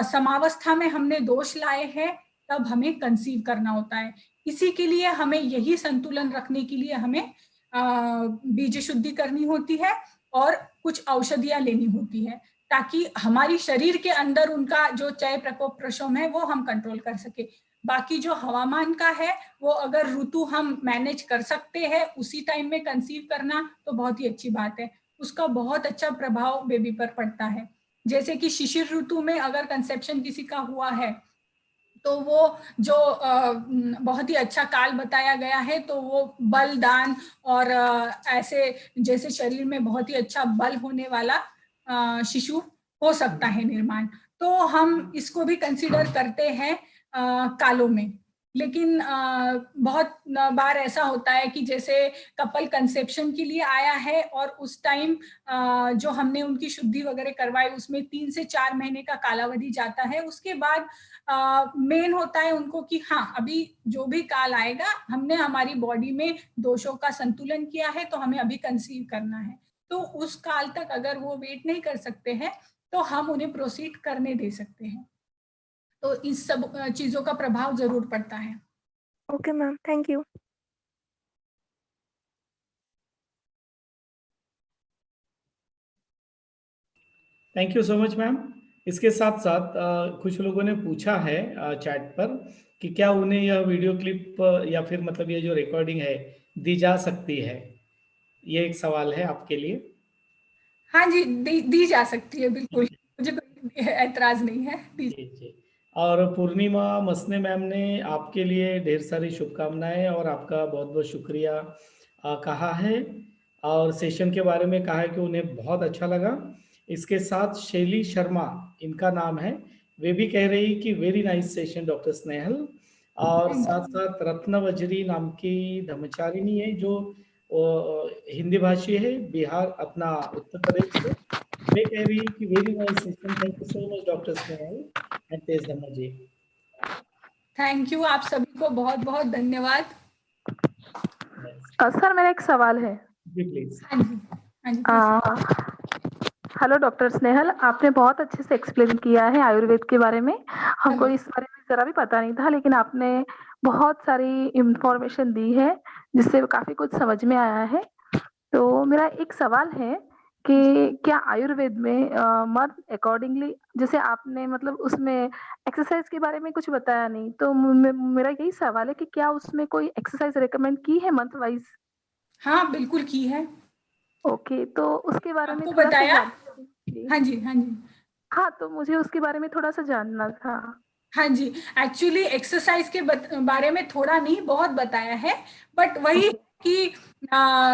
समावस्था में हमने दोष लाए हैं, तब हमें कंसीव करना होता है. इसी के लिए हमें यही संतुलन रखने के लिए हमें बीज शुद्धि करनी होती है और कुछ औषधियां लेनी होती है ताकि हमारी शरीर के अंदर उनका जो चय प्रकोप प्रशम है वो हम कंट्रोल कर सके. बाकी जो हवामान का है वो अगर ऋतु हम मैनेज कर सकते हैं उसी टाइम में कंसीव करना तो बहुत ही अच्छी बात है, उसका बहुत अच्छा प्रभाव बेबी पर पड़ता है. जैसे कि शिशिर ऋतु में अगर कंसेप्शन किसी का हुआ है तो वो जो बहुत ही अच्छा काल बताया गया है, तो वो बलदान और ऐसे जैसे शरीर में बहुत ही अच्छा बल होने वाला शिशु हो सकता है निर्माण, तो हम इसको भी कंसीडर करते हैं कालों में। लेकिन बहुत बार ऐसा होता है कि जैसे कपल कंसेप्शन के लिए आया है और उस टाइम जो हमने उनकी शुद्धि वगैरह करवाई उसमें 3 से 4 महीने का कालावधि जाता है। उसके बाद मेन होता है उनको कि हाँ, अभी जो भी काल आएगा हमने हमारी बॉडी में दोषों का संतुलन किया है, तो हमें अभी कंसीव करना है। तो उस काल तक अगर वो वेट नहीं कर सकते हैं तो हम उन्हें प्रोसीड करने दे सकते हैं। तो इस सब चीजों का प्रभाव जरूर पड़ता है। Okay ma'am, thank you. Thank you so much ma'am. इसके साथ साथ कुछ लोगों ने पूछा है चैट पर कि क्या उन्हें यह वीडियो क्लिप या फिर मतलब ये जो रिकॉर्डिंग है दी जा सकती है। ये एक सवाल है आपके लिए। हाँ जी, दी जा सकती है, बिल्कुल, मुझे कोई ऐतराज नहीं है। जी जी। और पूर्णिमा मसने मैम ने आपके लिए ढेर सारी शुभकामनाएं और आपका बहुत बहुत शुक्रिया कहा है, और सेशन के बारे में कहा है कि उन्हें बहुत अच्छा लगा। इसके साथ शैली शर्मा इनका नाम है, वे भी कह रही कि very nice session doctor Snehal. और साथ साथ रत्नवजरी नाम की धर्मचारिणी है जो हिंदी भाषी है, बिहार अपना उत्तर प्रदेश से। वे कह रही कि very nice session, thank you so much doctor Snehal and Tej Dharma ji. Thank you, आप सभी को बहुत बहुत धन्यवाद। सर मेरा एक सवाल है। जी प्लीज। हेलो डॉक्टर स्नेहल, आपने बहुत अच्छे से एक्सप्लेन किया है आयुर्वेद के बारे में। हमको इस बारे में जरा भी पता नहीं था, लेकिन आपने बहुत सारी इंफॉर्मेशन दी है जिससे काफी कुछ समझ में आया है। तो मेरा एक सवाल है कि क्या आयुर्वेद में मर्द अकॉर्डिंगली, जैसे आपने मतलब उसमें एक्सरसाइज के बारे में कुछ बताया नहीं, तो मेरा यही सवाल है कि क्या उसमें कोई एक्सरसाइज रेकमेंड की है मंथ वाइज? हाँ बिल्कुल की है। ओके, तो उसके बारे में आपको थोड़ा सा बताया? जानकारी। हाँ जी, हाँ जी। हाँ, तो मुझे उसके बारे में थोड़ा सा जानना था। हाँ जी, एक्चुअली एक्सरसाइज के बारे में थोड़ा नहीं बहुत बताया है, बट वही कि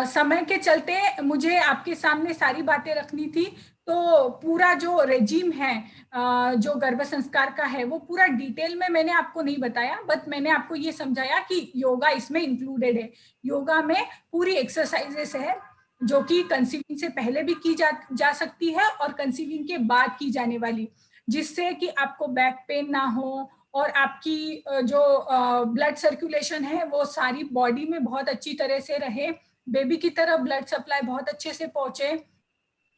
समय के चलते मुझे आपके सामने सारी बातें रखनी थी। तो पूरा जो रेजिम है जो गर्भ संस्कार का है वो पूरा डिटेल में मैंने आपको नहीं बताया, बट मैंने आपको ये समझाया कि योगा इसमें इंक्लूडेड है। योगा में पूरी एक्सरसाइजेस है जो कि कंसीविंग से पहले भी की जा सकती है और कंसीविंग के बाद की जाने वाली, जिससे कि आपको बैक पेन ना हो और आपकी जो ब्लड सर्कुलेशन है वो सारी बॉडी में बहुत अच्छी तरह से रहे, बेबी की तरफ ब्लड सप्लाई बहुत अच्छे से पहुंचे,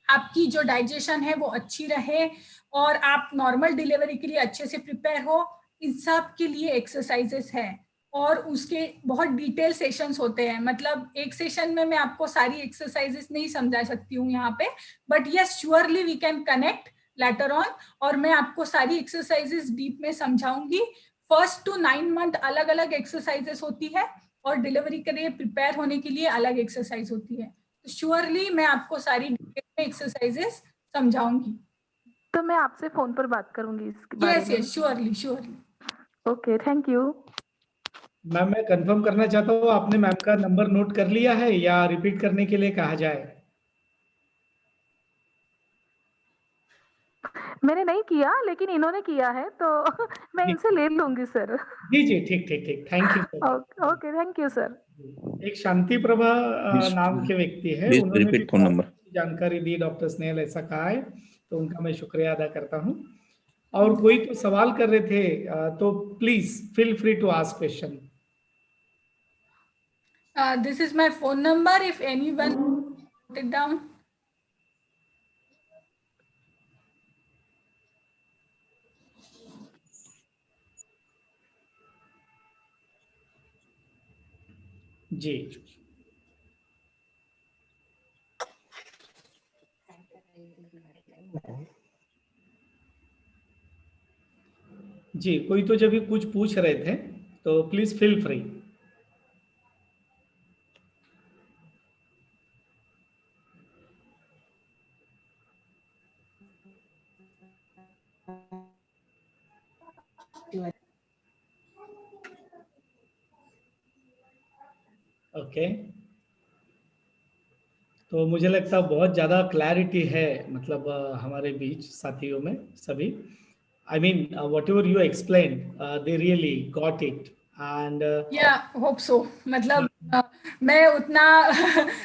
आपकी जो डाइजेशन है वो अच्छी रहे और आप नॉर्मल डिलीवरी के लिए अच्छे से प्रिपेयर हो। इन सब के लिए एक्सरसाइजेस है और उसके बहुत डिटेल सेशंस होते हैं। मतलब एक सेशन में मैं आपको सारी एक्सरसाइजेस नहीं समझा सकती हूँ यहाँ पे, but yes surely we can connect later on और मैं आपको सारी एक्सरसाइजेस डीप में समझाऊंगी। 1 to 9 मंथ अलग अलग एक्सरसाइजेस होती है और डिलीवरी के लिए प्रिपेयर होने के लिए अलग एक्सरसाइज होती है। तो श्योरली मैं आपको सारी डिटेल में एक्सरसाइजेस समझाऊंगी। तो मैं आपसे फोन पर बात करूंगी इसके बारे में। Yes surely surely. Okay, thank you. Ma'am मैं कंफर्म करना चाहता हूँ, आपने मैम का नंबर नोट कर लिया है या रिपीट करने के लिए कहा जाए? मैंने नहीं किया, लेकिन इन्होंने किया है तो मैं इनसे ले लूंगी सर। जी जी, ठीक ठीक ठीक, thank you. Okay, thank you sir. एक शांति प्रभा नाम के व्यक्ति है, उन्होंने भी फोन नंबर जानकारी दी, डॉक्टर स्नेहल ऐसा कहा है, तो उनका मैं शुक्रिया अदा करता हूँ। और कोई तो सवाल कर रहे थे, तो please feel free to ask question. This is my phone number if anyone wrote it down. जी जी, कोई तो जब भी कुछ पूछ रहे थे तो प्लीज फील फ्री। ओके तो मुझे लगता है बहुत ज़्यादा क्लैरिटी है, मतलब हमारे बीच साथियों में सभी। I mean, whatever you explained, they really got it. And hope so, मतलब मैं उतना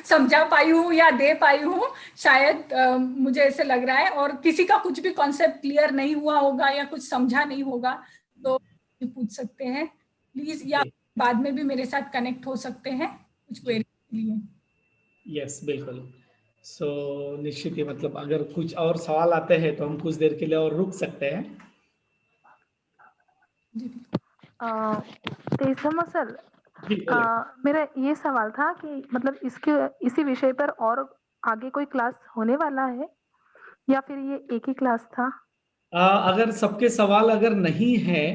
समझा पाई हूँ या दे पाई हूँ शायद, मुझे ऐसे लग रहा है। और किसी का कुछ भी कॉन्सेप्ट क्लियर नहीं हुआ होगा या कुछ समझा नहीं होगा तो पूछ सकते हैं प्लीज, या बाद में भी मेरे साथ कनेक्ट हो सकते हैं कुछ क्वेरी के लिए। यस, बिल्कुल। सो निश्चित ही, मतलब अगर कुछ और सवाल आते हैं तो हम कुछ देर के लिए और रुक सकते हैं। तेजधम्मा सर, मेरा ये सवाल था कि मतलब इसी विषय पर और आगे कोई क्लास होने वाला है या फिर ये एक ही क्लास था? अगर सबके सवाल अगर नहीं है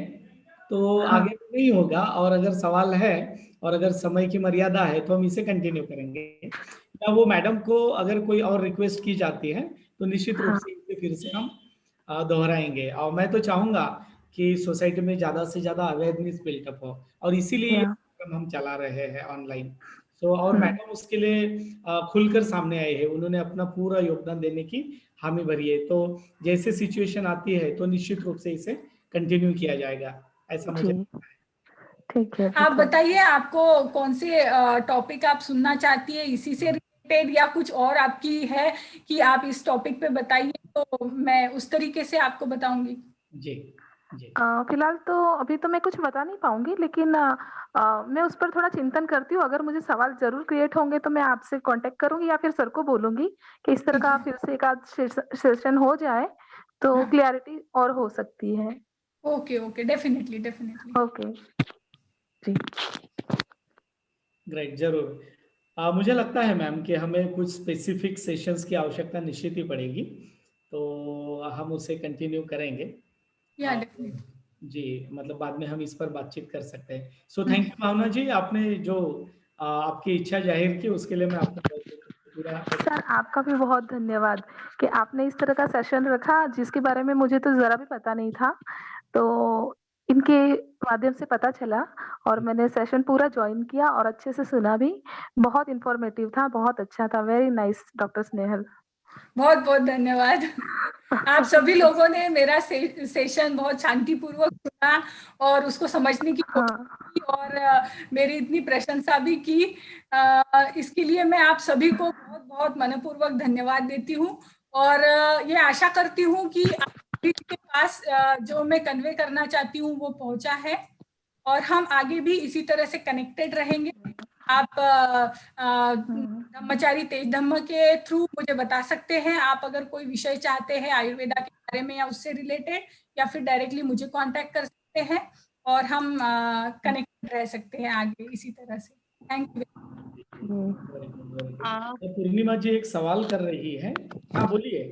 तो आगे नहीं होगा, और अगर सवाल है और अगर समय की मर्यादा है तो हम इसे कंटिन्यू करेंगे। या वो मैडम को अगर कोई और रिक्वेस्ट की जाती है तो निश्चित रूप से इसे फिर से हम दोहराएंगे। और मैं तो चाहूंगा कि सोसाइटी में ज्यादा से ज्यादा अवेयरनेस बिल्टअप हो, और इसीलिए हम चला रहे हैं ऑनलाइन। सो और मैडम उसके लिए खुलकर सामने आए हैं, उन्होंने अपना पूरा योगदान देने की हामी भरी है। तो जैसे सिचुएशन आती है तो निश्चित रूप से इसे कंटिन्यू किया जाएगा, ऐसा मुझे ठीक है। आप बताइए, आपको कौन से टॉपिक आप सुनना चाहती है, इसी से रिलेटेड या कुछ और आपकी है कि आप इस टॉपिक पे बताइए तो मैं उस तरीके से आपको बताऊंगी। जी फिलहाल तो अभी तो मैं कुछ बता नहीं पाऊंगी, लेकिन मैं उस पर थोड़ा चिंतन करती हूँ। अगर मुझे सवाल जरूर क्रिएट होंगे तो मैं आपसे कांटेक्ट करूंगी या फिर सर को बोलूंगी कि इस तरह का फिर से एक आध सेशन हो जाए तो क्लियरिटी और हो सकती है। ओके, डेफिनेटली ओके जी, ग्रेट, जरूर। मुझे लगता है मैम कि हमें कुछ स्पेसिफिक सेशंस की आवश्यकता निश्चित ही पड़ेगी, तो हम उसे कंटिन्यू करेंगे। जी, मतलब बाद में हम इस पर बातचीत कर सकते हैं। सो थैंक यू भावना जी, आपने जो आपकी इच्छा जाहिर की उसके लिए मैं आपका पूरा सर आपका भी बहुत धन्यवाद कि आपने इस तरह का सेशन रखा जिसके बारे में मुझे तो जरा भी पता नहीं था, तो इनके माध्यम से पता चला और मैंने सेशन पूरा ज्वाइन किया और अच्छे से सुना भी। बहुत इंफॉर्मेटिव था, बहुत अच्छा था। वेरी नाइस डॉक्टर स्नेहल, बहुत बहुत धन्यवाद। आप सभी लोगों ने मेरा सेशन बहुत शांतिपूर्वक सुना और उसको समझने की कोशिश की और मेरी इतनी प्रशंसा भी की। इसके लिए मैं आप सभी को बहुत बहुत मनपूर्वक धन्यवाद देती हूँ और ये आशा करती हूँ कि आप सभी के पास जो मैं कन्वे करना चाहती हूँ वो पहुंचा है और हम आगे भी इसी तरह से कनेक्टेड रहेंगे। आप ब्रह्मचारी तेज धम्म के थ्रू मुझे बता सकते हैं, आप अगर कोई विषय चाहते हैं आयुर्वेदा के बारे में या उससे रिलेटेड, या फिर डायरेक्टली मुझे कांटेक्ट कर सकते हैं और हम कनेक्टेड रह सकते हैं आगे इसी तरह से। Thank you. पूर्णिमा जी एक सवाल कर रही है। हाँ बोलिए।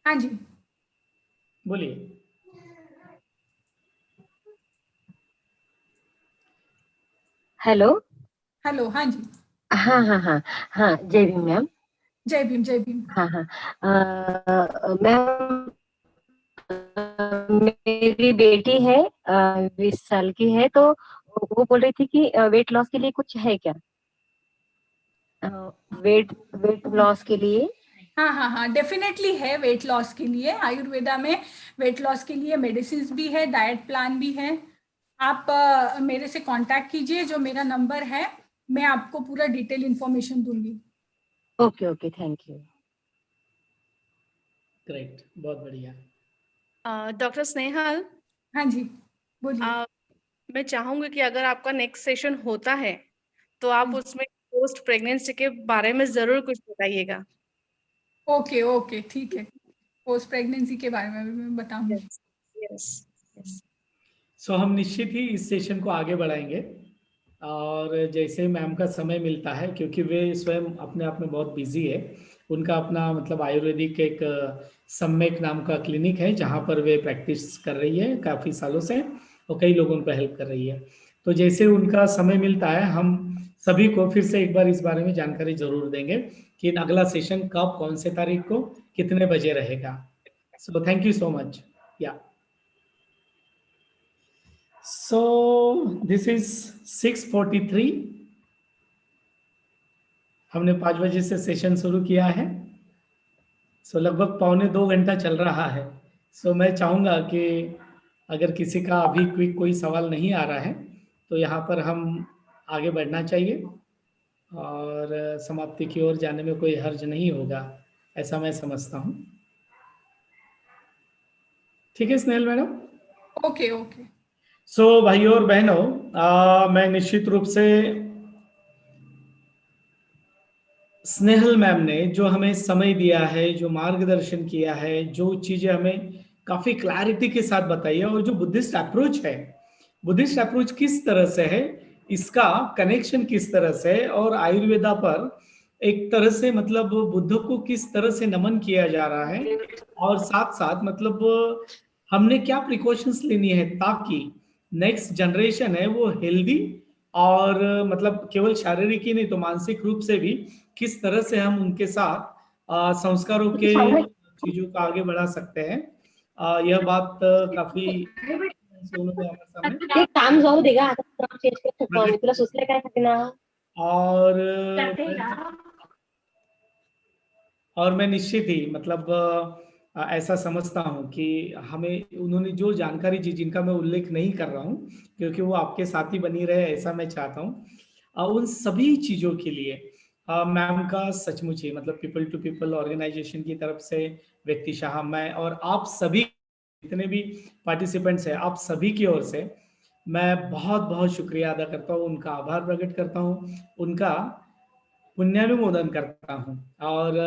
हाँ जी बोलिए। हेलो हाँ जी। हाँ जय भीम मैम। जय भीम। हाँ मैम, मेरी बेटी है 20 साल की है, तो वो बोल रही थी कि वेट लॉस के लिए कुछ है क्या? वेट लॉस के लिए? हाँ, डेफिनेटली है। वेट लॉस के लिए आयुर्वेदा में वेट लॉस के लिए मेडिसिन भी है, डाइट प्लान भी है। आप मेरे से कांटेक्ट कीजिए, जो मेरा नंबर है मैं आपको पूरा डिटेल इंफॉर्मेशन दूंगी। Okay thank you. ग्रेट, बहुत बढ़िया। डॉक्टर स्नेहल। हाँ जी बोलिए। मैं चाहूंगी कि अगर आपका नेक्स्ट सेशन होता है तो आप उसमें पोस्ट प्रेगनेंसी के बारे में जरूर कुछ बताइएगा। ओके ठीक है, पोस्ट प्रेगनेंसी के बारे में भी मैं बताऊंगी। यस। सो हम निश्चित ही इस सेशन को आगे बढ़ाएंगे और जैसे मैम का समय मिलता है, क्योंकि वे स्वयं अपने आप में बहुत बिजी है, उनका अपना मतलब आयुर्वेदिक एक सम्यक नाम का क्लिनिक है जहाँ पर वे प्रैक्टिस कर रही है काफ़ी सालों से और कई लोगों को हेल्प कर रही है। तो जैसे उनका समय मिलता है हम सभी को फिर से एक बार इस बारे में जानकारी जरूर देंगे कि अगला सेशन कब, कौन से तारीख को, कितने बजे रहेगा। So thank you so much. या so this is 6:43 हमने 5 बजे से सेशन शुरू किया है, सो लगभग 1.25 घंटा चल रहा है। सो मैं चाहूँगा कि अगर किसी का अभी कोई सवाल नहीं आ रहा है तो यहाँ पर हम आगे बढ़ना चाहिए और समाप्ति की ओर जाने में कोई हर्ज नहीं होगा, ऐसा मैं समझता हूँ। ठीक है Snehal madam? Okay okay. So भाइयों और बहनों, मैं निश्चित रूप से स्नेहल मैम ने जो हमें समय दिया है, जो मार्गदर्शन किया है, जो चीजें हमें काफी क्लैरिटी के साथ बताई है, और जो बुद्धिस्ट अप्रोच है, बुद्धिस्ट अप्रोच किस तरह से है, इसका कनेक्शन किस तरह से है, और आयुर्वेदा पर एक तरह से मतलब बुद्ध को किस तरह से नमन किया जा रहा है, और साथ साथ मतलब हमने क्या प्रिकॉशंस लेनी है ताकि नेक्स्ट जनरेशन है वो हेल्दी और मतलब केवल शारीरिक ही नहीं तो मानसिक रूप से भी किस तरह से हम उनके साथ संस्कारों के चीजों को आगे बढ़ा सकते हैं। यह बात काफी काम जाऊ देगा आता चेंज कर तुला सुचले काय ना। और मैं निश्चित ही मतलब ऐसा समझता हूं कि हमें उन्होंने जो जानकारी जिनका मैं उल्लेख नहीं कर रहा हूं क्योंकि वो आपके साथ ही बनी रहे, ऐसा मैं चाहता हूं। उन सभी चीजों के लिए मैम का सचमुच ही मतलब पीपल टू पीपल ऑर्गेनाइजेशन की तरफ से व्यक्तिशः मैं और आप सभी जितने भी पार्टिसिपेंट्स हैं, आप सभी की ओर से मैं बहुत बहुत शुक्रिया अदा करता हूँ, उनका आभार प्रकट करता हूँ, उनका पुण्यानुमोदन करता हूँ। और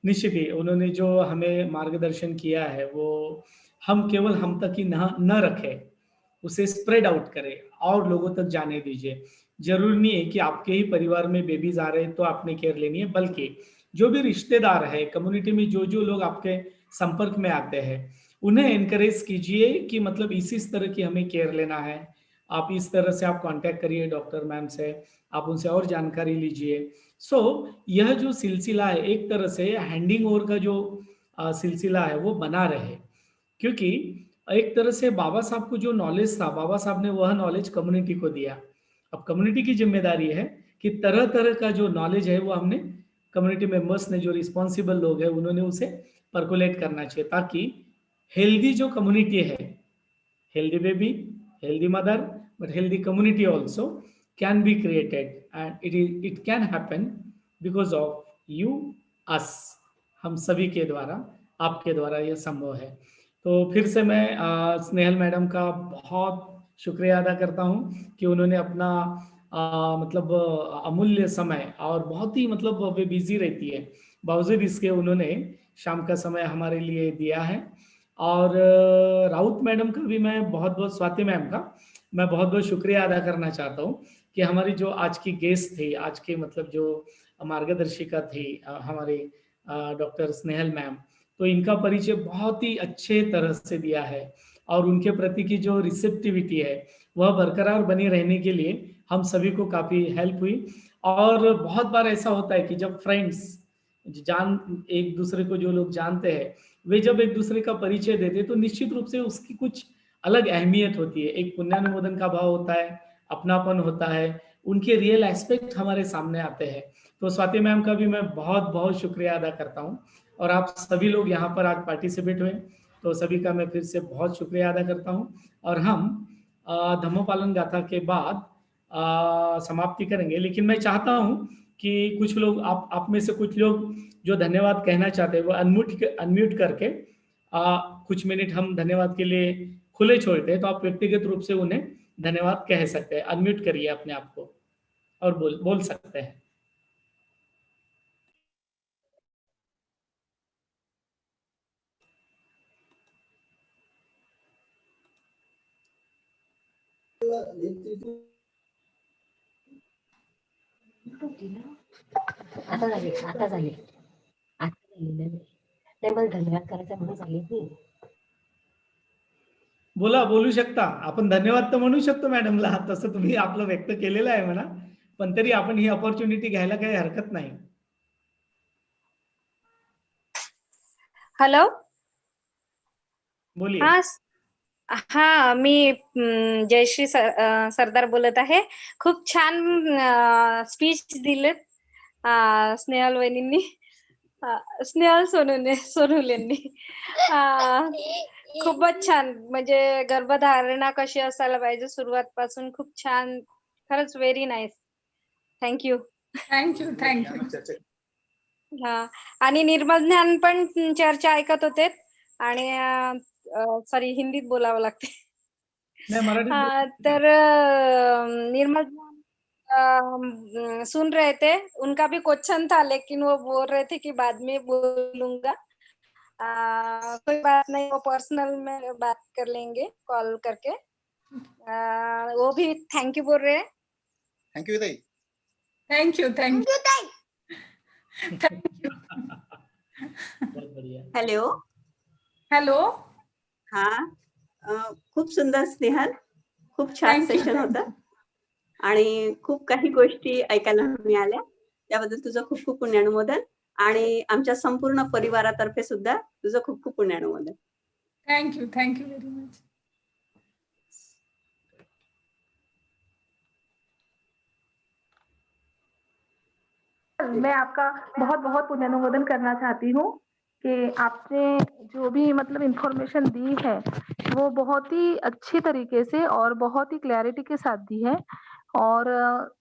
निश्चित ही उन्होंने जो हमें मार्गदर्शन किया है वो हम केवल हम तक ही न रखें, उसे स्प्रेड आउट करें और लोगों तक जाने दीजिए। जरूरी नहीं है कि आपके ही परिवार में बेबीज आ रहे हैं तो आपने केयर लेनी है, बल्कि जो भी रिश्तेदार है कम्युनिटी में जो जो लोग आपके संपर्क में आते हैं उन्हें एनकरेज कीजिए कि मतलब इसी तरह की हमें केयर लेना है। आप इस तरह से आप कांटेक्ट करिए डॉक्टर मैम से, आप उनसे और जानकारी लीजिए। सो यह जो सिलसिला है एक तरह से हैंडिंग ओवर का जो सिलसिला है वो बना रहे, क्योंकि एक तरह से बाबा साहब को जो नॉलेज था, बाबा साहब ने वह नॉलेज कम्युनिटी को दिया। अब कम्युनिटी की जिम्मेदारी है कि तरह तरह का जो नॉलेज है वो हमने कम्युनिटी मेंबर्स ने, जो रिस्पॉन्सिबल लोग हैं, उन्होंने उसे परकोलेट करना चाहिए ताकि हेल्दी जो कम्युनिटी है, healthy baby, healthy mother, but healthy community also can be created, and it can happen because of you, us, हम सभी के द्वारा, आपके द्वारा यह संभव है। तो फिर से मैं स्नेहल मैडम का बहुत शुक्रिया अदा करता हूँ कि उन्होंने अपना मतलब अमूल्य समय, और बहुत ही मतलब वे बिजी रहती है, बावजूद इसके उन्होंने शाम का समय हमारे लिए दिया है। और राउत मैडम का भी मैं बहुत बहुत, स्वाति मैम का मैं बहुत बहुत शुक्रिया अदा करना चाहता हूँ कि हमारी जो आज की गेस्ट थी, आज के मतलब जो मार्गदर्शिका थी हमारी डॉक्टर स्नेहल मैम, तो इनका परिचय बहुत ही अच्छे तरह से दिया है और उनके प्रति की जो रिसेप्टिविटी है वह बरकरार बनी रहने के लिए हम सभी को काफ़ी हेल्प हुई। और बहुत बार ऐसा होता है कि जब फ्रेंड्स एक दूसरे को जो लोग जानते हैं वे जब एक दूसरे का परिचय देते तो निश्चित रूप से उसकी कुछ अलग अहमियत होती है, एक पुण्यानुमोदन का भाव होता है, अपनापन होता है, उनके रियल एस्पेक्ट हमारे सामने आते हैं। तो स्वाति मैम का भी मैं बहुत बहुत शुक्रिया अदा करता हूँ, और आप सभी लोग यहाँ पर आज पार्टिसिपेट हुए तो सभी का मैं फिर से बहुत शुक्रिया अदा करता हूँ। और हम धम्मपालन गाथा के बाद समाप्ति करेंगे, लेकिन मैं चाहता हूँ कि कुछ लोग आप में से कुछ लोग जो धन्यवाद कहना चाहते हैं वो अनम्यूट करके कुछ मिनट हम धन्यवाद के लिए खुले छोड़ते हैं, तो आप व्यक्तिगत रूप से उन्हें धन्यवाद कह सकते हैं। अनम्यूट करिए अपने आप को और बोल सकते हैं। आता झाली धन्यवाद करायचा म्हणून झाली नाही। बोलू शकता आपण, धन्यवाद तर म्हणू शकतो मॅडमला, तसं तुम्ही आपलं व्यक्त केलेलं आहे म्हणा, पण तरी आपण ही अपॉर्च्युनिटी घ्यायला काही हरकत नाही। हॅलो, बोलिए। हा मी जयश्री सरदार बोलत आहे। खूप छान स्पीच दिलेत स्नेहल वहिनींनी स्नेहल सोनुलेंनी खूपच छान, म्हणजे गर्भधारणा कशी असायला पाहिजे सुरुवातपासून खूप छान, खरंच व्हेरी नाईस. थँक्यू. हा, आणि निर्मल ज्ञान पण चर्चा ऐकत होते आणि सॉरी हिंदीत बोलावं लागते. तर निर्मल सुन रहे थे, उनका भी क्वेश्चन था लेकिन वो बोल रहे थे कि बाद में बोलूंगा. कोई बात नहीं, वो पर्सनल में बात कर लेंगे कॉल करके. वो भी थैंक यू बोल रहे हैं. थैंक यू ताई. थैंक यू ताई. बहुत बढ़िया. हॅलो. हा, खूप सुंदर स्नेहल, खूप छान सेशन होतं आणि खूप काही गोष्टी ऐकायला मिळाल्या, त्याबद्दल तुझं खूप खूप पुण्यानुमोदन आणि आमच्या संपूर्ण परिवारातर्फे सुद्धा तुझं खूप खूप पुण्यानुमोदन. Thank you very much. मैं आपका बहुत बहुत पुण्यानुमोदन करना चाहती हूँ कि आपने जो भी मतलब इंफॉर्मेशन दी है वो बहुत ही अच्छी तरीके से और बहुत ही क्लैरिटी के साथ दी है, और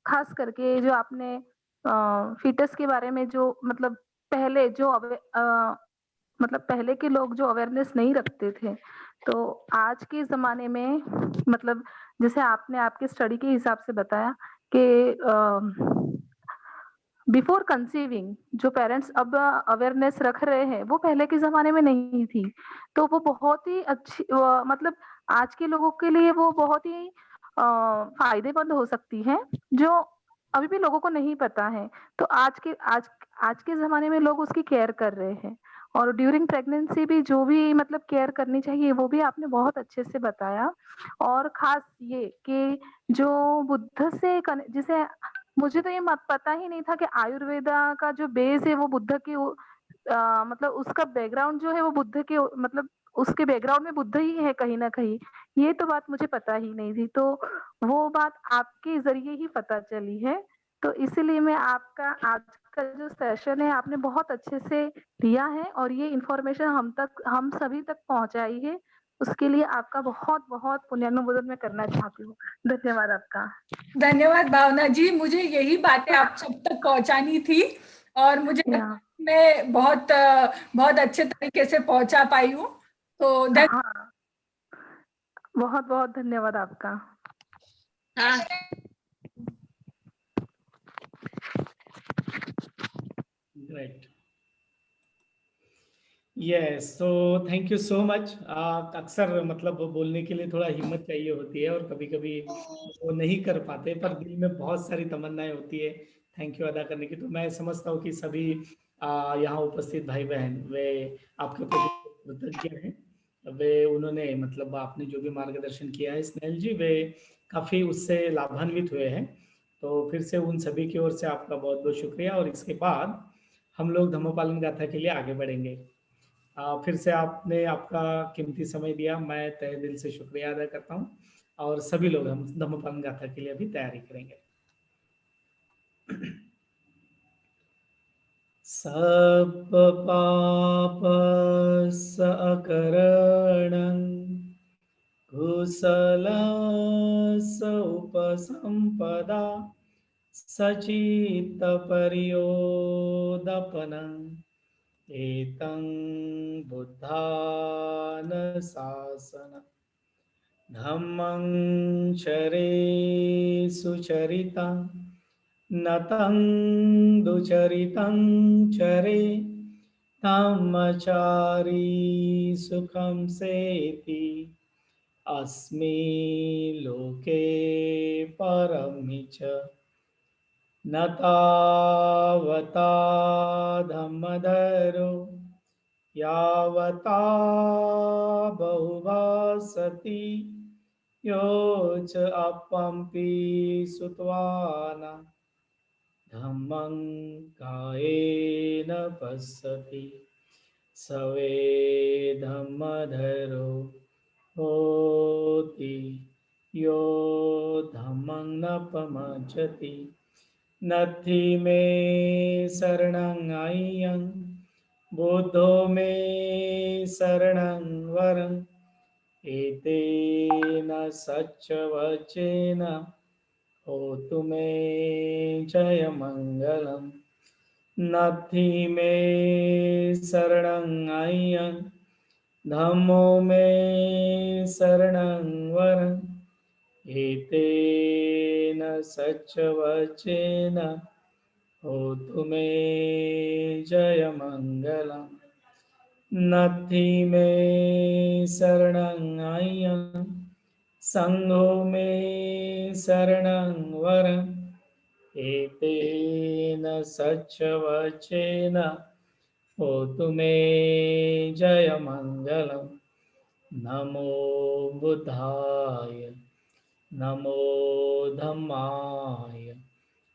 खास करके जो आपने फीटस के बारे में जो मतलब पहले जो मतलब पहले के लोग जो अवेयरनेस नहीं रखते थे, तो आज के ज़माने में मतलब जैसे आपने आपके स्टडी के हिसाब से बताया कि बिफोर कंसीविंग जो पेरेंट्स अब अवेयरनेस रख रहे हैं वो पहले के ज़माने में नहीं थी, तो वो बहुत ही अच्छी मतलब आज के लोगों के लिए वो बहुत ही फायदेमंद हो सकती है, जो अभी भी लोगों को नहीं पता है. तो आज के ज़माने में लोग उसकी केयर कर रहे हैं, और ड्यूरिंग प्रेगनेंसी भी जो भी मतलब केयर करनी चाहिए वो भी आपने बहुत अच्छे से बताया. और खास ये कि जो बुद्ध से जिसे मुझे तो ये पता ही नहीं था कि आयुर्वेदा का जो बेस है वो बुद्ध के मतलब उसका बैकग्राउंड जो है वो बुद्ध के मतलब उसके बैकग्राउंड में बुद्ध ही है कहीं ना कहीं. ये तो बात मुझे पता ही नहीं थी, तो वो बात आपके जरिए ही पता चली है. तो इसीलिए मैं आपका आज का जो सेशन है आपने बहुत अच्छे से दिया है और ये इंफॉर्मेशन हम सभी तक पहुंचाई है, उसके लिए आपका बहुत बहुत पुण्यानुमोदन मैं करना चाहती हूँ. धन्यवाद आपका. धन्यवाद भावना जी, मुझे यही बातें आप सब तक पहुंचानी थी और मुझे मैं बहुत बहुत अच्छे तरीके से पहुंचा पाई हूँ, तो बहुत बहुत धन्यवाद आपका. Great. Yes, so thank you so much. अक्सर मतलब बोलने के लिए थोड़ा हिम्मत चाहिए होती है और कभी कभी वो नहीं कर पाते, पर दिल में बहुत सारी तमन्नाएं होती है थैंक यू अदा करने की. तो मैं समझता हूँ कि सभी यहाँ उपस्थित भाई बहन वे आपके प्रति कृतज्ञ हैं. वे उन्होंने मतलब आपने जो भी मार्गदर्शन किया है स्नेहल जी, वे काफ़ी उससे लाभान्वित हुए हैं. तो फिर से उन सभी की ओर से आपका बहुत बहुत शुक्रिया. और इसके बाद हम लोग धम्मपालन गाथा के लिए आगे बढ़ेंगे. फिर से आपने आपका कीमती समय दिया, मैं तहे दिल से शुक्रिया अदा करता हूँ. और सभी लोग हम धम्मपालन गाथा के लिए अभी तैयारी करेंगे. सब पाप सकरणं कुशल उपसंपदा सचित परियोदपनं एतं बुद्धान शासन धम्मं चरे सुचरिता नतं दुचरितं चरे धम्मचारी सुखं सेति अस्मि लोके परमि च न तावता धम्मधरो यावता बहुभासति यो च अपम्पि सुत्वाना धम्मं कायेन पश्यति सवे धम्मधरो होति यो धम्मं न पमजति नत्थि मे शरणं अय्यं बुद्धो मे शरणं वरम् एतेन सच्चवचेन होतु मे जयमङ्गलम् नत्थि मे शरणं अय्यं धम्मो मे शरणं वरम् एतेन सच्चवचेन होतु मे जयमङ्गलम् नत्थि मे शरणं अय्यं संघो मे शरणं वरम् एतेन सच्चवचेन होतु मे जयमङ्गलम् नमो बुद्धाय नमो धम्माय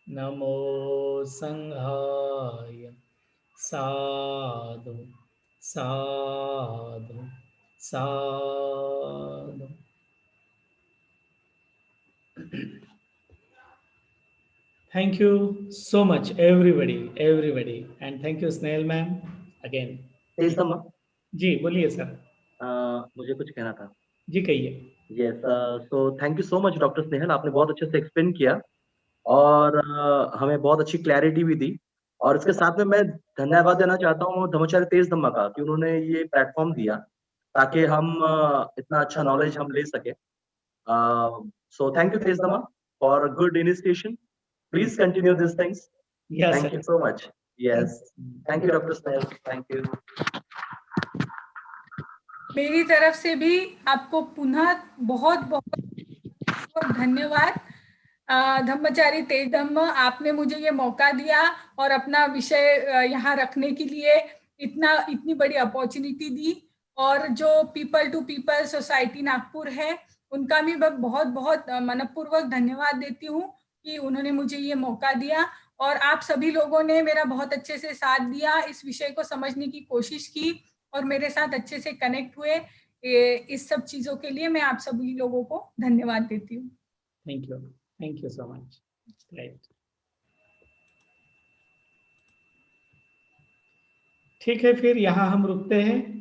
नमो संघाय साधु साधु साधु। Thank you so much everybody and thank you Snehal ma'am again। तेज धम्मा जी बोलिए सर। मुझे कुछ कहना था। जी कहिए। Yes, so thank you so much doctor Snehal, आपने बहुत अच्छे से एक्सप्लेन किया और हमें बहुत अच्छी क्लैरिटी भी दी। और इसके साथ में मैं धन्यवाद देना चाहता हूँ धर्माचार्य तेज धम्मा का कि उन्होंने ये प्लेटफॉर्म दिया ताकि हम इतना अच्छा नॉलेज हम ले सके। So thank you Tej Dhamma for good initiation. Please continue this things. Thank you so much. Yes, thank you doctor Snehal, thank you. मेरी तरफ से भी आपको पुनः बहुत बहुत धन्यवाद। धम्माचार्य तेज धम्म, आपने मुझे ये मौका दिया और अपना विषय यहाँ रखने के लिए इतनी बड़ी अपॉर्चुनिटी दी। और जो people to people society Nagpur है उनका भी मैं बहुत बहुत मनपूर्वक धन्यवाद देती हूँ कि उन्होंने मुझे ये मौका दिया। और आप सभी लोगों ने मेरा बहुत अच्छे से साथ दिया, इस विषय को समझने की कोशिश की और मेरे साथ अच्छे से कनेक्ट हुए। इस सब चीजों के लिए मैं आप सभी लोगों को धन्यवाद देती हूँ। Thank you so much. Right, ठीक है, फिर यहाँ हम रुकते हैं।